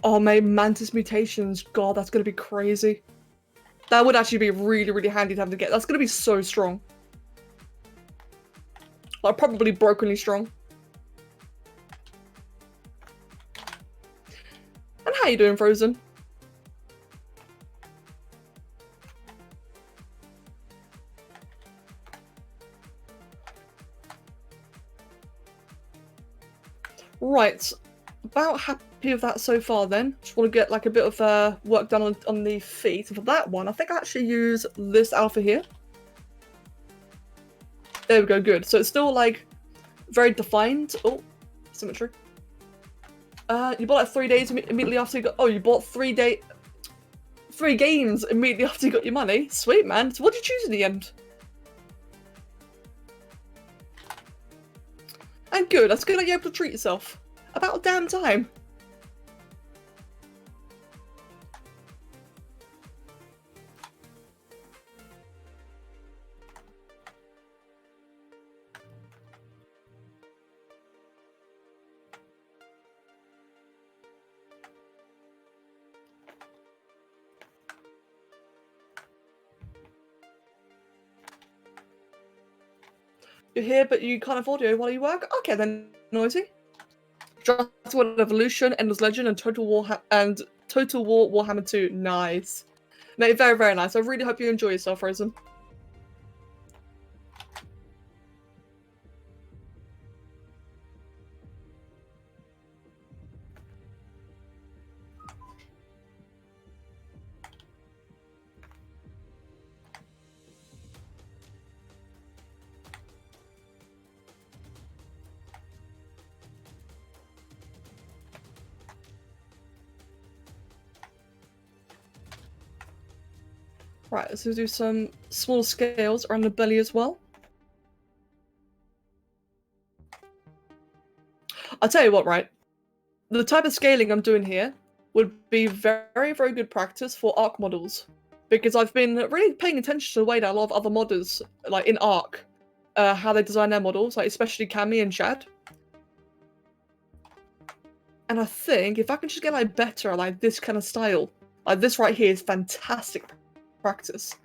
Oh, my mantis mutations. God, that's gonna be crazy. That would actually be really, really handy to have to get. That's gonna be so strong. Like, probably brokenly strong. And how you doing, Frozen? Right, about happy with that so far then. Just want to get like a bit of work done on the feet. And for that one, I think I actually use this alpha here. There we go, good. So it's still like very defined. Oh, symmetry. You bought like 3 days immediately after you got. Oh, you bought 3 games immediately after you got your money. Sweet, man. So what did you choose in the end? And good. That's good that you're able to treat yourself. About damn time. You're here, but you can't have audio while you work? Okay, then, Noisy. Just World Evolution, Endless Legend, and Total War Warhammer 2. Nice. Mate, very, very nice. I really hope you enjoy yourself, Frozen. Right, let's do some small scales around the belly as well. I'll tell you what, right? The type of scaling I'm doing here would be very, very good practice for Arc models. Because I've been really paying attention to the way that a lot of other modders, like in Arc, how they design their models, like especially Cammy and Shad. And I think if I can just get like better, like this kind of style, like this right here is fantastic practice.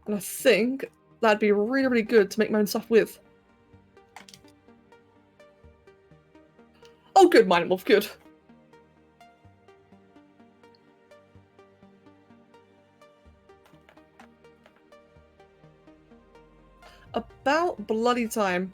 And I think that'd be really, really good to make my own stuff with. Oh, good, Mind Wolf, good. About bloody time.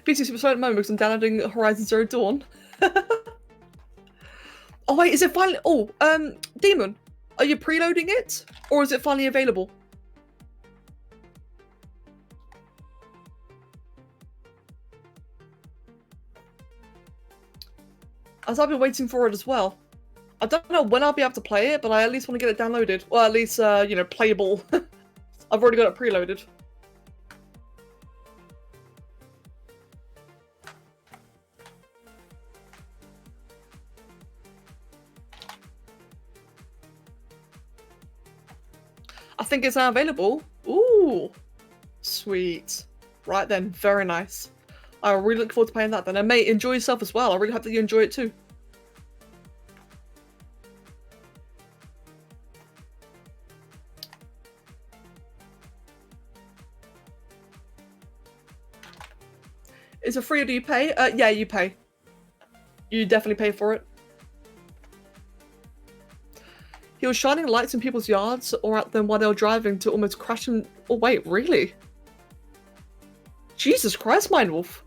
PC Super Slow at the moment because I'm downloading Horizon Zero Dawn. Oh wait, is it finally? Oh, Demon, are you preloading it, or is it finally available? As I've been waiting for it as well. I don't know when I'll be able to play it, but I at least want to get it downloaded. Well, at least, you know, playable. I've already got it preloaded. I think it's now available. Ooh, sweet. Right then, very nice. I really look forward to playing that then. And mate, enjoy yourself as well. I really hope that you enjoy it too. Is it free or do you pay? Yeah, you pay. You definitely pay for it. He was shining lights in people's yards or at them while they were driving to almost crash them. Oh wait, really? Jesus Christ, Mindwolf.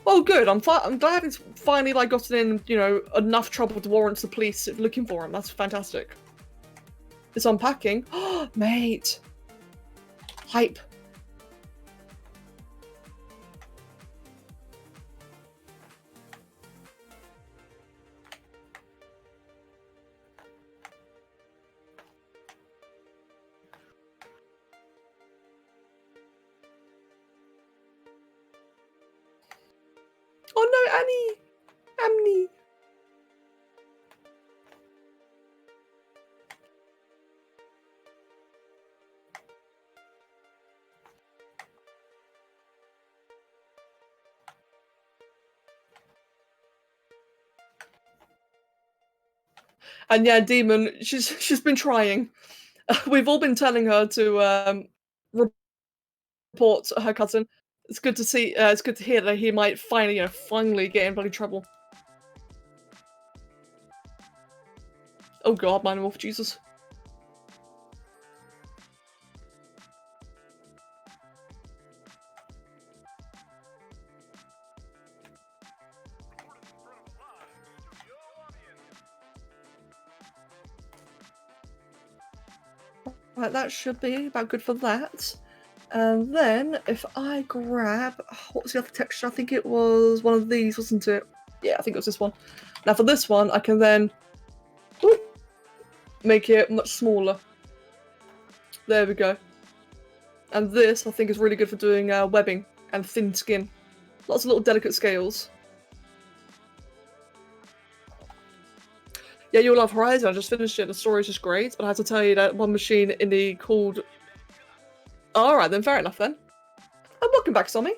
Oh good, I'm glad he's finally like gotten in, you know, enough trouble to warrant the police looking for him. That's fantastic. It's unpacking. Oh, mate. Hype. Oh no, Annie! Annie! And yeah, Demon, she's been trying. We've all been telling her to report her cousin. It's good to see. It's good to hear that he might finally, you know, finally get in bloody trouble. Oh God, Mindwolf, Jesus. Right, that should be about good for that. And then if I grab, what was the other texture? I think it was one of these, wasn't it? Yeah, I think it was this one. Now for this one, I can then make it much smaller. There we go. And this, I think, is really good for doing webbing and thin skin. Lots of little delicate scales. Yeah, you'll love Horizon. I just finished it. The story's just great. But I have to tell you that one machine in the called... Alright then, fair enough then. And welcome back, Sommy.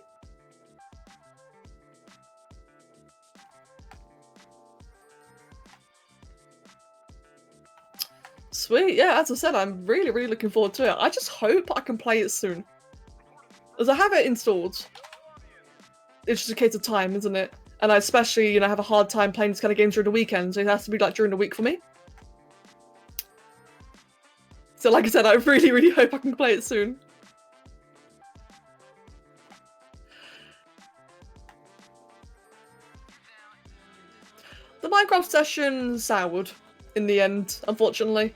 Sweet, yeah, as I said, I'm really, really looking forward to it. I just hope I can play it soon. As I have it installed. It's just a case of time, isn't it? And I especially, you know, have a hard time playing this kind of games during the weekend, so it has to be like during the week for me. So like I said, I really, really hope I can play it soon. The Minecraft session soured in the end, unfortunately.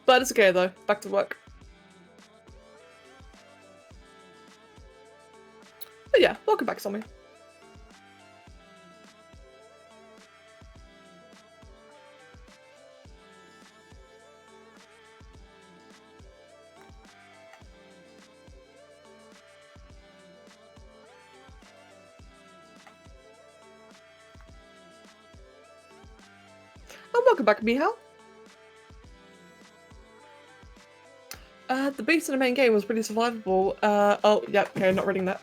But it's okay though, back to work. But yeah, welcome back, Sommy. And welcome back, Mihal. The beast in the main game was pretty survivable. Oh, yeah, okay, not reading that.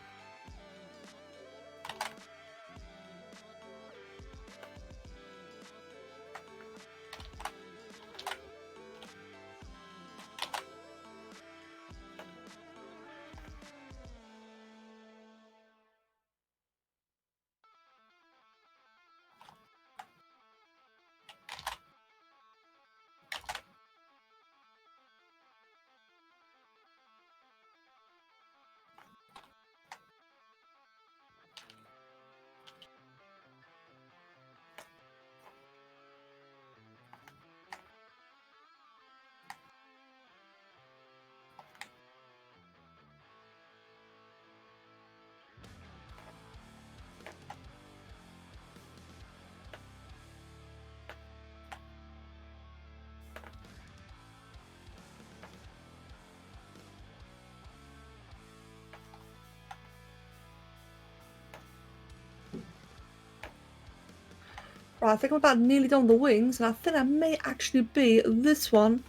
Right, I think I'm about nearly done with the wings, and I think I may actually be this one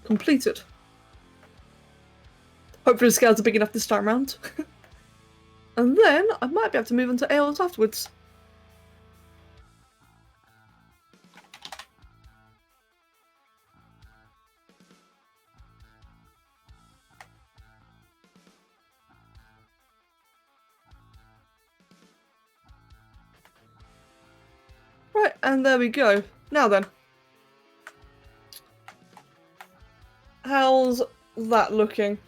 completed. Hopefully the scales are big enough this time around. And then I might be able to move on to ales afterwards. And there we go. Now then. How's that looking?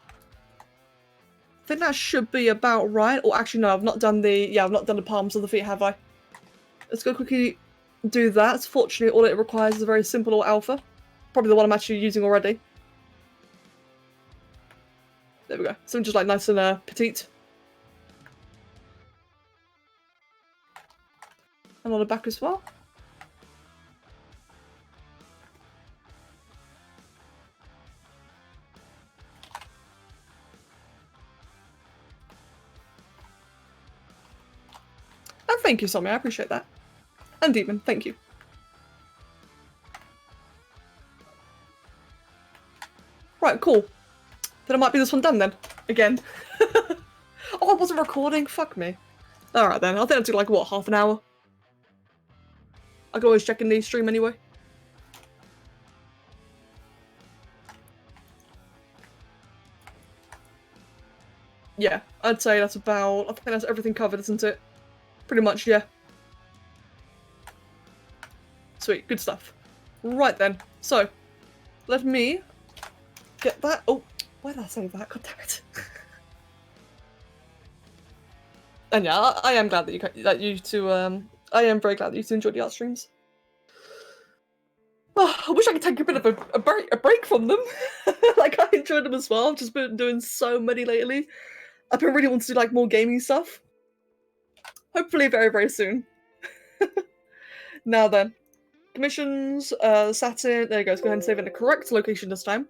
I think that should be about right. Or actually, no, I've not done the palms of the feet, have I? Let's go quickly do that. Fortunately, all it requires is a very simple little alpha. Probably the one I'm actually using already. There we go. Something just like nice and petite. And on the back as well. And thank you, Somi, I appreciate that. And Demon, thank you. Right, cool. Then it might be this one done then. Again. Oh, I wasn't recording? Fuck me. Alright then, I think it'll take like, what, half an hour? I can always check in the stream anyway. Yeah, I'd say that's about... I think that's everything covered, isn't it? Pretty much, yeah. Sweet, good stuff. Right then, so let me get that. Oh, why did I say that? God damn it! And yeah, I am glad that you two. I am very glad that you two enjoyed the art streams. Oh, I wish I could take a bit of a break from them. Like I enjoyed them as well. I've just been doing so many lately. I've been really wanting to do like more gaming stuff. Hopefully, very very soon. Now then. Commissions, Satin, there you go, let's go ahead and save it in the correct location this time.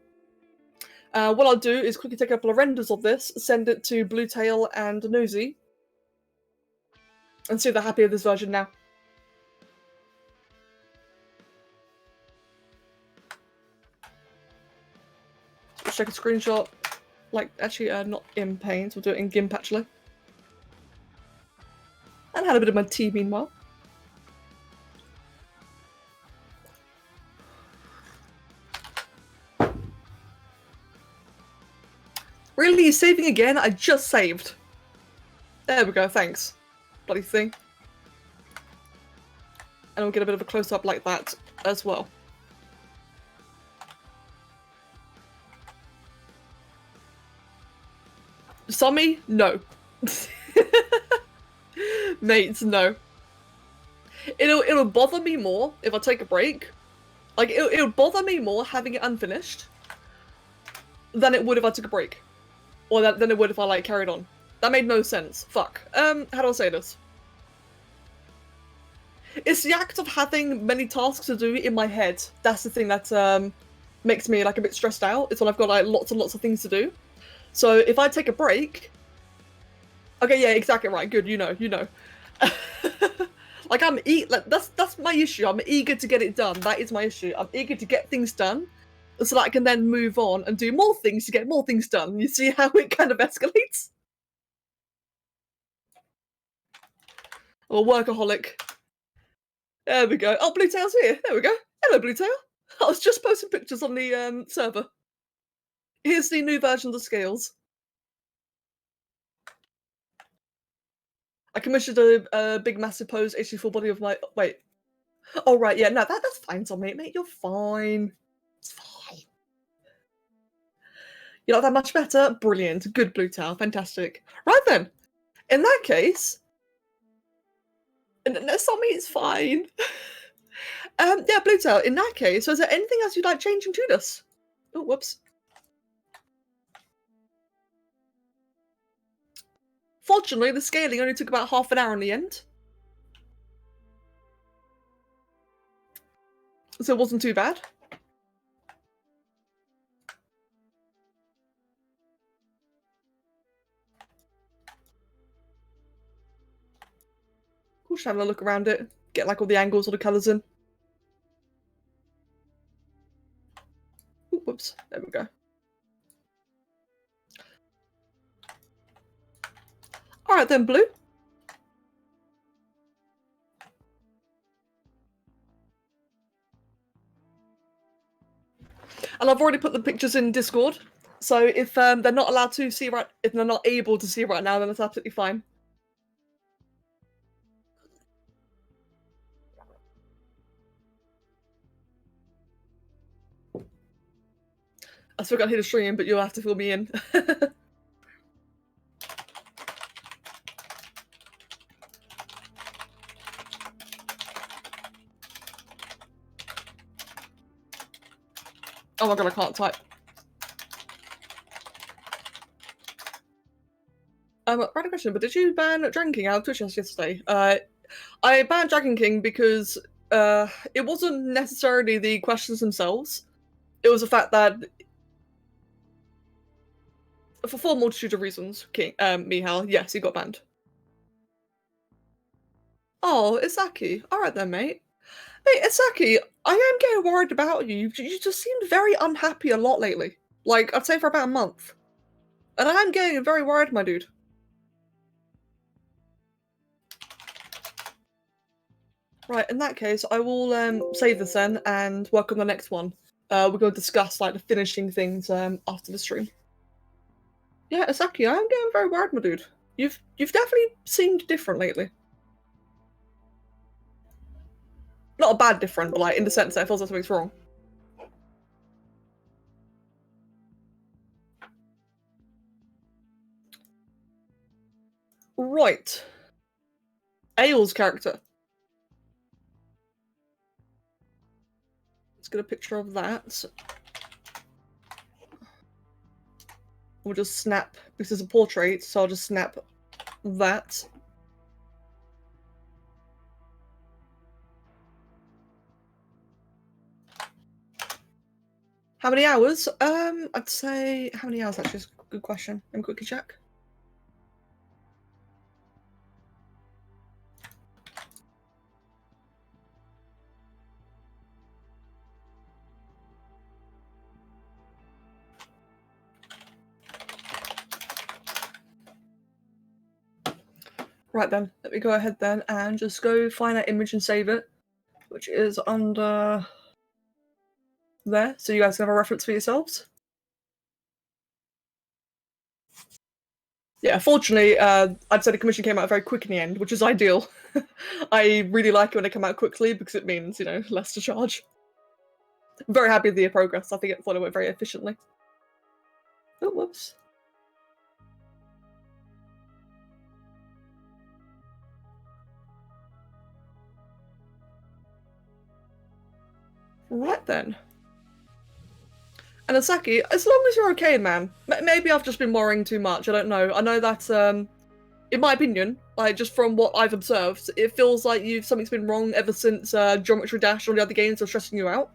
What I'll do is quickly take a couple of renders of this, send it to Bluetail and Nosy, and see if they're happy with this version now. So let's check a screenshot, like, actually not in Paint, we'll do it in GIMP actually. And had a bit of my tea meanwhile. Really? You're saving again? I just saved. There we go, thanks. Bloody thing. And we'll get a bit of a close-up like that as well. Somi? No. Mates, no. It'll bother me more if I take a break. Like, it'll bother me more having it unfinished than it would if I took a break. Or than it would if I, like, carried on. That made no sense. Fuck. How do I say this? It's the act of having many tasks to do in my head. That's the thing that makes me, like, a bit stressed out. It's when I've got, like, lots and lots of things to do. So if I take a break... Okay, yeah, exactly right. Good, you know. Like, that's my issue. I'm eager to get it done. That is my issue. I'm eager to get things done. So that I can then move on and do more things to get more things done. You see how it kind of escalates? I'm a workaholic. There we go. Oh, Bluetail's here. There we go. Hello, Bluetail. I was just posting pictures on the server. Here's the new version of the scales. I commissioned a big massive pose HD full body of my... Wait. Oh, right, yeah. No, that's fine, Tommy. Mate, you're fine. It's fine. You like that much better? Brilliant. Good, Bluetail. Fantastic. Right then. In that case... No, Tommy, it's fine. Yeah, Bluetail, in that case, is there anything else you'd like changing to this? Oh, whoops. Fortunately, the scaling only took about half an hour in the end. So it wasn't too bad. Cool, just having a look around it. Get like all the angles, all the colours in. Ooh, whoops, there we go. Alright then, Blue. And I've already put the pictures in Discord. So if they're not allowed to see if they're not able to see right now, then that's absolutely fine. I still can't hear the stream, but you'll have to fill me in. Oh my god, I can't type. Random question, but did you ban Dragon out of Twitch yesterday? I banned Dragon King because it wasn't necessarily the questions themselves. It was the fact that, for a multitude of reasons, Mihal, yes, he got banned. Oh, Isaki. Alright then, mate. Hey, Isaki, I am getting worried about you. You just seemed very unhappy a lot lately. Like, I'd say for about a month. And I am getting very worried, my dude. Right, in that case, I will save this then and work on the next one. We're going to discuss like the finishing things after the stream. Yeah, Isaki, I am getting very worried, my dude. You've definitely seemed different lately. Not a bad different, but like in the sense that it feels like something's wrong. Right. Aile's character. Let's get a picture of that. We'll just snap, this is a portrait, so I'll just snap that. How many hours? I'd say, how many hours actually is a good question. Let me quickly check. Right then, let me go ahead then and just go find that image and save it, which is under there, so you guys can have a reference for yourselves. Yeah, fortunately, I'd say the commission came out very quick in the end, which is ideal. I really like it when they come out quickly because it means, you know, less to charge. I'm very happy with the progress. I think it went very efficiently. Oh, whoops. Right then. And Asaki, as long as you're okay, man. Maybe I've just been worrying too much. I don't know. I know that, in my opinion, like just from what I've observed, it feels like something's been wrong ever since Geometry Dash or the other games are stressing you out.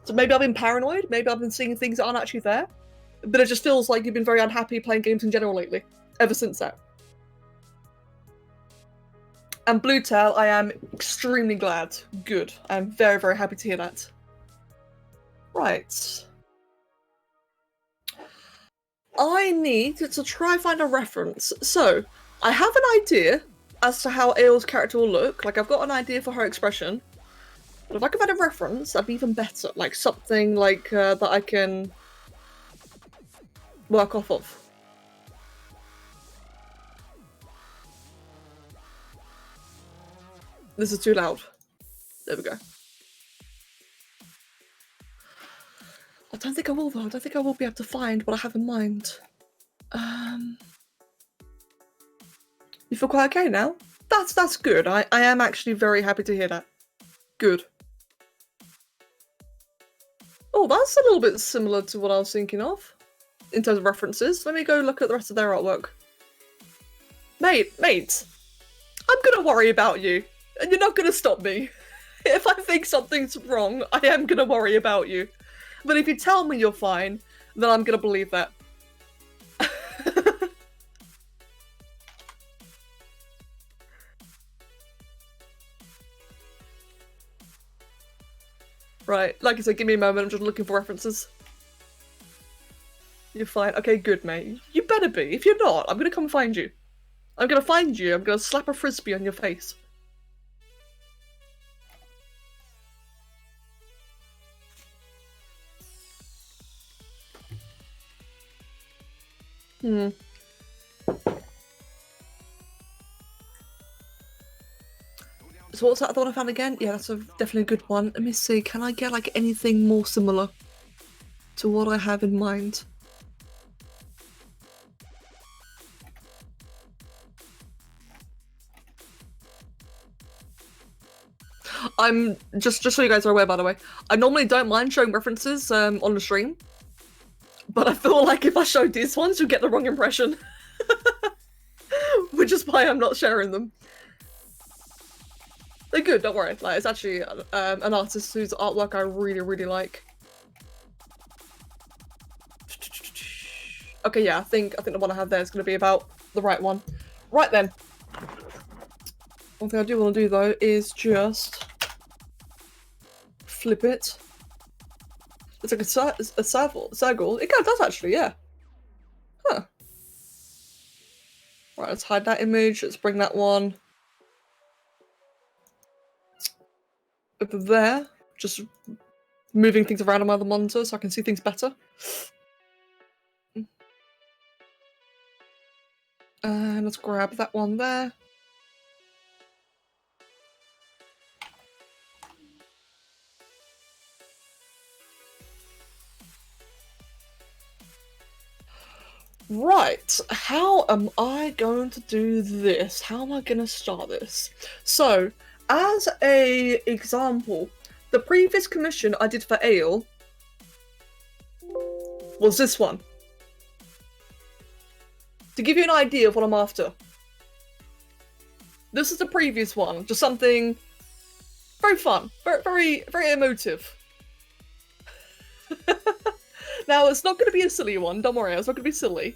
So maybe I've been paranoid. Maybe I've been seeing things that aren't actually there. But it just feels like you've been very unhappy playing games in general lately. Ever since that. And Bluetail, I am extremely glad. Good. I'm very, very happy to hear that. Right. I need to try find a reference. So, I have an idea as to how Aile's character will look. Like, I've got an idea for her expression. But if I could find a reference, that'd be even better. Like, something like that I can work off of. This is too loud. There we go. I don't think I will, though. I don't think I will be able to find what I have in mind. You feel quite okay now? That's good. I am actually very happy to hear that. Good. Oh, that's a little bit similar to what I was thinking of. In terms of references. Let me go look at the rest of their artwork. Mate. I'm gonna worry about you. And you're not gonna stop me. If I think something's wrong, I am gonna worry about you. But if you tell me you're fine, then I'm gonna believe that. Right, like I said, give me a moment, I'm just looking for references. You're fine. Okay, good, mate. You better be. If you're not, I'm gonna come find you. I'm gonna find you, I'm gonna slap a frisbee on your face. So what's that other one I found again? Yeah, that's definitely a good one. Let me see, can I get like anything more similar? to what I have in mind. I'm just so you guys are aware, by the way, I normally don't mind showing references on the stream, but I feel like if I show these ones, you'll get the wrong impression. Which is why I'm not sharing them. They're good, don't worry. Like, it's actually an artist whose artwork I really, really like. Okay, yeah, I think the one I have there is going to be about the right one. Right then. One thing I do want to do though is just flip it. It's like a circle. It kind of does actually, yeah. Huh. Right, let's hide that image. Let's bring that one over there. Just moving things around on my other monitor so I can see things better. Let's grab that one there. Right, how am I going to do this? How am I going to start this? So, as a example, the previous commission I did for Ale was this one. To give you an idea of what I'm after. This is the previous one, just something very fun, very emotive. Now, it's not going to be a silly one, don't worry, it's not going to be silly.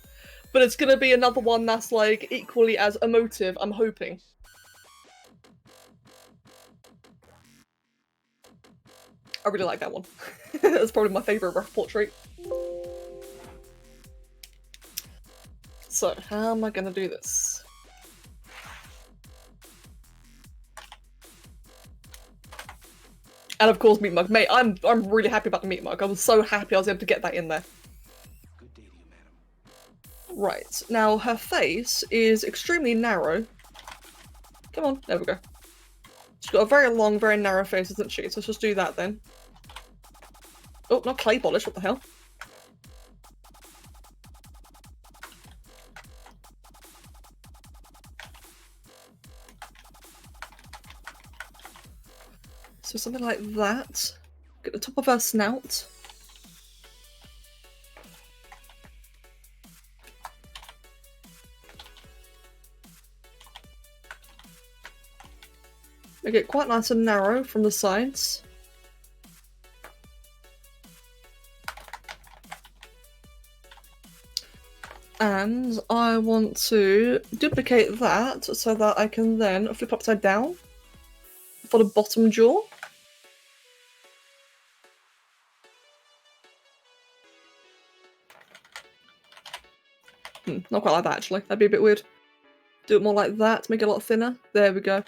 But it's going to be another one that's, like, equally as emotive, I'm hoping. I really like that one. That's probably my favourite rough portrait. So, how am I going to do this? And of course, meat mug. Mate, I'm really happy about the meat mug. I was so happy I was able to get that in there. Good day to you, madam. Right, now her face is extremely narrow. Come on, there we go. She's got a very long, very narrow face, isn't she? So let's just do that then. Oh, not clay polish, what the hell? So something like that. Get the top of her snout. Make it quite nice and narrow from the sides. And I want to duplicate that so that I can then flip upside down for the bottom jaw. Not quite like that actually, that'd be a bit weird. Do it more like that, make it a lot thinner. There we go.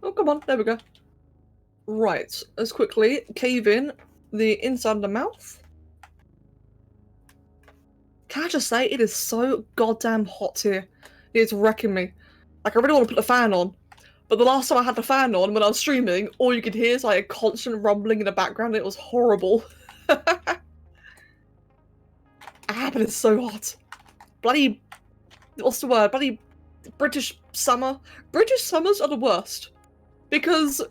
Oh, come on, there we go. Right, let's quickly cave in the inside of the mouth. Can I just say, it is so goddamn hot here. It's wrecking me. Like, I really want to put the fan on. But the last time I had the fan on, when I was streaming, all you could hear is like a constant rumbling in the background, and it was horrible. But it's so hot. Bloody... what's the word? Bloody British summer. British summers are the worst. Because...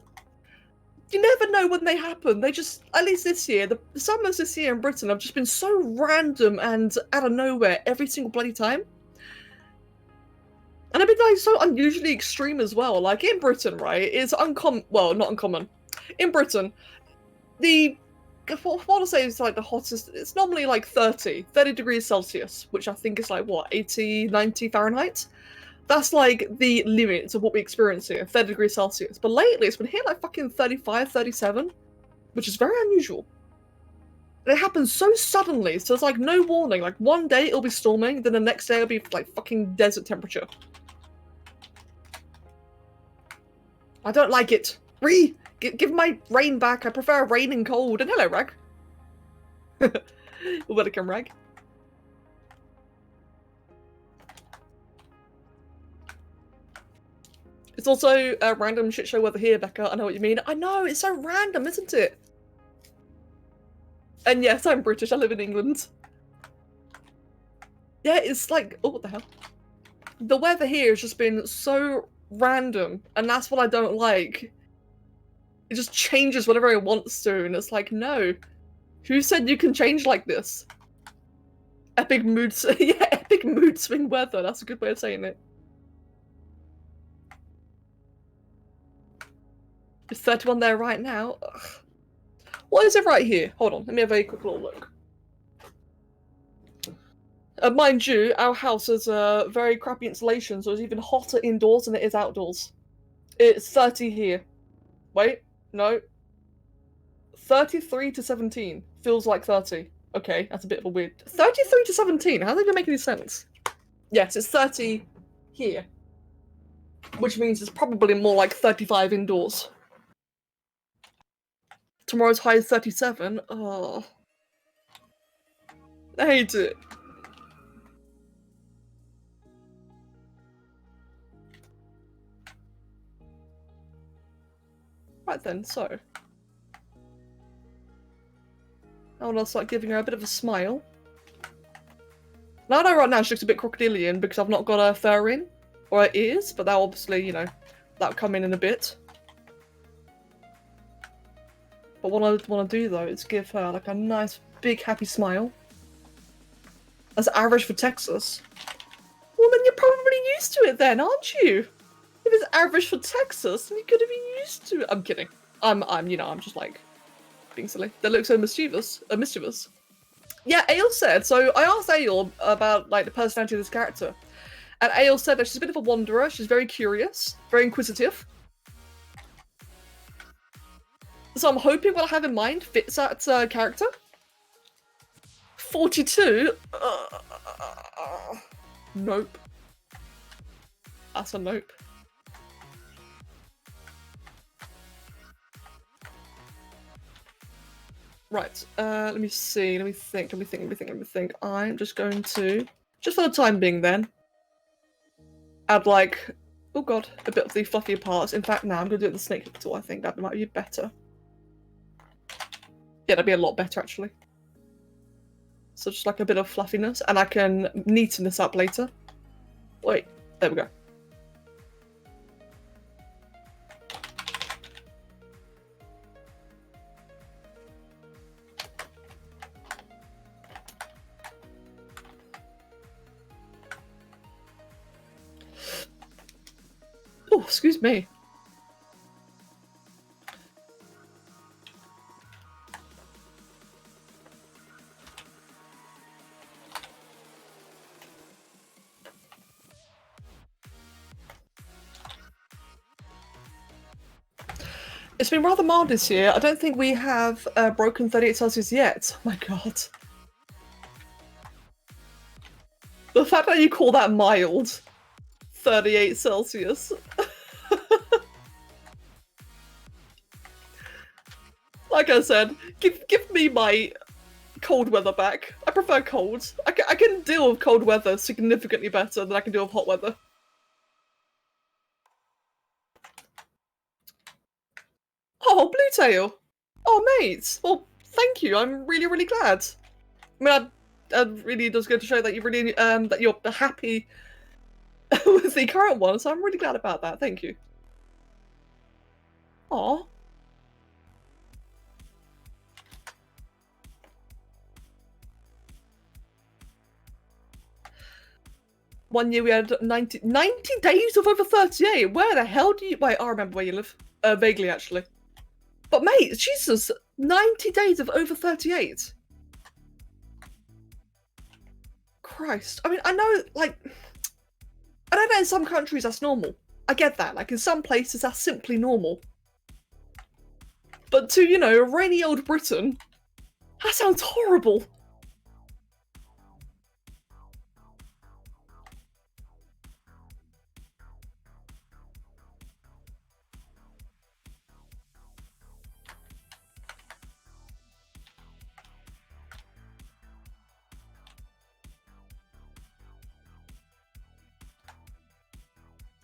you never know when they happen. They just, at least this year, the summers this year in Britain have just been so random and out of nowhere every single bloody time. And they've been like so unusually extreme as well. Like in Britain, right, it's uncommon, well, not uncommon. In Britain, what I'll say is like the hottest, it's normally like 30 degrees Celsius, which I think is like, what, 80, 90 Fahrenheit? That's like the limit of what we experience here, 30 degrees Celsius. But lately, it's been here like fucking 35, 37, which is very unusual. And it happens so suddenly, so it's like no warning. Like one day it'll be storming, then the next day it'll be like fucking desert temperature. I don't like it. Get Give my rain back. I prefer rain and cold. And hello, Rag. Welcome, Rag. It's also a random shit show weather here, Becca. I know what you mean. I know, it's so random, isn't it? And yes, I'm British. I live in England. Yeah, it's like, oh, what the hell? The weather here has just been so random, and that's what I don't like. It just changes whenever it wants to, and it's like, no. Who said you can change like this? Epic mood, yeah, epic mood swing weather. That's a good way of saying it. It's 31 there right now. Ugh. What is it right here? Hold on, let me have a quick little look. Mind you, our house has very crappy insulation, so it's even hotter indoors than it is outdoors. It's 30 here. Wait, no. 33 to 17. Feels like 30. Okay, that's a bit of a weird... 33 to 17? How does that even make any sense? Yes, it's 30 here. Which means it's probably more like 35 indoors. Tomorrow's high is 37. Oh. I hate it. Right then, so. I want to start giving her a bit of a smile. Now I know right now she looks a bit crocodilian because I've not got her fur in. Or her ears, but that obviously, you know, that'll come in a bit. But what I want to do though is give her like a nice big happy smile. That's average for Texas. Well then you're probably used to it then, aren't you? If it's average for Texas, then you could have been used to it. I'm kidding. I'm just like being silly. They look so mischievous. Yeah, Ail said, so I asked Ail about like the personality of this character. And Ail said that she's a bit of a wanderer, she's very curious, very inquisitive. So I'm hoping what I have in mind fits that character. 42? Nope. That's a nope. Right, let me see, let me think. I'm just going to, just for the time being then, add like, oh god, a bit of the fluffier parts. In fact, now I'm going to do it with the snake hook tool, I think that might be better. Yeah, that'd be a lot better actually. So just like a bit of fluffiness, and I can neaten this up later. Wait, there we go. Oh, excuse me. It's been rather mild this year. I don't think we have broken 38 Celsius yet. Oh my god. The fact that you call that mild, 38 Celsius. Like I said, give me my cold weather back. I prefer cold. I can deal with cold weather significantly better than I can deal with hot weather. Oh, Bluetail! Oh, mate! Well, thank you. I'm really, really glad. I mean, it really does go to show that you really, that you're happy with the current one, so I'm really glad about that. Thank you. Aw. One year we had 90 days of over 38. Where the hell do you... Wait, I remember where you live. Vaguely, actually. But mate, Jesus, 90 days of over 38. Christ. I mean, I know, like... I don't know, in some countries that's normal. I get that. Like, in some places that's simply normal. But to, you know, rainy old Britain, that sounds horrible.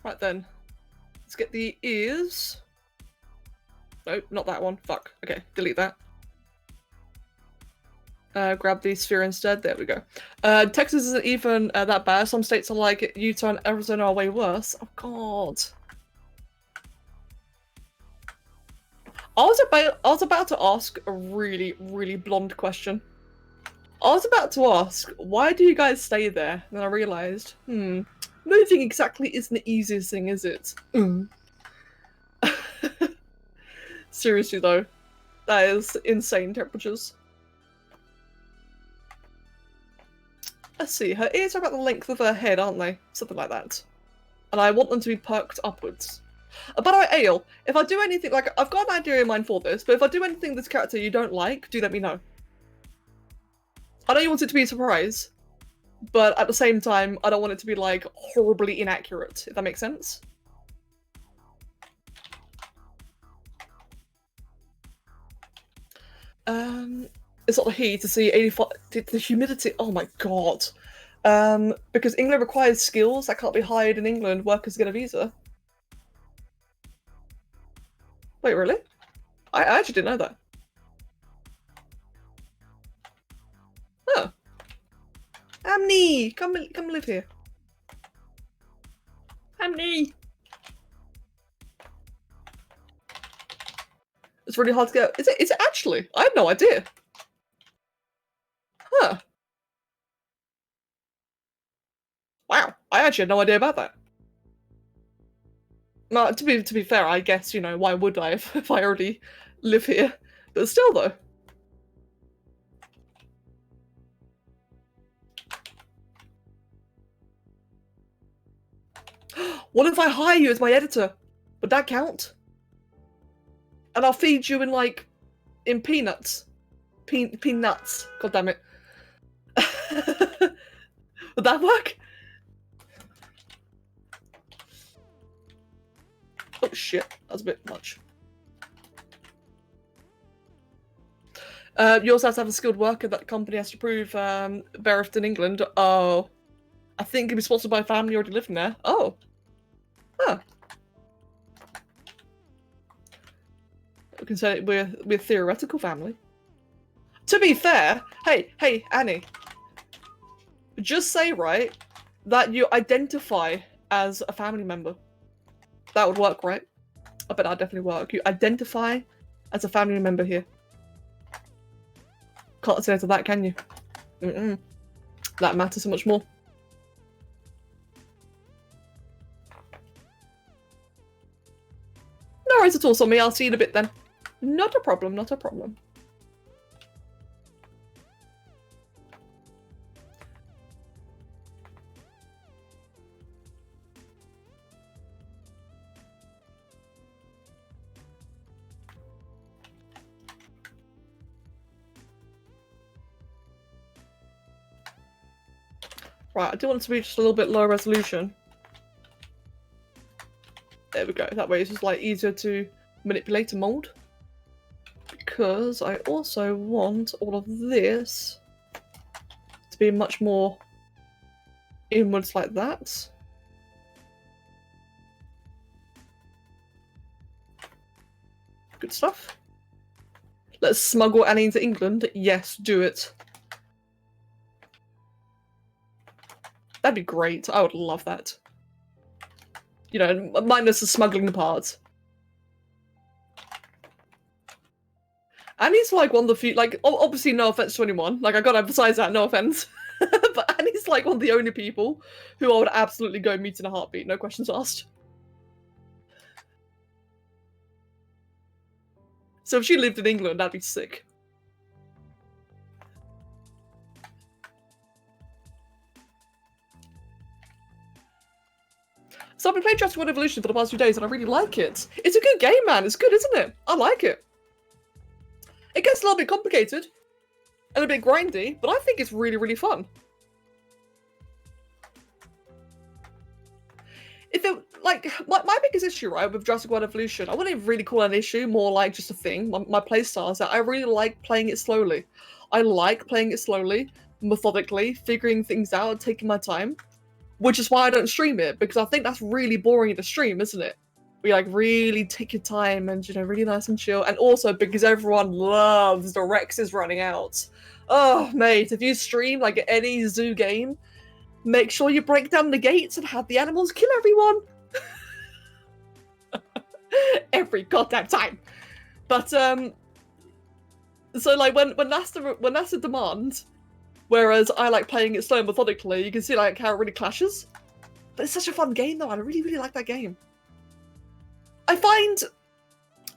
Right then. Let's get the ears. Nope, not that one. Fuck. Okay, delete that. Grab the sphere instead. There we go. Texas isn't even that bad. Some states are like Utah and Arizona are way worse. Oh god. I was about to ask a really, really blonde question. I was about to ask, why do you guys stay there? And then I realised, moving exactly isn't the easiest thing, is it? Seriously though, that is insane temperatures. Let's see, her ears are about the length of her head, aren't they? Something like that. And I want them to be perked upwards. By the way, Ale, if I do anything, like, I've got an idea in mind for this, but if I do anything with this character you don't like, do let me know. I know you want it to be a surprise, but at the same time, I don't want it to be, like, horribly inaccurate, if that makes sense. It's not the heat, it's the 85, the humidity, oh my god. Because England requires skills that can't be hired in England, workers get a visa. Wait, really? I actually didn't know that. Oh. Amni! Come live here. Amni! It's really hard to get. Is it actually? I had no idea. Huh. Wow. I actually had no idea about that. No, to be fair, I guess, you know, why would I if I already live here? But still, though. What if I hire you as my editor? Would that count? And I'll feed you in peanuts. Peanuts. God damn it. Would that work? Oh shit, that's a bit much. You also have to have a skilled worker that the company has to prove verified in England. Oh. I think it'd be sponsored by a family already living there. Oh. Huh. We can say we're a theoretical family. To be fair, hey, Annie. Just say, right, that you identify as a family member. That would work, right? I bet that'd definitely work. You identify as a family member here. Can't say to that, can you? That matters so much more. No worries at all, Sommy. I'll see you in a bit then. Not a problem, not a problem. Right, I do want it to be just a little bit lower resolution. There we go. That way it's just like easier to manipulate and mold. Because I also want all of this to be much more inwards like that. Good stuff. Let's smuggle Annie into England. Yes, do it. That'd be great. I would love that. You know, minus the smuggling part. Annie's like one of the few, like, obviously no offense to anyone. Like, I gotta emphasize that, no offense. But Annie's like one of the only people who I would absolutely go meet in a heartbeat, no questions asked. So if she lived in England, that'd be sick. So I've been playing Jurassic World Evolution for the past few days and I really like it. It's a good game, man. It's good, isn't it? I like it. It gets a little bit complicated and a bit grindy, but I think it's really, really fun. If it, like, my biggest issue, right, with Jurassic World Evolution, I wouldn't even really call it an issue, more like just a thing. My playstyle is that I really like playing it slowly. I like playing it slowly, methodically, figuring things out, taking my time. which is why I don't stream it, because I think that's really boring to stream, isn't it? We like really take your time and, you know, really nice and chill. And also because everyone loves the Rex is running out. Oh, mate, if you stream like any zoo game, make sure you break down the gates and have the animals kill everyone. Every goddamn time. But so like when NASA demands, whereas I like playing it slow and methodically, you can see like how it really clashes. But it's such a fun game though, and I really, really like that game. I find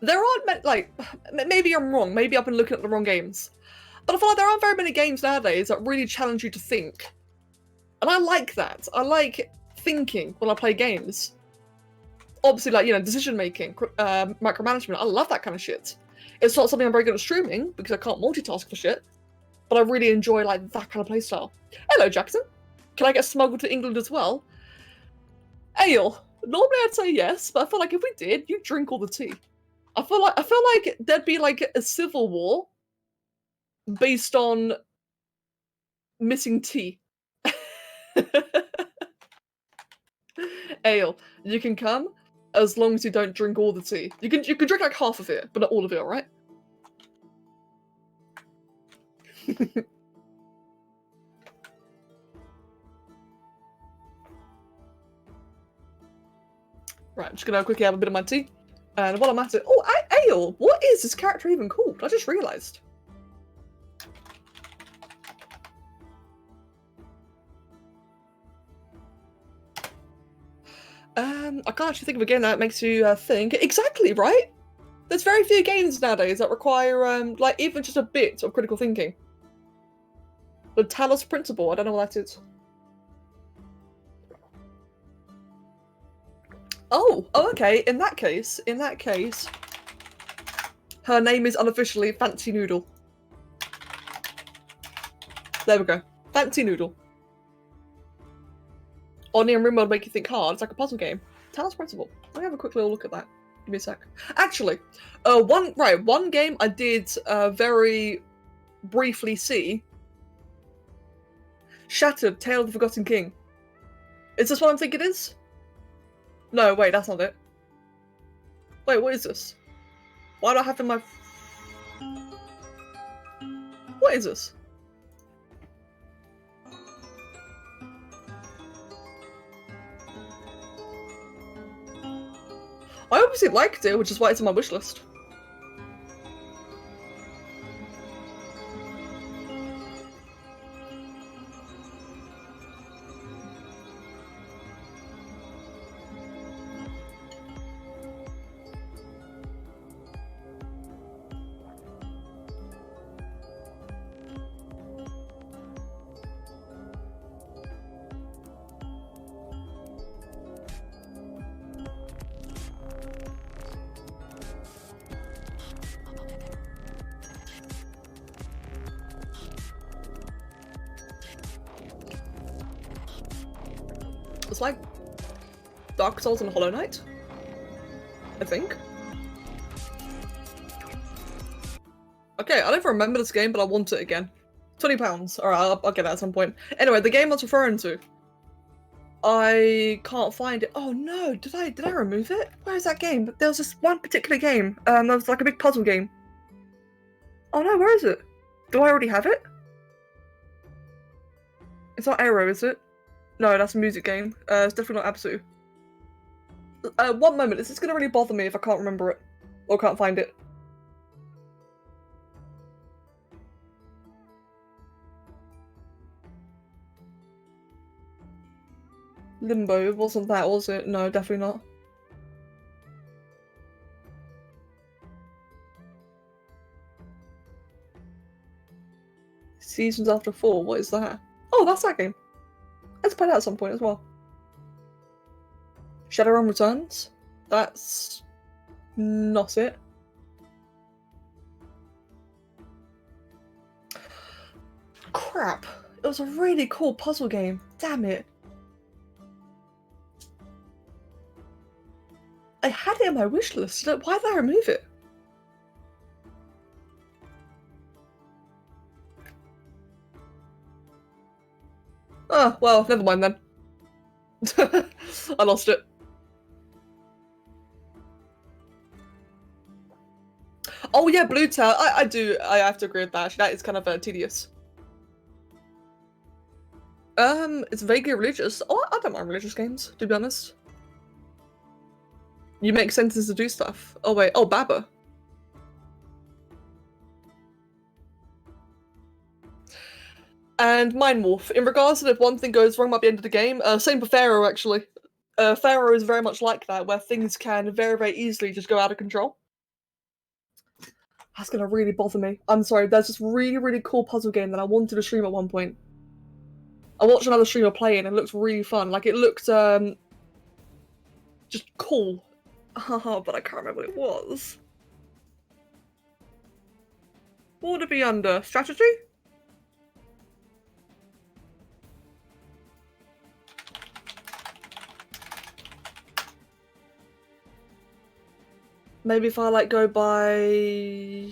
there aren't like, maybe I'm wrong, maybe I've been looking at the wrong games, but I feel like there aren't very many games nowadays that really challenge you to think. And I like that. I like thinking when I play games. Obviously, like, you know, decision making, micromanagement, I love that kind of shit. It's not something I'm very good at streaming because I can't multitask for shit, but I really enjoy like that kind of playstyle. Hello, Jackson. Can I get smuggled to England as well? Ale. Normally I'd say yes, but I feel like if we did, you'd drink all the tea. I feel like there'd be like a civil war based on missing tea. Ale, you can come as long as you don't drink all the tea. You can drink like half of it, but not all of it, alright? Right, I'm just gonna quickly have a bit of my tea. And while I'm at it, oh, Ale, what is this character even called? I just realised. I can't actually think of a game that makes you think. Exactly, right? There's very few games nowadays that require, like, even just a bit of critical thinking. The Talos Principle, I don't know what that is. Oh, okay, in that case, her name is unofficially Fancy Noodle. There we go. Fancy Noodle. Oni and Rim will make you think hard. It's like a puzzle game. Talos Principle. Let me have a quick little look at that. Give me a sec. Actually, one game I did very briefly see. Shattered, Tale of the Forgotten King. Is this what I'm thinking it is? No, wait, that's not it. Wait, what is this? Why do I have in my... What is this? I obviously liked it, which is why it's on my wish list. It's like Dark Souls and Hollow Knight, I think. Okay, I don't remember this game, but I want it again. £20. Alright, I'll get that at some point. Anyway, the game I was referring to. I can't find it. Oh no, did I remove it? Where is that game? There was this one particular game. That was like a big puzzle game. Oh no, where is it? Do I already have it? It's not Aero, is it? No, that's a music game. It's definitely not Absu. One moment, is this gonna really bother me if I can't remember it? Or can't find it? Limbo, wasn't that, was it? No, definitely not. Seasons After Fall, what is that? Oh, that's that game. Let's play that at some point as well. Shadowrun Returns? That's not it. Crap. It was a really cool puzzle game. Damn it. I had it on my wish list. Why did I remove it? Oh, well, never mind then. I lost it. Oh yeah, Blue Tail. I have to agree with that. Actually, that is kind of tedious. It's vaguely religious. Oh, I don't mind religious games, to be honest. You make sentences to do stuff. Oh wait, oh Baba. And Mind Morph. In regards to if one thing goes wrong at the end of the game, same for Pharaoh actually. Pharaoh is very much like that, where things can very, very easily just go out of control. That's gonna really bother me. I'm sorry, there's this really, really cool puzzle game that I wanted to stream at one point. I watched another streamer play it and it looks really fun. Like, it looked, just cool. But I can't remember what it was. What would it be under? Strategy? Maybe if I, like, go by...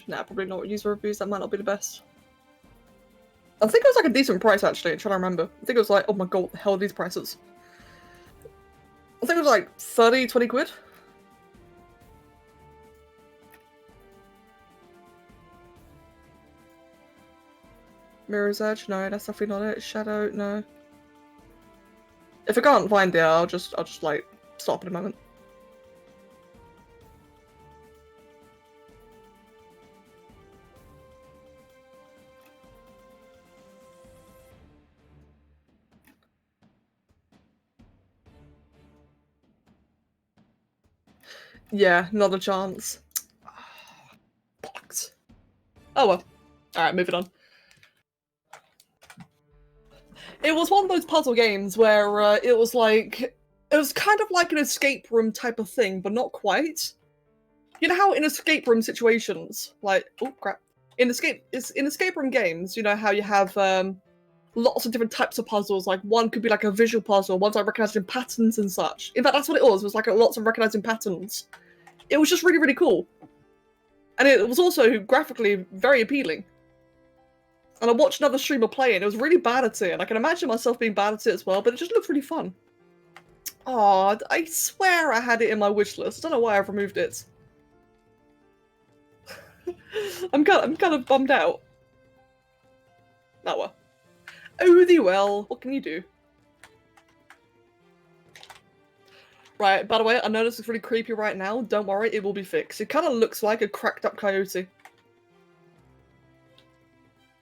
Nah, probably not user reviews, that might not be the best. I think it was, like, a decent price, actually, I'm trying to remember. I think it was like, oh my god, what the hell are these prices? I think it was like 30, 20 quid. Mirror's Edge? No, that's definitely not it. Shadow? No. If I can't find it, I'll just like stop in a moment. Yeah, not a chance. Box. Oh well. Alright, moving on. It was one of those puzzle games where it was kind of like an escape room type of thing, but not quite. You know how in escape room situations, like, oh crap, in escape room games, you know how you have lots of different types of puzzles. Like one could be like a visual puzzle, one's like recognizing patterns and such. In fact, that's what it was. It was like lots of recognizing patterns. It was just really, really cool, and it was also graphically very appealing. And I watched another streamer play it, and it was really bad at it, and I can imagine myself being bad at it as well, but it just looked really fun. Aw, I swear I had it in my wish list. I don't know why I've removed it. I'm kind of bummed out. Oh well. Oh the well, what can you do? Right, by the way, I know this is really creepy right now. Don't worry, it will be fixed. It kind of looks like a cracked up coyote.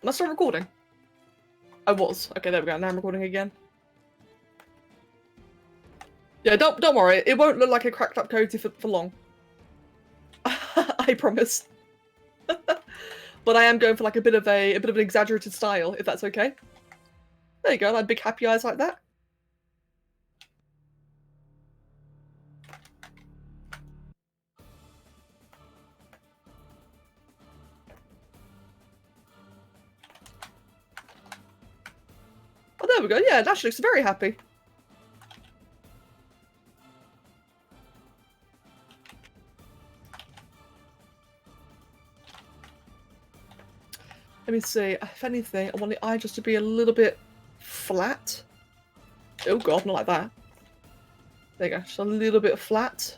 Am I still recording? I was. Okay, there we go. Now I'm recording again. Yeah, don't worry. It won't look like a cracked up coyote for long. I promise. But I am going for like a bit of an exaggerated style, if that's okay. There you go, like big happy eyes like that. Oh, there we go. Yeah, Dash looks very happy. Let me see. If anything, I want the eye just to be a little bit flat. Oh god, not like that. There you go, just a little bit flat.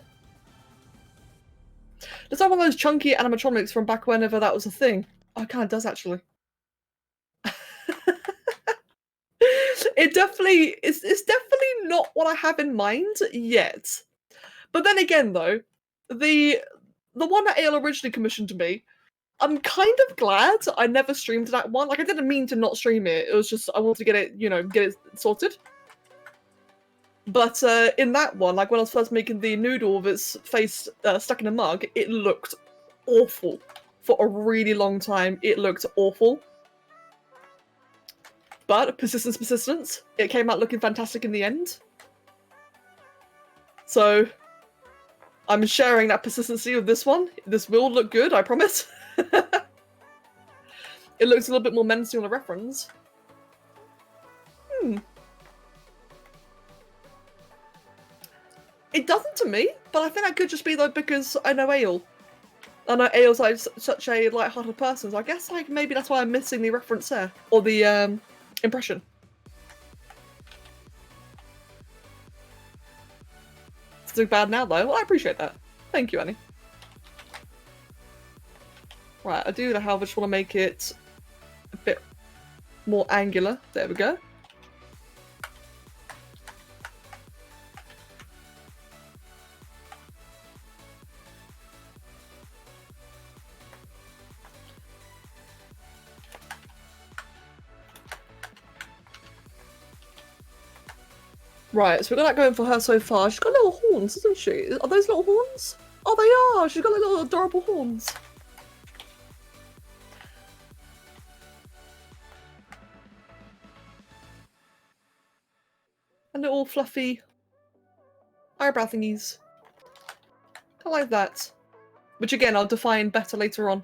Does that one of those chunky animatronics from back whenever that was a thing? Oh, it kind of does actually. It's definitely not what I have in mind yet. But then again, though, the one that Ale originally commissioned to me, I'm kind of glad I never streamed that one. Like, I didn't mean to not stream it. It was just I wanted to get it, you know, get it sorted. But in that one, like when I was first making the noodle with its face stuck in a mug, it looked awful. For a really long time, it looked awful. But persistence, it came out looking fantastic in the end. So, I'm sharing that persistency with this one. This will look good, I promise. It looks a little bit more menacing on the reference. It doesn't to me, but I think that could just be though because I know Ale. I know Ale's like such a light-hearted person, so I guess like maybe that's why I'm missing the reference there. Or the impression. It's doing bad now, though. Well, I appreciate that. Thank you, Annie. Right, I do, however, just want to make it a bit more angular. There we go. Right, so we've got that going for her so far. She's got little horns, doesn't she? Are those little horns? Oh, they are! She's got little adorable horns. And little fluffy eyebrow thingies. I like that. Which again, I'll define better later on.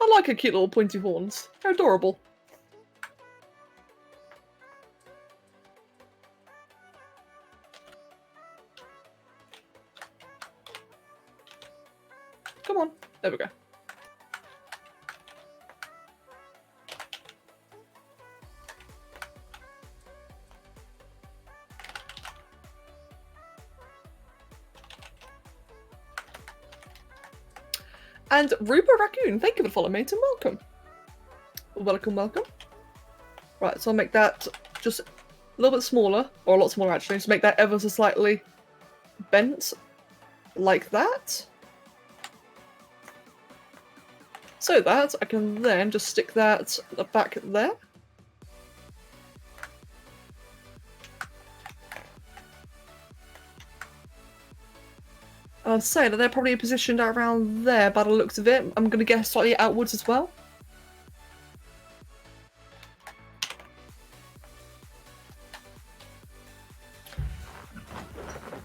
I like her cute little pointy horns. They're adorable. Come on. There we go. And Rupa Raccoon, thank you for following me, and welcome. Welcome, welcome. Right, so I'll make that just a little bit smaller, or a lot smaller actually, just make that ever so slightly bent, like that. So that I can then just stick that back there. I'll say that they're probably positioned around there by the looks of it. I'm going to guess slightly outwards as well.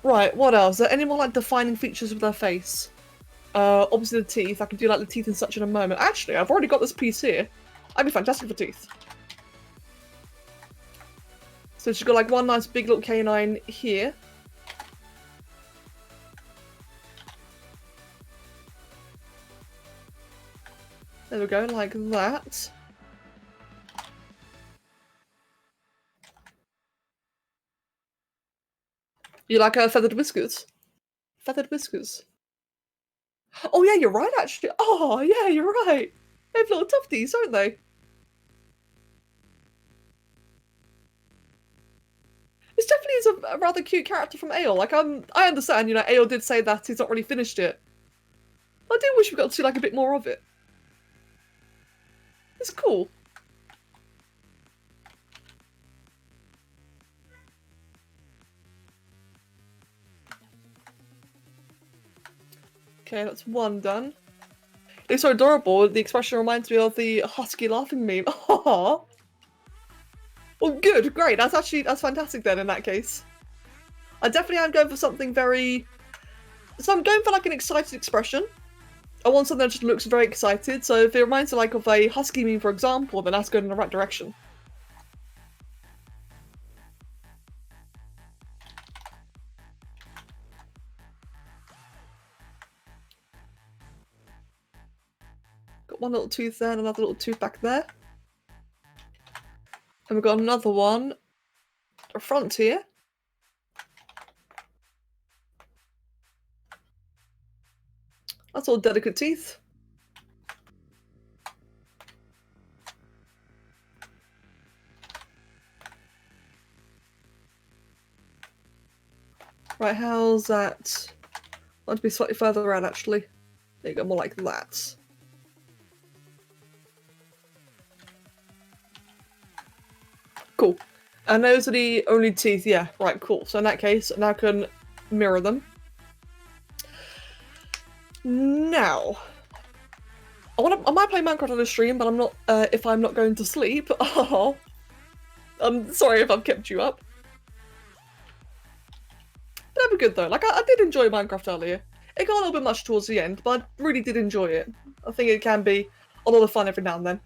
Right, what else? Are there any more like defining features of their face? Obviously the teeth. I can do like the teeth and such in a moment. Actually, I've already got this piece here. I'd be fantastic for teeth. So she's got like one nice big little canine here. There we go, like that. You like feathered whiskers? Feathered whiskers. Oh yeah, you're right actually. Oh yeah, you're right. They have little tufties, don't they? This definitely is a rather cute character from Ale. Like I understand, you know, Ale did say that he's not really finished it. I do wish we got to see like a bit more of it. It's cool. Okay, that's one done. It's so adorable. The expression reminds me of the husky laughing meme. Aww. Well, good, great. That's fantastic then in that case. I definitely am going for something very... So I'm going for like an excited expression. I want something that just looks very excited. So if it reminds me like of a husky meme, for example, then that's going in the right direction. Got one little tooth there and another little tooth back there. And we've got another one at the front here. That's all delicate teeth. Right, how's that? I want to be slightly further around actually. There you go, more like that. Cool. And those are the only teeth, yeah, right, cool. So in that case, now I can mirror them. Now, I might play Minecraft on the stream, but I'm not, if I'm not going to sleep. Oh, I'm sorry if I've kept you up. That'd be good though, like I did enjoy Minecraft earlier. It got a little bit much towards the end, but I really did enjoy it. I think it can be a lot of fun every now and then.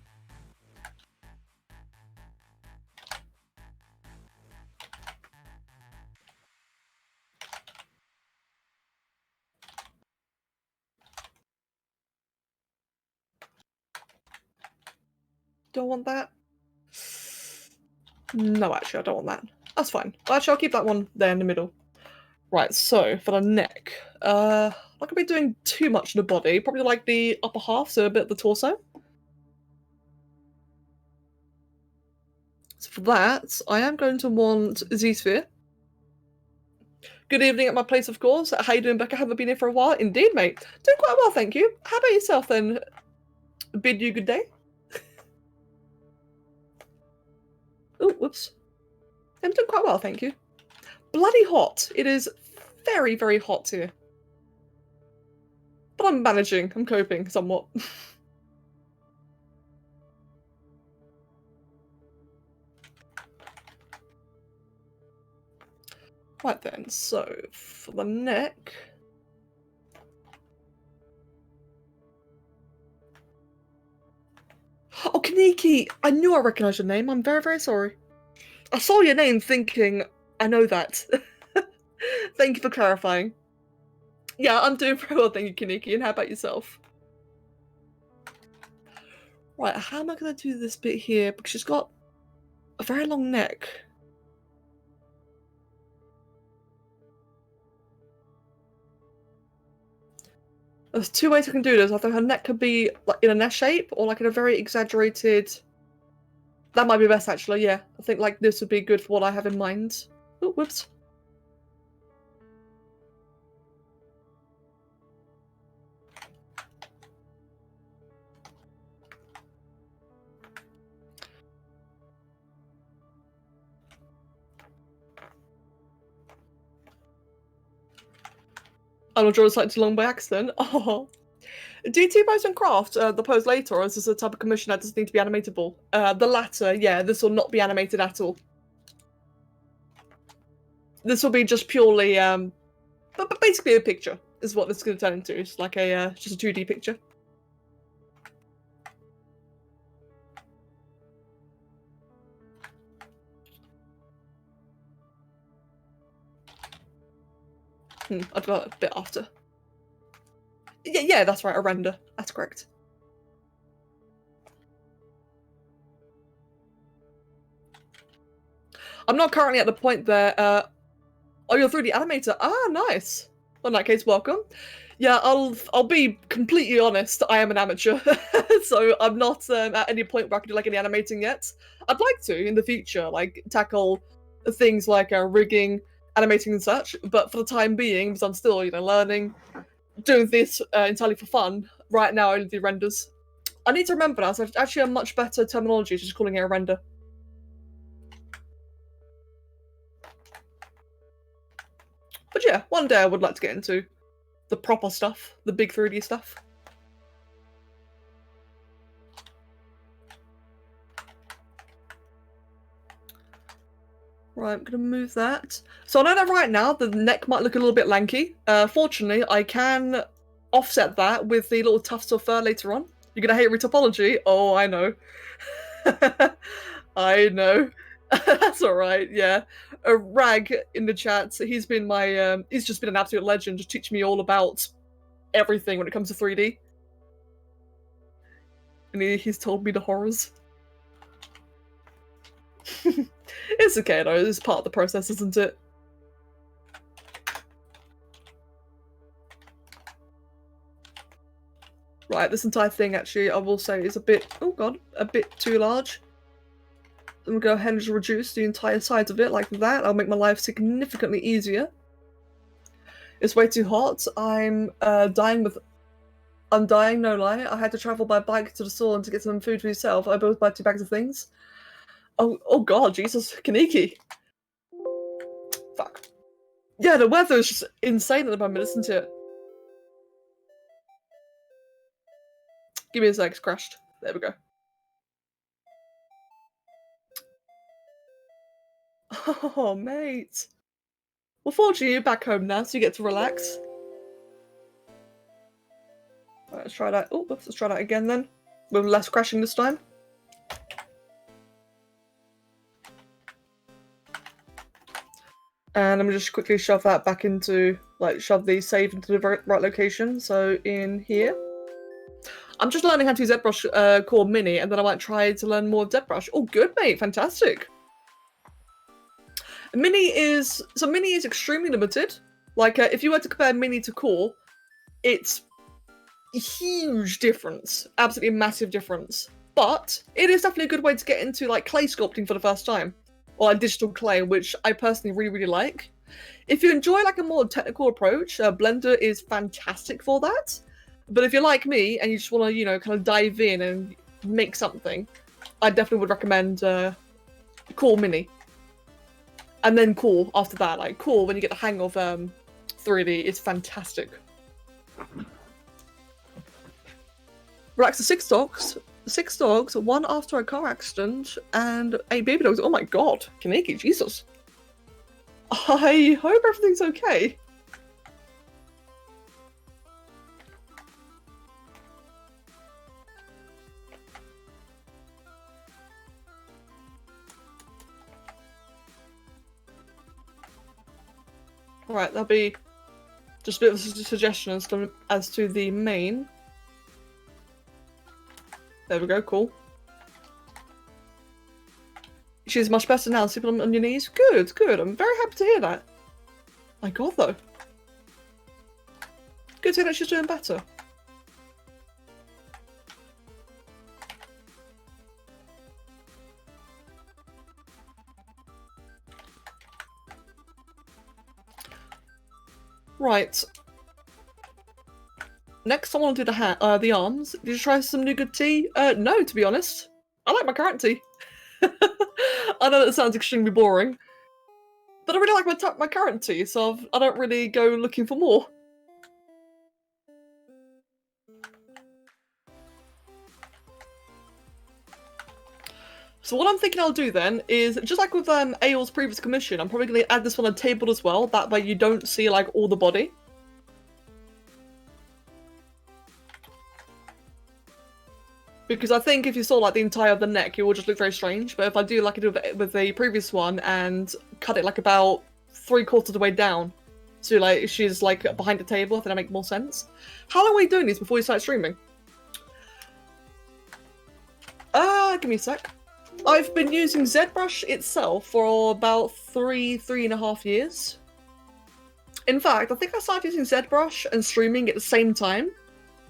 Do I want that? No, actually, I don't want that. That's fine. Well, actually, I'll keep that one there in the middle. Right, so for the neck, not gonna be doing too much in the body. Probably like the upper half, so a bit of the torso. So for that, I am going to want Z-Sphere. Good evening at my place, of course. How you doing, Becca? Haven't been here for a while. Indeed, mate. Doing quite well, thank you. How about yourself, then? Bid you good day. Oh, whoops. I'm doing quite well, thank you. Bloody hot. It is very, very hot here. But I'm managing. I'm coping somewhat. Right then, so for the neck... Oh, Kaneki! I knew I recognised your name. I'm very, very sorry. I saw your name thinking, I know that. Thank you for clarifying. Yeah, I'm doing very well, thank you, Kaneki. And how about yourself? Right, how am I going to do this bit here? Because she's got a very long neck. There's two ways I can do this. Either her neck could be like in a nest shape, or like in a very exaggerated... That might be best, actually, yeah. I think like this would be good for what I have in mind. Oh, whoops. I will draw a slightly too long by accident. Oh. Do you pose and craft the pose later, or is this a type of commission that doesn't need to be animatable? The latter, yeah, this will not be animated at all. This will be just purely, but basically a picture is what this is going to turn into. It's like a, just a 2D picture. I'd go a bit after. Yeah, that's right, a render. That's correct. I'm not currently at the point there. Oh, you're 3D animator. Ah, nice. Well, in that case, welcome. Yeah, I'll be completely honest. I am an amateur, so I'm not at any point where I can do like any animating yet. I'd like to in the future, like tackle things like rigging, animating, and such. But for the time being, because I'm still learning, doing this entirely for fun. Right now, I only do renders. I need to remember that. So it's actually a much better terminology, just calling it a render. But yeah, one day I would like to get into the proper stuff, the big 3D stuff. Right, I'm gonna move that. So I know that right now the neck might look a little bit lanky. Fortunately, I can offset that with the little tufts of fur later on. You're gonna hate retopology? Oh, I know. I know. That's alright, yeah. A Rag in the chat, he's been my, he's just been an absolute legend, just teaching me all about everything when it comes to 3D. And he's told me the horrors. It's okay though, it's part of the process, isn't it? Right, this entire thing actually, I will say, is a bit, oh god, a bit too large. I'm gonna go ahead and just reduce the entire size of it like that. I'll make my life significantly easier. It's way too hot. I'm dying, no lie. I had to travel by bike to the store to get some food for yourself. I both buy 2 bags of things. Oh god, Jesus, Kaneki. Fuck. Yeah, the weather is just insane at the moment, isn't it? Give me a sec, it's crashed. There we go. Oh, mate. Well, fortunately, you're back home now, so you get to relax. Right, let's try that. Oh, let's try that again then. With less crashing this time. And I'm just quickly shove that back into, like, shove the save into the right location. So in here. I'm just learning how to use ZBrush Core Mini, and then I might try to learn more of ZBrush. Oh, good, mate. Fantastic. Mini is extremely limited. Like, if you were to compare Mini to Core, it's a huge difference. Absolutely massive difference. But it is definitely a good way to get into like clay sculpting for the first time. Or like digital clay, which I personally really, really like. If you enjoy like a more technical approach, Blender is fantastic for that. But if you're like me and you just want to, you know, kind of dive in and make something, I definitely would recommend Core Mini. And then Core after that. Like Core, when you get the hang of 3D, is fantastic. Relax the 6 dogs. 6 dogs, 1 after a car accident, and 8 baby dogs. Oh my god, Kaneki, Jesus. I hope everything's okay. Right, that'll be just a bit of a suggestion as to the main. There we go, cool. She's much better now, sleeping on your knees. Good, good. I'm very happy to hear that. My god, though. Good to hear that she's doing better. Right. Next, I want to do the arms. Did you try some nougat tea? No, to be honest. I like my currant tea. I know that sounds extremely boring, but I really like my currant tea, so I don't really go looking for more. So what I'm thinking I'll do then is, just like with Ael's previous commission, I'm probably going to add this on a table as well, that way you don't see like all the body. Because I think if you saw like the entire of the neck, it will just look very strange. But if I do like I did with the previous one and cut it like about 3/4 of the way down, so like she's like behind the table, I think that make more sense. How long are we doing these before we start streaming? Give me a sec. I've been using ZBrush itself for about 3.5 years. In fact, I think I started using ZBrush and streaming at the same time,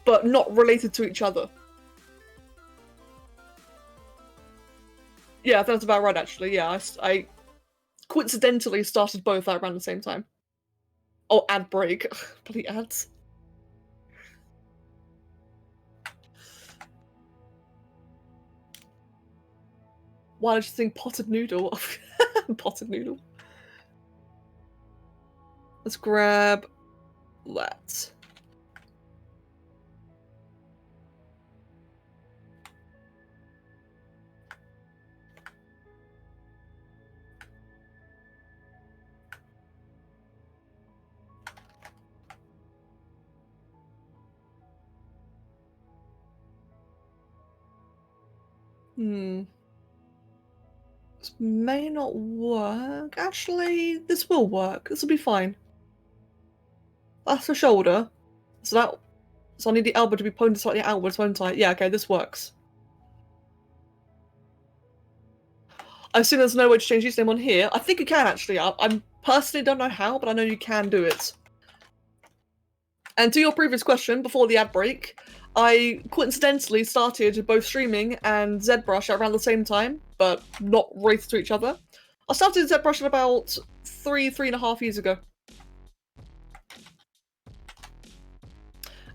but not related to each other. Yeah, that's about right, actually. Yeah, I coincidentally started both around the same time. Oh, ad break. Bloody ads. Why did you think potted noodle? Potted noodle. Let's grab that. This may not work. Actually, this will work. This will be fine. That's the shoulder. So I need the elbow to be pointed slightly outwards, won't I? Yeah, okay, this works. I assume there's no way to change his name on here. I think you can actually. I personally don't know how, but I know you can do it. And to your previous question, before the ad break, I coincidentally started both streaming and ZBrush around the same time, but not related to each other. I started ZBrush about 3.5 years ago.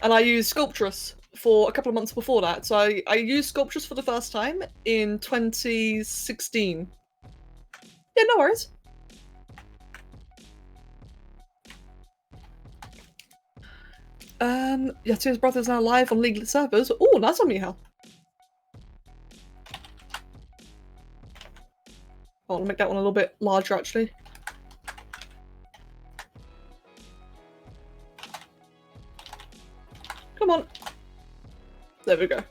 And I used Sculptress for a couple of months before that. So I used Sculptress for the first time in 2016. Yeah, no worries. Yatu's brother is now live on legal servers. Oh, nice on me, Hal. I'll make that one a little bit larger, actually. Come on. There we go.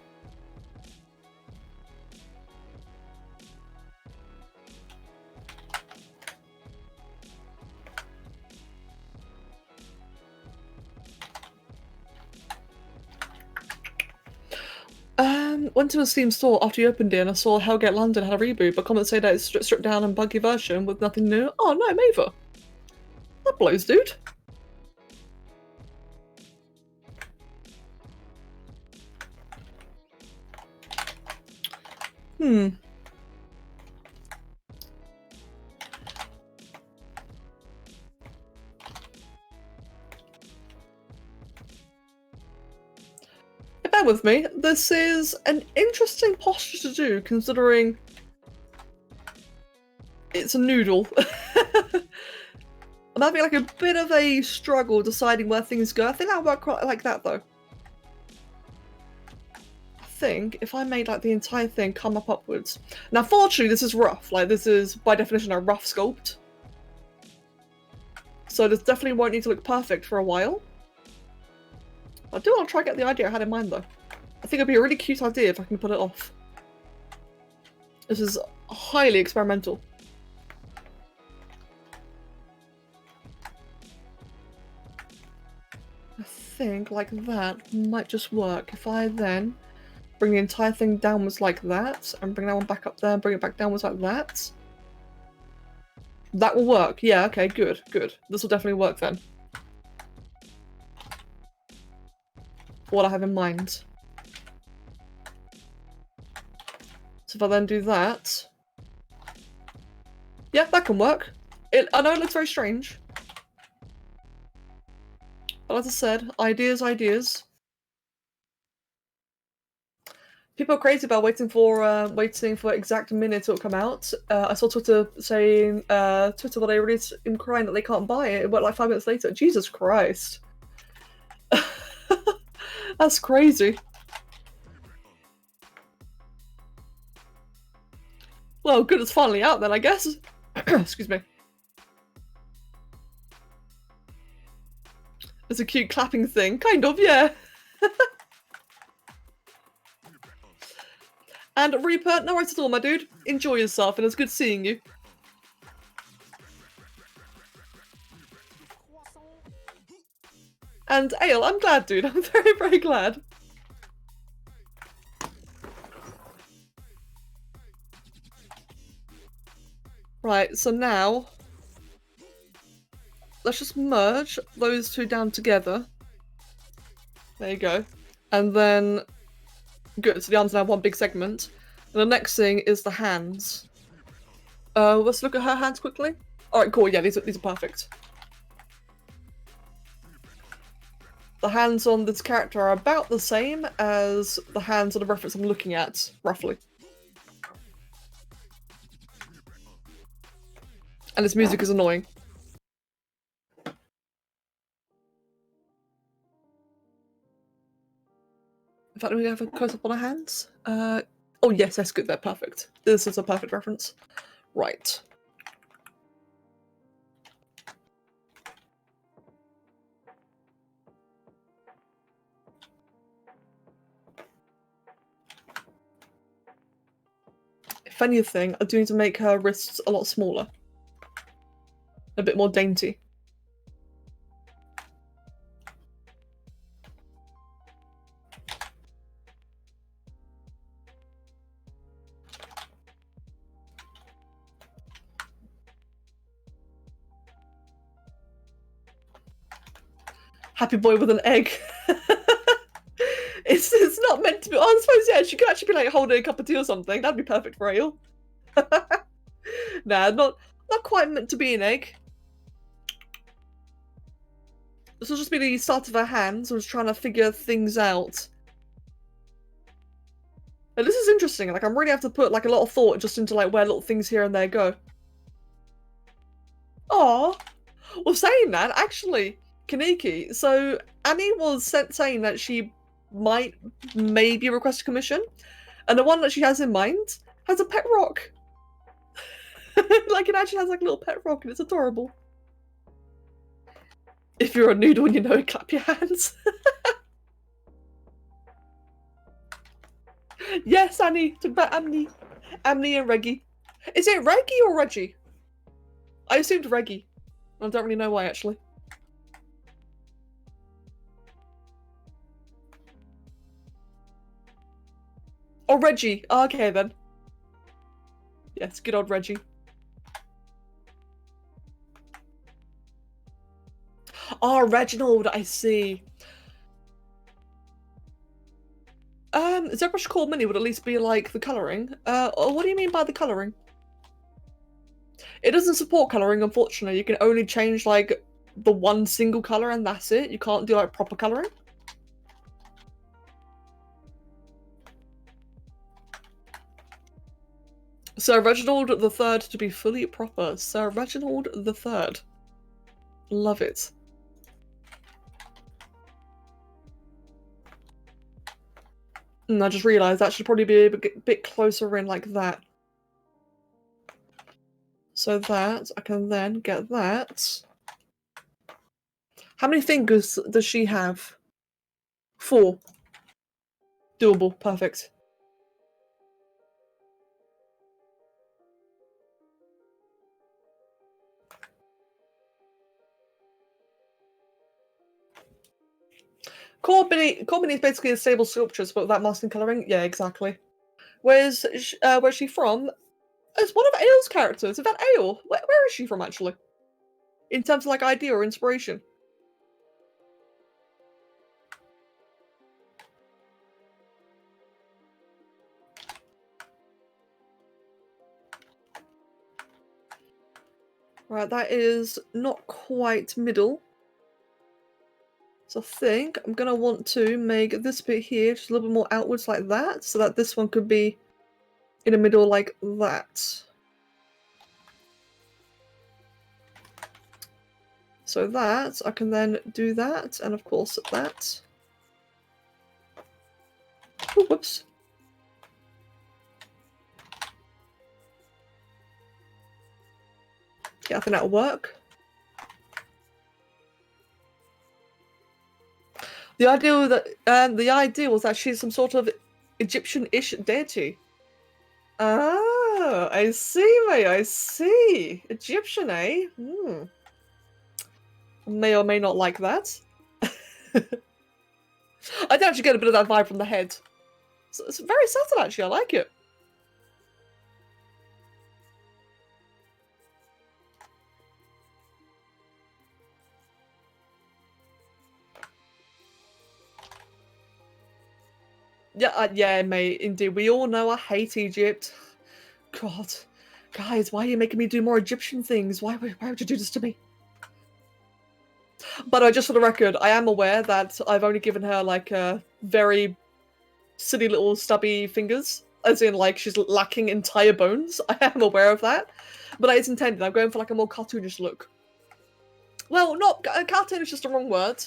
Went to a Steam store after you opened it and I saw Hellgate London had a reboot, but comments say that it's stripped down and buggy version with nothing new. Oh no, Maver. That blows, dude. Hmm. Bear with me. This is an interesting posture to do, considering it's a noodle. I'm having like a bit of a struggle deciding where things go. I think that'll work quite like that though. I think if I made like the entire thing come up upwards. Now fortunately this is rough, like this is by definition a rough sculpt. So this definitely won't need to look perfect for a while. I do want to try to get the idea I had in mind though. I think it'd be a really cute idea if I can pull it off. This is highly experimental. I think like that might just work. If I then bring the entire thing downwards like that, and bring that one back up there and bring it back downwards like that. That will work. Yeah, okay, good, good. This will definitely work then. What I have in mind. So if I then do that... Yeah, that can work. I know it looks very strange. But as I said, ideas, ideas. People are crazy about waiting for exact minutes it'll come out. I saw Twitter saying Twitter that I released him crying that they can't buy it. It went like 5 minutes later. Jesus Christ. That's crazy. Well, good it's finally out then, I guess. Excuse me. It's a cute clapping thing. Kind of, yeah. And Reaper, no worries at all, my dude. Enjoy yourself, and it's good seeing you. And Ale, I'm glad, dude. I'm very, very glad. Right, so now... let's just merge those two down together. There you go. And then... good, so the arms now have one big segment. And the next thing is the hands. Let's look at her hands quickly. Alright, cool, yeah, these are perfect. The hands on this character are about the same as the hands on the reference I'm looking at, roughly. And this music is annoying. In fact, do we have a close-up on her hands? Oh yes, that's good, they're perfect. This is a perfect reference. Right. If anything, I do need to make her wrists a lot smaller. A bit more dainty. Happy boy with an egg. It's not meant to be. Oh, I suppose yeah, she could actually be like holding a cup of tea or something. That'd be perfect for Ale. Nah, not quite meant to be an egg. This will just be the start of her hands. I was trying to figure things out. And this is interesting. Like I'm really have to put like a lot of thought just into like where little things here and there go. Aww. Well, saying that, actually, Kaneki. So Annie was saying that she might maybe request a commission, and the one that she has in mind has a pet rock. Like it actually has like a little pet rock, and it's adorable. If you're a noodle and you know it, clap your hands. Yes, Annie. Talk about Amni. Amni and Reggie. Is it Reggie or Reggie? I assumed Reggie. I don't really know why, actually. Oh, Reggie. Oh, okay, then. Yes, good old Reggie. Oh, Reginald, I see. ZBrush Core Mini would at least be like the colouring. What do you mean by the colouring? It doesn't support colouring, unfortunately. You can only change like the one single colour and that's it. You can't do like proper colouring. Sir Reginald the Third to be fully proper. Sir Reginald the Third. Love it. And I just realised that should probably be a bit closer in like that. So that, I can then get that. How many fingers does she have? 4. Doable, perfect. Core Mini is basically a stable sculptures, but without masking colouring? Yeah, exactly. Where's she from? It's one of Ael's characters. In fact, Ael, where is she from, actually? In terms of, like, idea or inspiration? Right, that is not quite middle. So I think I'm going to want to make this bit here just a little bit more outwards like that, so that this one could be in the middle like that. So that, I can then do that, and of course that. Oh, whoops. Yeah, I think that'll work. The idea was that she's some sort of Egyptian-ish deity. Ah, I see, mate, I see. Egyptian, eh? Hmm. May or may not like that. I do actually get a bit of that vibe from the head. It's very subtle, actually. I like it. Yeah, yeah, mate. Indeed, we all know I hate Egypt. God, guys, why are you making me do more Egyptian things? Why would you do this to me? But just for the record, I am aware that I've only given her like very silly little stubby fingers, as in like she's lacking entire bones. I am aware of that, but it's intended. I'm going for like a more cartoonish look. Well, not cartoon is just the wrong word.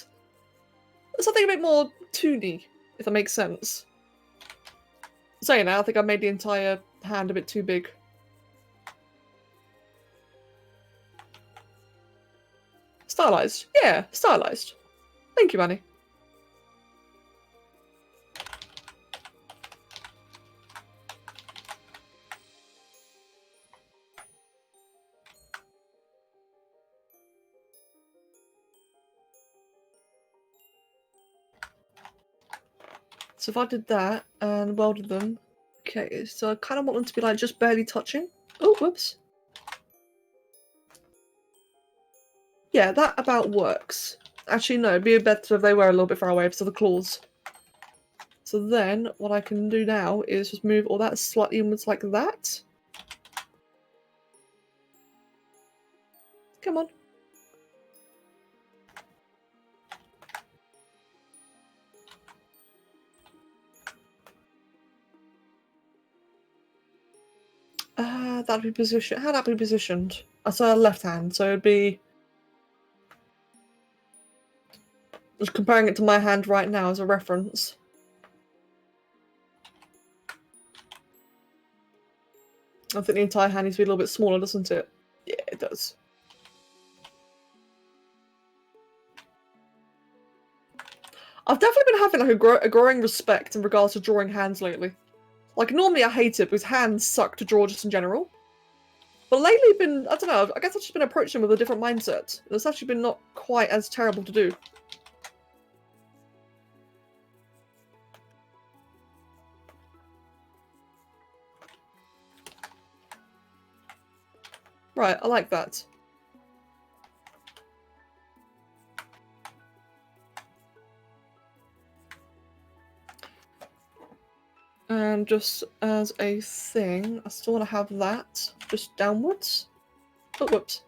Something a bit more toony, if that makes sense. Saying that, I think I made the entire hand a bit too big. Stylized. Yeah, stylized. Thank you, Annie. So if I did that and welded them, okay, so I kind of want them to be like just barely touching. Oh, whoops. Yeah, that about works. Actually, no, it'd be better if they were a little bit far away because of the claws. So then, what I can do now is just move all that slightly inwards like that. Come on. That'd be positioned. How'd that be positioned? I saw left hand, so it'd be... Just comparing it to my hand right now as a reference. I think the entire hand needs to be a little bit smaller, doesn't it? Yeah, it does. I've definitely been having like a growing respect in regards to drawing hands lately. Like, normally I hate it because hands suck to draw just in general. But lately I don't know, I guess I've just been approaching them with a different mindset. And it's actually been not quite as terrible to do. Right, I like that. And just as a thing, I still want to have that just downwards. Oh, whoops.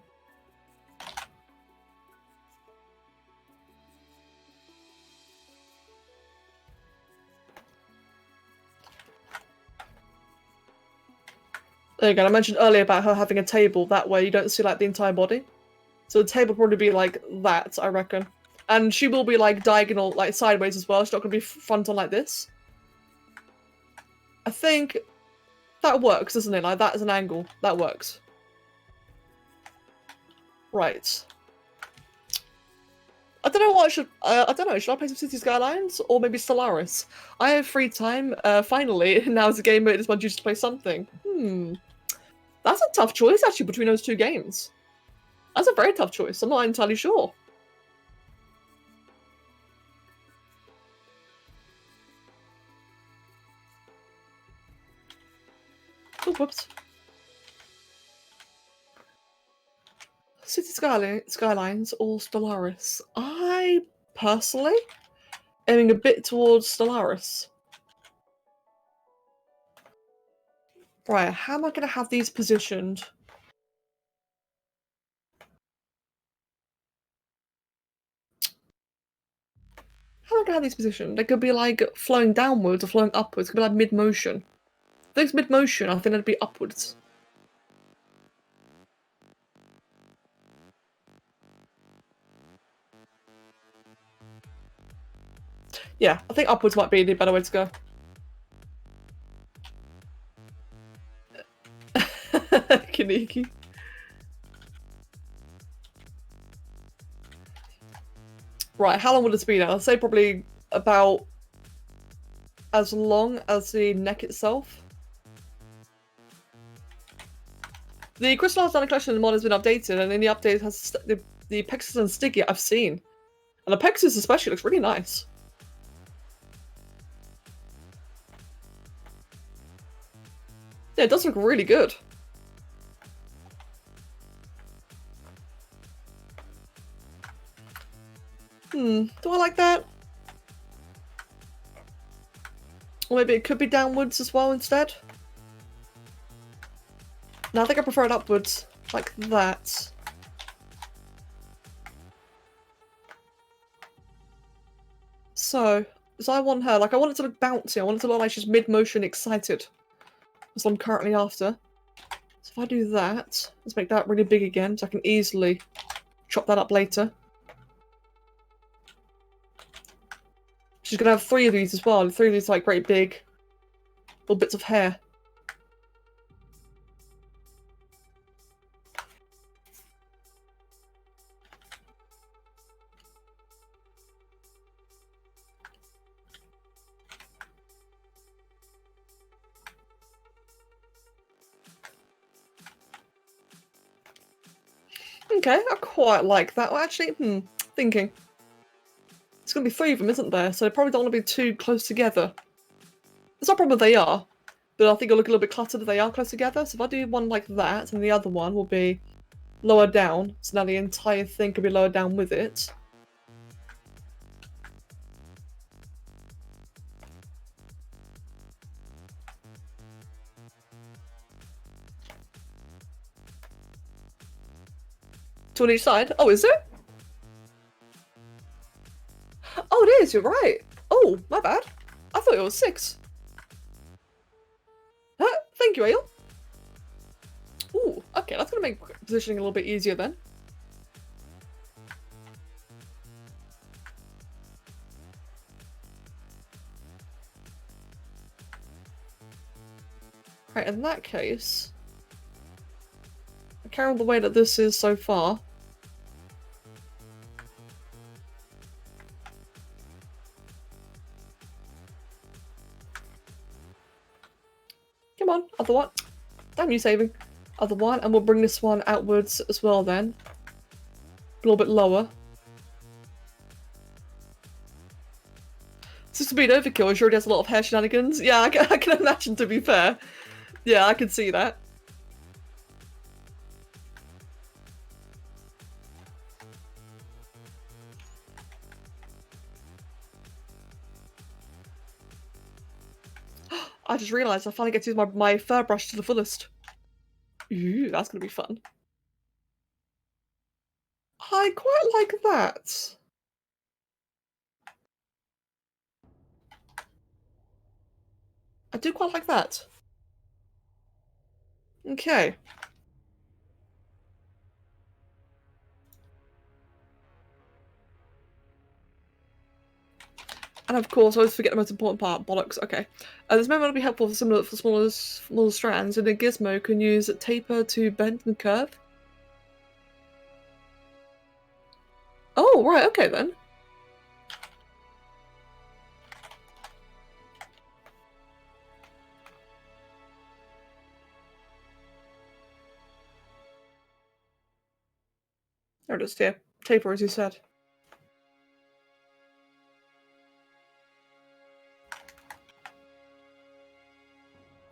There you go. I mentioned earlier about her having a table. That way you don't see like the entire body. So the table will probably be like that, I reckon. And she will be like diagonal, like sideways as well. She's not going to be front on like this. I think that works, doesn't it? Like that as an angle. That works. Right. I don't know what I should. I don't know. Should I play some City Skylines or maybe Stellaris? I have free time. Finally, now as a gamer, it is my duty to play something. That's a tough choice actually between those two games. That's a very tough choice. I'm not entirely sure. Oh, whoops. City Skylines or Stellaris? I personally aiming a bit towards Stellaris. Right, how am I going to have these positioned? How am I going to have these positioned? They could be like flowing downwards or flowing upwards. It could be like mid-motion. If it's mid-motion, I think it'd be upwards. Yeah, I think upwards might be the better way to go. Kaneki. Right, how long will this be now? I'd say probably about as long as the neck itself. The Crystallized Dino Collection mod has been updated, and in the update has the Pegasus and Stygia I've seen. And the Pegasus especially looks really nice. Yeah, it does look really good. Do I like that? Or maybe it could be downwards as well instead? No, I think I prefer it upwards, like that. So I want her, like I want it to look bouncy, I want it to look like she's mid-motion excited. That's what I'm currently after. So if I do that, let's make that really big again, so I can easily chop that up later. She's gonna have 3 of these as well, and 3 of these like great big little bits of hair. Okay, I quite like that. Well, actually, thinking. It's going to be 3 of them, isn't there? So they probably don't want to be too close together. It's not a problem if they are, but I think it'll look a little bit cluttered if they are close together. So if I do one like that, and the other one will be lower down, so now the entire thing could be lower down with it. Two on each side? Oh, is it? Oh, it is, you're right. Oh, my bad. I thought it was 6. Thank you, Ale. Ooh, okay, that's going to make positioning a little bit easier then. Right, in that case, I carry on the way that this is so far. Come on, other one. Damn you, saving. Other one, and we'll bring this one outwards as well then. A little bit lower. This is to be an overkill, she already has a lot of hair shenanigans. Yeah, I can imagine, to be fair. Yeah, I can see that. I just realised I finally get to use my fur brush to the fullest. Ooh, that's gonna be fun. I quite like that. I do quite like that. Okay. And of course, I always forget the most important part. Bollocks. Okay. This moment will be helpful for smaller strands, and a gizmo can use taper to bend and curve. Oh, right. Okay then. There it is. Yeah, taper, as you said.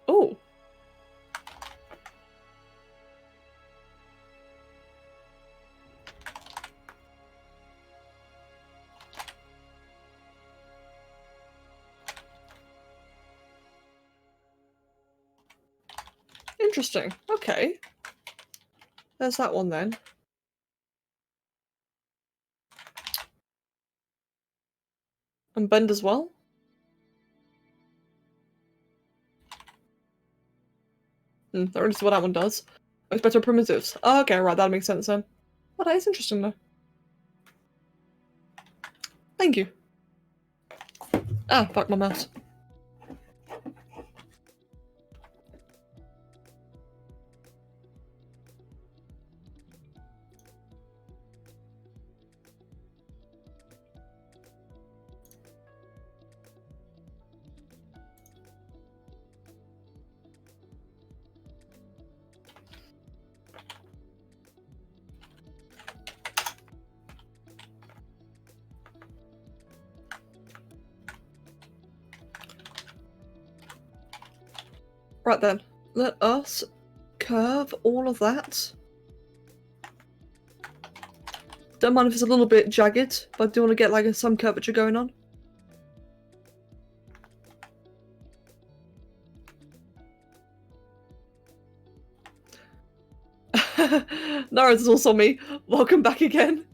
Oh. Interesting. Okay. There's that one then. And bend as well. There is what that one does. It's better primitives. Oh, okay, right, that makes sense then. Well, that is interesting though. Thank you. Ah, fuck my mouse. Right then, let us curve all of that. Don't mind if it's a little bit jagged, but I do want to get like some curvature going on. Naruto is also me. Welcome back again.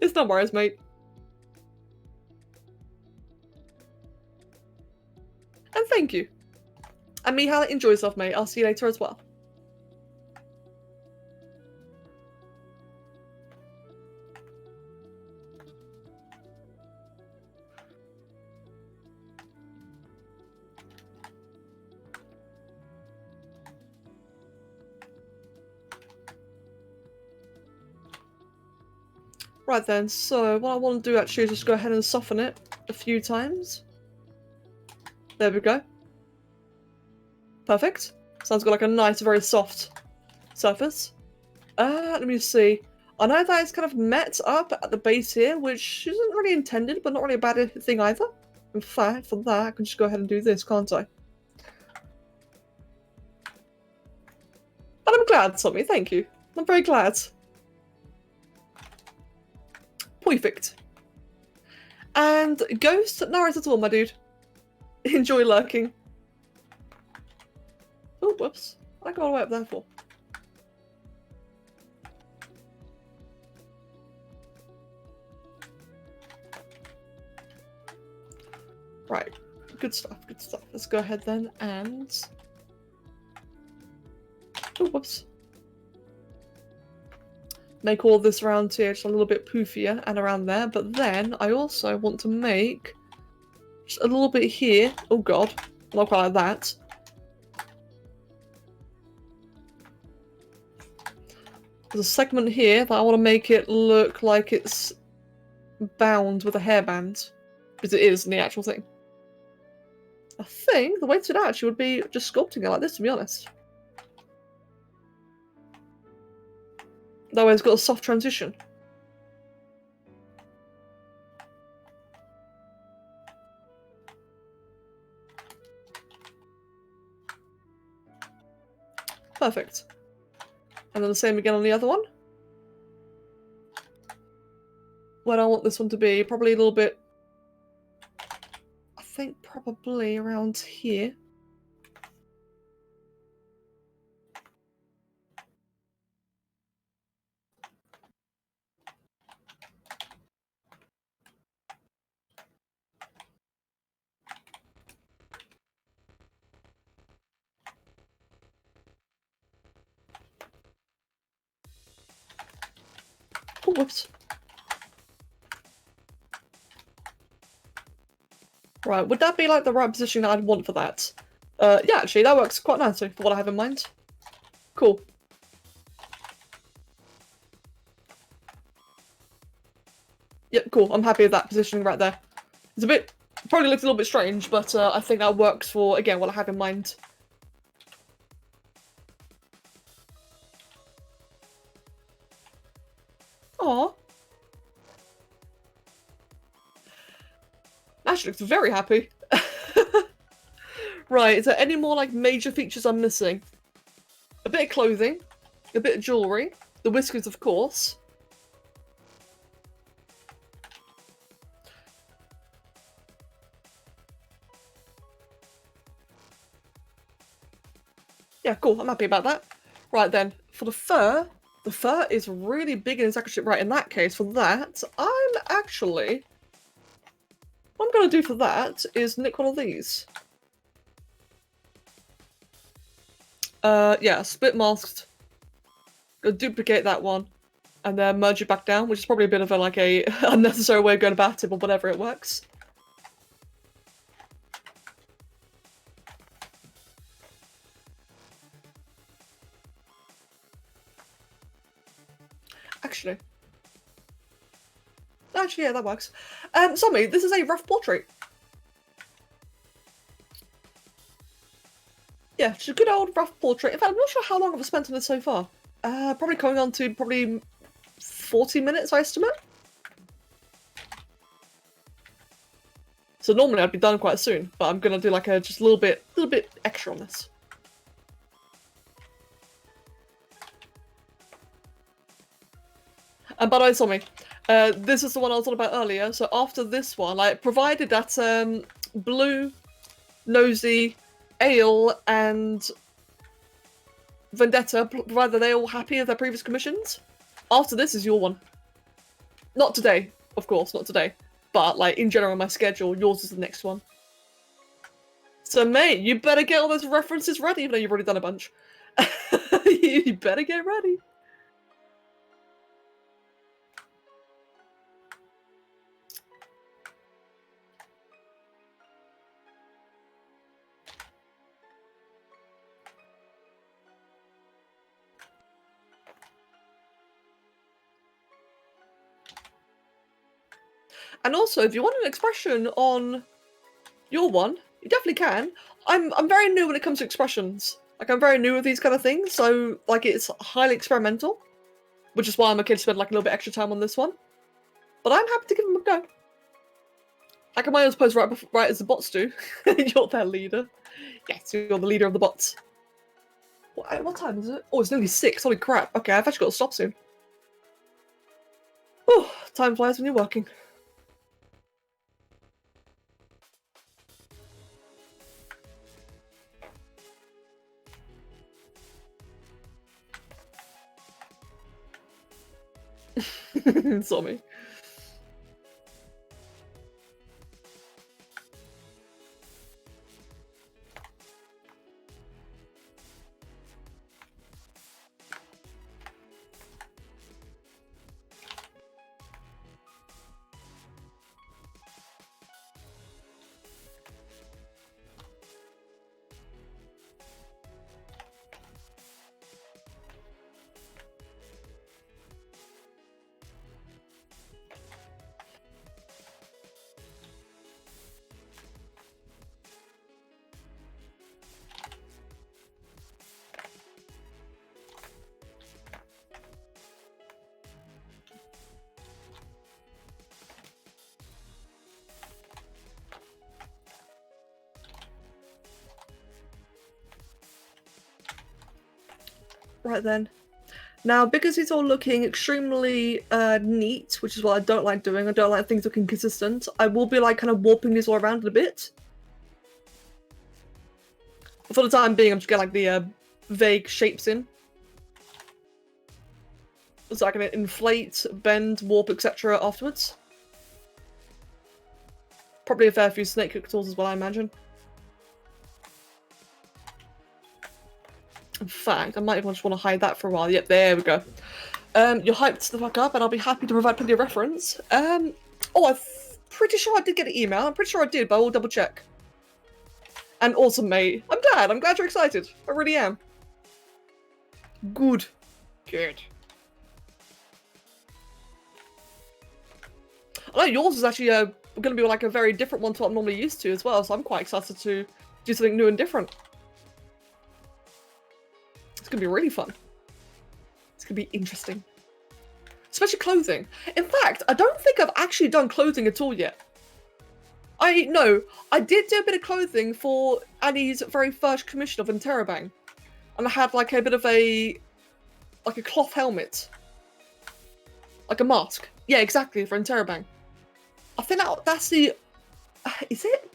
It's no worries, mate. And thank you. And Mihal, enjoy yourself, mate. I'll see you later as well. Right then, so what I want to do actually is just go ahead and soften it a few times. There we go. Perfect. Sounds got like a nice, very soft surface. Let me see. I know that it's kind of met up at the base here, which isn't really intended, but not really a bad thing either. In fact, for that, I can just go ahead and do this, can't I? And I'm glad, Tommy, thank you. I'm very glad. Perfect. And Ghost, no worries at all, my dude. Enjoy lurking. Oh, whoops. What did I go all the way up there for? Right. Good stuff, good stuff. Let's go ahead then and... Oh, whoops. Make all this around here just a little bit poofier and around there, but then I also want to make just a little bit here. Oh god, not quite like that. There's a segment here that I want to make it look like it's bound with a hairband, because it is in the actual thing. I think the way to do that actually would be just sculpting it like this, to be honest. That way it's got a soft transition. Perfect. And then the same again on the other one. Where I want this one to be, probably a little bit... I think probably around here. Oh, whoops. Right, would that be like the right position that I'd want for that? Yeah, actually, that works quite nicely for what I have in mind. Cool. Yep, cool. I'm happy with that positioning right there. It's a bit, probably looks a little bit strange, but I think that works for, again, what I have in mind. Aww. Actually looks very happy. Right, is there any more like major features I'm missing? A bit of clothing, a bit of jewellery, the whiskers of course. Yeah, cool, I'm happy about that. Right then, for the fur is really big in its accuracy. Right, in that case, for that, what I'm gonna do for that is nick one of these. Yeah, split masked. Gonna duplicate that one, and then merge it back down, which is probably a bit of a, like, a unnecessary way of going about it, but whatever, it works. Actually, yeah, that works. Zombie, this is a rough portrait. Yeah, just a good old rough portrait. In fact, I'm not sure how long I've spent on this so far. Probably coming on to probably 40 minutes, I estimate. So normally I'd be done quite soon, but I'm gonna do like a just a little bit extra on this. And by the way, Zombie, this is the one I was on about earlier. So after this one, like, provided that Blue, Nosy, Ale, and Vendetta, provided they're all happy with their previous commissions, after this is your one. Not today, of course, not today. But, like, in general, my schedule, yours is the next one. So, mate, you better get all those references ready, even though you've already done a bunch. You better get ready. And also, if you want an expression on your one, you definitely can. I'm very new when it comes to expressions. Like, I'm very new with these kind of things, so, like, it's highly experimental. Which is why I'm okay to spend, like, a little bit extra time on this one. But I'm happy to give them a go. Like, I might as well post right as the bots do. You're their leader. Yes, you're the leader of the bots. What time is it? Oh, it's nearly 6. Holy crap. Okay, I've actually got to stop soon. Oh, time flies when you're working. Saw me. Right then. Now, because it's all looking extremely neat, which is what I don't like doing, I don't like things looking consistent, I will be, like, kind of warping these all around a bit. For the time being, I'm just getting like the vague shapes in. So I can inflate, bend, warp, etc. afterwards. Probably a fair few snake hook tools as well, I imagine. In fact, I might even just want to hide that for a while. Yep, there we go. You're hyped the fuck up, and I'll be happy to provide plenty of reference. I'm pretty sure I did get an email. I'm pretty sure I did, but I will double check. And awesome, mate. I'm glad. I'm glad you're excited. I really am. Good. Good. I know yours is actually going to be like a very different one to what I'm normally used to as well, so I'm quite excited to do something new and different. It's going to be really fun. It's going to be interesting. Especially clothing. In fact, I don't think I've actually done clothing at all yet. I did do a bit of clothing for Annie's very first commission of Interrobang. And I had like a bit of a cloth helmet. Like a mask. Yeah, exactly, for Interrobang. I think that's the... is it?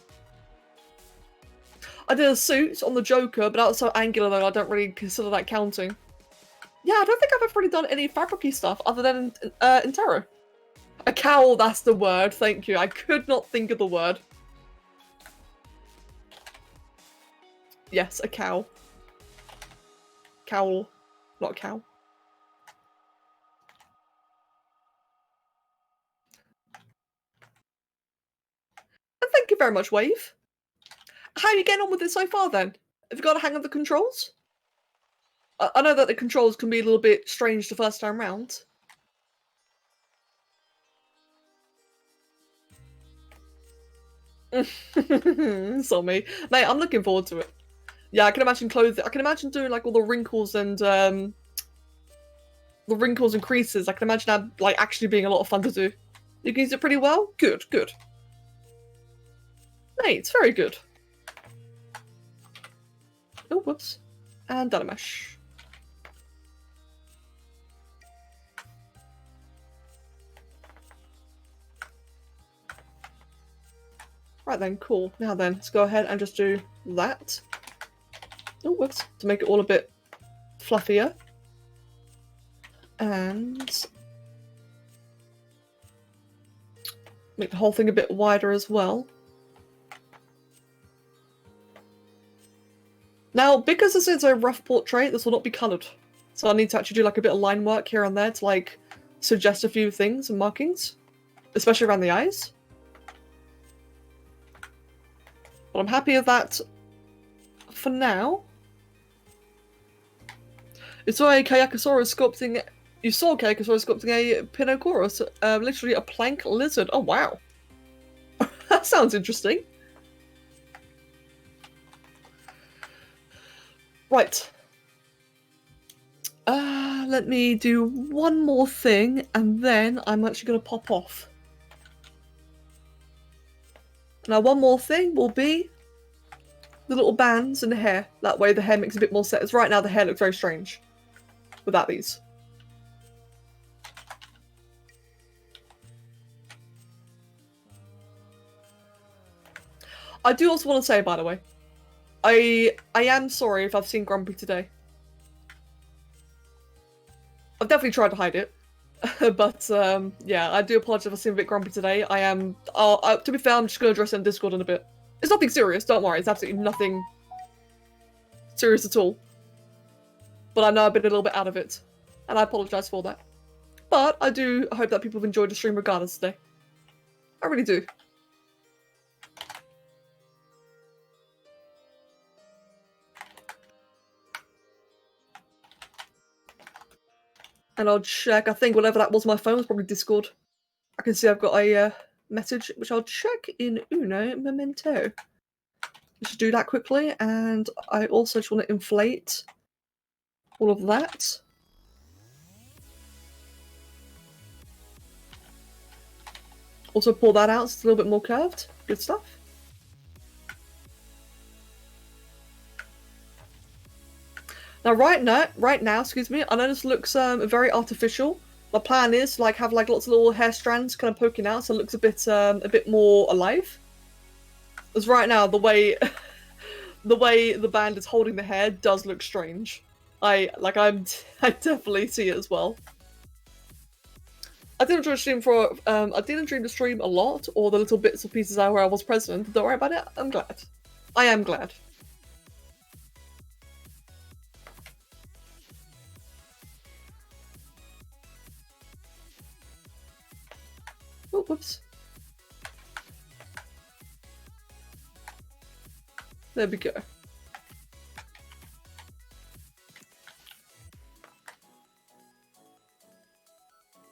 I did a suit on the Joker, but that was so angular though, I don't really consider that counting. Yeah, I don't think I've ever really done any fabric-y stuff other than in Tarot. A cowl, that's the word, thank you. I could not think of the word. Yes, a cowl. Cowl, not a cow. And thank you very much, Wave. How are you getting on with it so far then? Have you got a hang of the controls? I know that the controls can be a little bit strange the first time round. So me. Mate, I'm looking forward to it. Yeah, I can imagine clothing. I can imagine doing like all the wrinkles and creases. I can imagine that like actually being a lot of fun to do. You can use it pretty well? Good, good. Mate, it's very good. Oh, whoops. And data mesh. Right then, cool. Now then, let's go ahead and just do that. Oh, whoops. To make it all a bit fluffier. And make the whole thing a bit wider as well. Now, because this is a rough portrait, this will not be coloured. So I need to actually do like a bit of line work here and there to like suggest a few things and markings. Especially around the eyes. But I'm happy with that for now. You saw Kayakasaurus sculpting a Pinocorus, literally a plank lizard. Oh wow. That sounds interesting. Right. Let me do one more thing and then I'm actually going to pop off. Now one more thing will be the little bands in the hair. That way the hair makes a bit more sense. Right now the hair looks very strange without these. I do also want to say, by the way, I am sorry if I've seen grumpy today. I've definitely tried to hide it. But, yeah, I do apologise if I seem a bit grumpy today. I am... to be fair, I'm just going to address it in Discord in a bit. It's nothing serious, don't worry. It's absolutely nothing serious at all. But I know I've been a little bit out of it. And I apologise for that. But I do hope that people have enjoyed the stream regardless today. I really do. And I'll check, I think whatever that was my phone was probably Discord. I can see I've got a message, which I'll check in uno momento. Just do that quickly, and I also just want to inflate all of that. Also pull that out so it's a little bit more curved. Good stuff. Now, right now, excuse me, I know this looks very artificial. My plan is to have lots of little hair strands kind of poking out, so it looks a bit more alive. As right now, the way the way the band is holding the hair does look strange. I definitely see it as well. I didn't enjoy the stream I didn't enjoy the stream a lot, or the little bits or pieces where I was present. Don't worry about it. I'm glad. I am glad. Oh, whoops. There we go.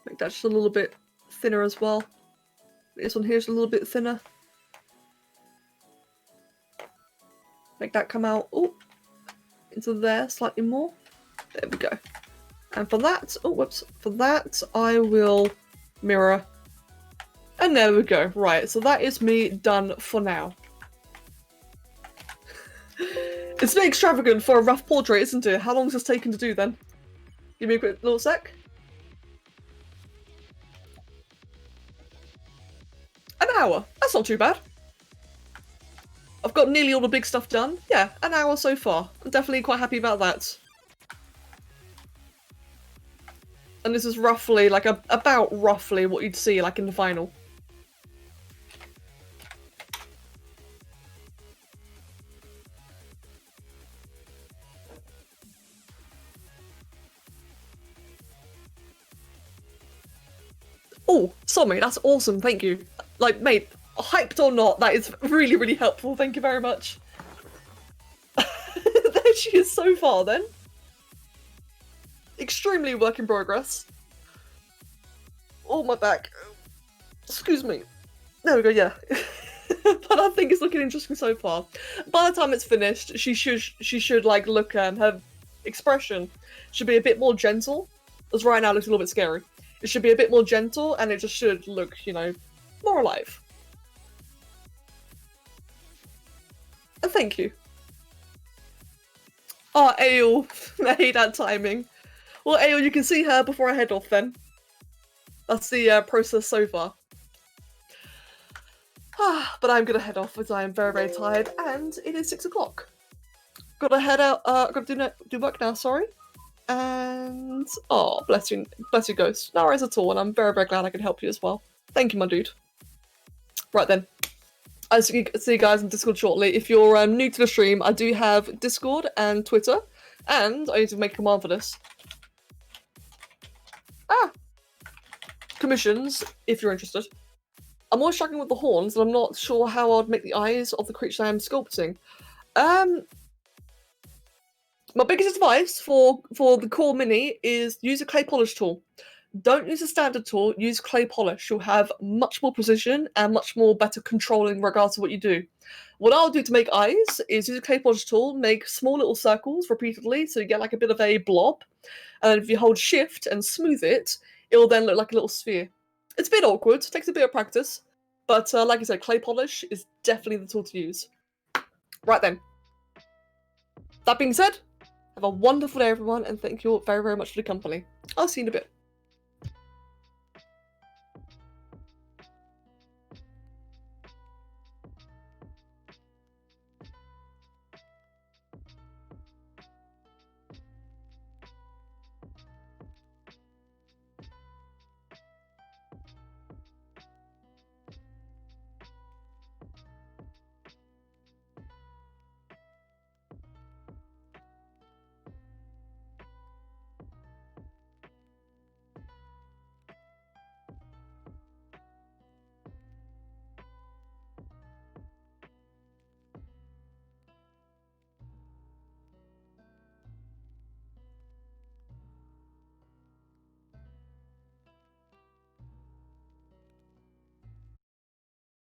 Make that just a little bit thinner as well. This one here's a little bit thinner. Make that come out into there slightly more. There we go. And for that, for that I will mirror. And there we go. Right, so that is me done for now. It's a bit extravagant for a rough portrait, isn't it? How long has this taken to do then? Give me a quick little sec. An hour. That's not too bad. I've got nearly all the big stuff done. Yeah, an hour so far. I'm definitely quite happy about that. And this is roughly, like, about roughly what you'd see, like, in the final. Oh, sorry, that's awesome, thank you. Like, mate, hyped or not, that is really, really helpful, thank you very much. There she is so far, then. Extremely work in progress. Oh, my back. Excuse me. There we go, yeah. But I think it's looking interesting so far. By the time it's finished, she should like, look, her expression should be a bit more gentle, as right now it looks a little bit scary. It should be a bit more gentle, and it just should look, you know, more alive. And thank you. Oh, Ael, made that timing. Well, Ael, you can see her before I head off then. That's the process so far. But I'm gonna head off as I am very, very tired, and it is 6 o'clock. Gotta head out, gotta do work now, sorry. And oh, bless you, Ghost. No worries at all, and I'm very, very glad I could help you as well. Thank you, my dude. Right then, I'll see you guys in Discord shortly. If you're new to the stream, I do have Discord and Twitter, and I need to make a command for this. Commissions, if you're interested. I'm always struggling with the horns, and I'm not sure how I'd make the eyes of the creature I am sculpting. My biggest advice for the core mini is use a clay polish tool. Don't use a standard tool, use clay polish. You'll have much more precision and much more better control in regards to what you do. What I'll do to make eyes is use a clay polish tool, make small little circles repeatedly so you get like a bit of a blob. And if you hold shift and smooth it, it'll then look like a little sphere. It's a bit awkward, it takes a bit of practice. But like I said, clay polish is definitely the tool to use. Right then. That being said, have a wonderful day, everyone, and thank you all very, very much for the company. I'll see you in a bit.